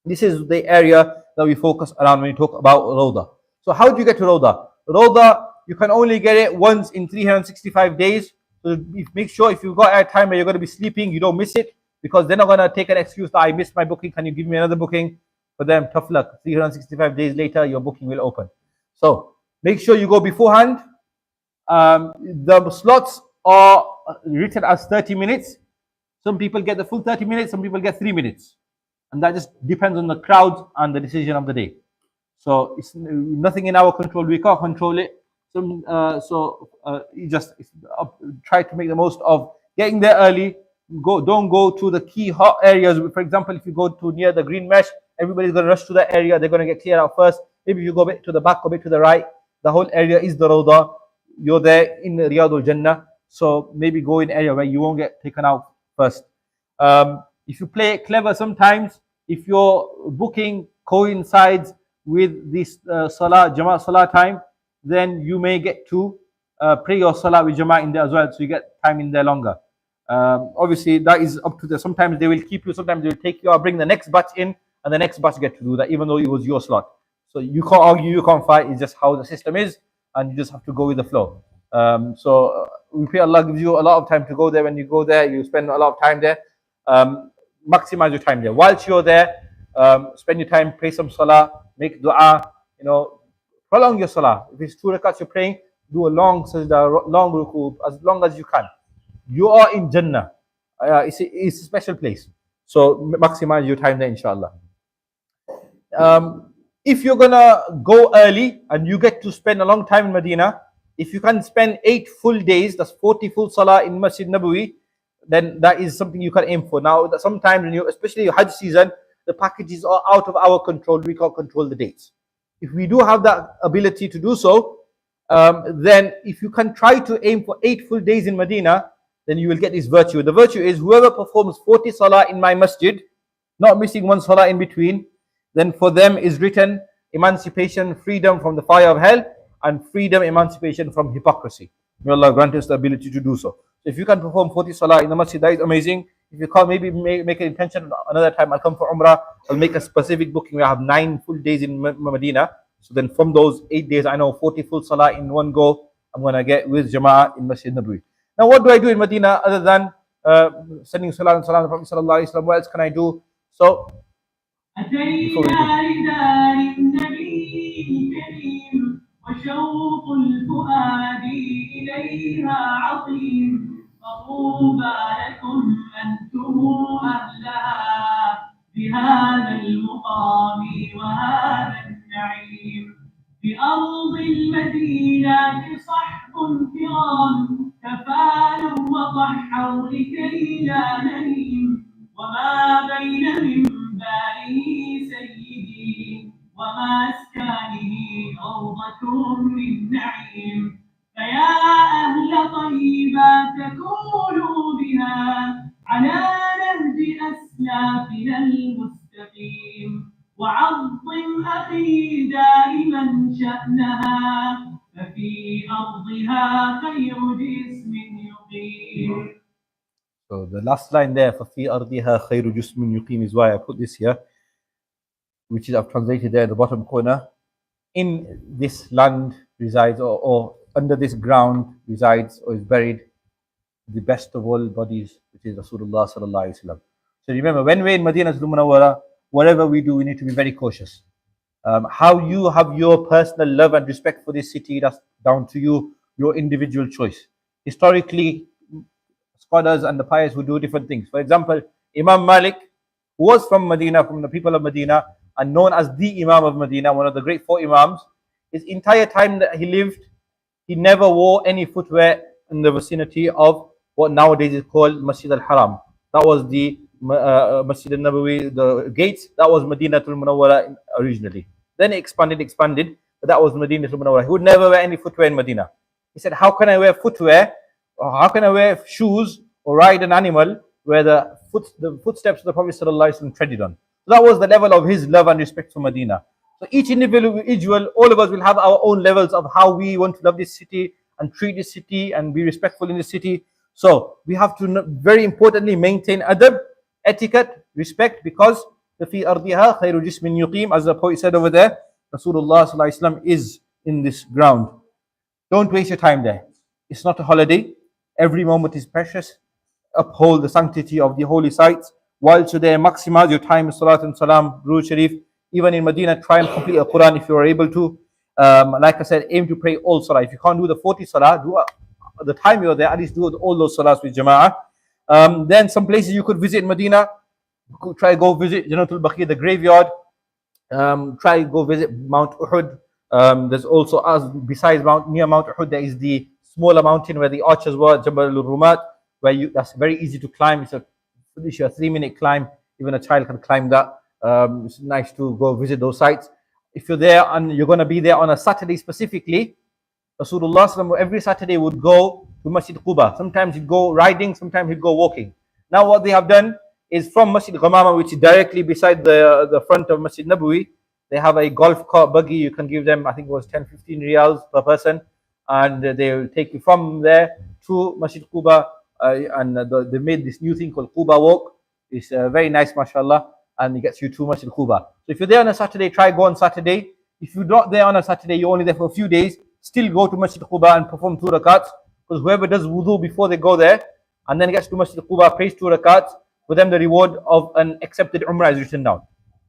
This is the area that we focus around when we talk about Rawdah. So how do you get to Rawdah? Rawdah, you can only get it once in 365 days. So make sure if you've got a time where you're going to be sleeping, you don't miss it, because they're not going to take an excuse that I missed my booking, can you give me another booking? For them, tough luck. 365 days later, your booking will open. So make sure you go beforehand. The slots are written as 30 minutes. Some people get the full 30 minutes, some people get 3 minutes. And that just depends on the crowd and the decision of the day. So it's nothing in our control. We can't control it. You just try to make the most of getting there early. Don't go to the key hot areas. For example, if you go to near the green mesh, everybody's going to rush to that area. They're going to get cleared out first. Maybe if you go a bit to the back, a bit to the right, the whole area is the Rawdah. You're there in Riyadul Jannah. So maybe go in an area where you won't get taken out first. If you play it clever sometimes, if your booking coincides with this Jamaat Salah time, then you may get to pray your Salah with Jamaat in there as well. So you get time in there longer. Obviously, that is up to them. Sometimes they will keep you, sometimes they will take you or bring the next batch in, and the next batch get to do that, even though it was your slot. So you can't argue, you can't fight. It's just how the system is, and you just have to go with the flow. We pray Allah gives you a lot of time to go there. When you go there, you spend a lot of time there. Maximize your time there. Whilst you're there, spend your time, pray some salah, make dua, prolong your salah. If it's 2 rakats you're praying, do a long sajda, long ruku, as long as you can. You are in Jannah. It's a special place. So maximize your time there, inshallah. If you're gonna go early and you get to spend a long time in Medina, if you can spend 8 full days, that's 40 full salah in Masjid Nabawi, then that is something you can aim for. Now, sometimes, especially Hajj season, the packages are out of our control. We can't control the dates. If we do have that ability to do so, then if you can try to aim for 8 full days in Medina, then you will get this virtue. The virtue is whoever performs 40 salah in my masjid, not missing one salah in between, then for them is written emancipation, freedom from the fire of hell, and freedom, emancipation from hypocrisy. May Allah grant us the ability to do so. So if you can perform 40 salah in the masjid, that is amazing. If you can't, maybe make an intention another time. I'll come for Umrah. I'll make a specific booking. We have 9 full days in Medina. So then from those 8 days, I know 40 full salah in one go. I'm going to get with Jama'ah in Masjid Nabawi. Now, what do I do in Medina other than sending salam and salam to the Prophet sallallahu alaihi wasallam? What else can I do? So, before we do, وشوق الفؤاد إليها عظيم فطوبى لكم أنتم أهلها بهذا المقام وهذا النعيم بأرض المدينة صحب كرام تفانوا وضحوا لكي لا نهيم وما بين منبره سيدي ومسكنه روضة من نعيم فيا أهل طيبة تكونوا بها على نهج أسلافنا المستقيم وعظم أخي دائما شأنها ففي أرضها خير جسم يقيم. So the last line there, فَفِي أَرْضِهَا خَيْرُ جُسْمٍ يُقِيمٍ, is why I put this here, which is I've translated there at the bottom corner. In this land resides, or under this ground resides, or is buried, the best of all bodies, which is Rasulullah sallallahu alaihi wasallam. So remember, when we're in Madinah al-Munawwara, whatever we do, we need to be very cautious. How you have your personal love and respect for this city, that's down to you, your individual choice. Historically, scholars and the pious would do different things. For example, Imam Malik, who was from Medina, from the people of Medina, and known as the Imam of Medina, one of the great 4 Imams, his entire time that he lived, he never wore any footwear in the vicinity of what nowadays is called Masjid al-Haram. That was the Masjid al-Nabawi, the gates, that was Madinah al-Munawwara originally. Then it expanded, but that was Madinah al-Munawwara. He would never wear any footwear in Medina. He said, how can I wear footwear, or how can I wear shoes, or ride an animal where the footsteps of the Prophet ﷺ treaded on? So that was the level of his love and respect for Medina. So each individual, all of us will have our own levels of how we want to love this city and treat this city and be respectful in this city. So we have to very importantly maintain adab, etiquette, respect, because فِي أَرْضِهَا خَيْرُ جِسْمٍ يُقِيمٍ, as the poet said over there, Rasulullah sallallahu alaihi wasallam is in this ground. Don't waste your time there. It's not a holiday. Every moment is precious. Uphold the sanctity of the holy sites. Whilst you're there, maximize your time in Salat and Salam, Durood Sharif. Even in Medina, try and complete a Quran if you are able to. Like I said, aim to pray all Salah. If you can't do the 40 Salah, do the time you're there, at least do all those Salahs with Jama'ah. Then some places you could visit in Medina. Try go visit Janatul Baqi, the graveyard. Try go visit Mount Uhud. There's also, besides near Mount Uhud, there is the smaller mountain where the archers were, Jabal al-Rumat, where that's very easy to climb. It's a 3-minute climb. Even a child can climb that. It's nice to go visit those sites. If you're there and you're going to be there on a Saturday specifically, Rasulullah every Saturday would go to Masjid Quba. Sometimes he'd go riding, sometimes he'd go walking. Now what they have done is from Masjid Ghamama, which is directly beside the front of Masjid Nabawi, they have a golf cart buggy. You can give them, I think it was 10-15 riyals per person, and they will take you from there to Masjid Quba. They made this new thing called Quba Walk. It's very nice, mashallah, and it gets you to Masjid Quba. So if you're there on a Saturday, try go on Saturday. If you're not there on a Saturday, you're only there for a few days, still go to Masjid Quba and perform 2 rakats, because whoever does wudu before they go there and then gets to Masjid Quba, prays 2 rakats, for them the reward of an accepted Umrah is written down.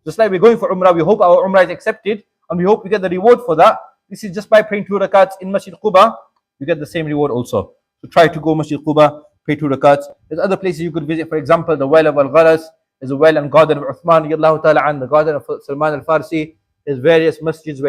Just like we're going for Umrah, we hope our Umrah is accepted and we hope we get the reward for that. This is just by praying 2 rakats in Masjid Quba, you get the same reward also. So try to go Masjid Quba, pray 2 rakats. There's other places you could visit, for example, the well of Al-Gharas, there's a well and garden of Uthman, the garden of Salman al-Farsi, there's various masjids where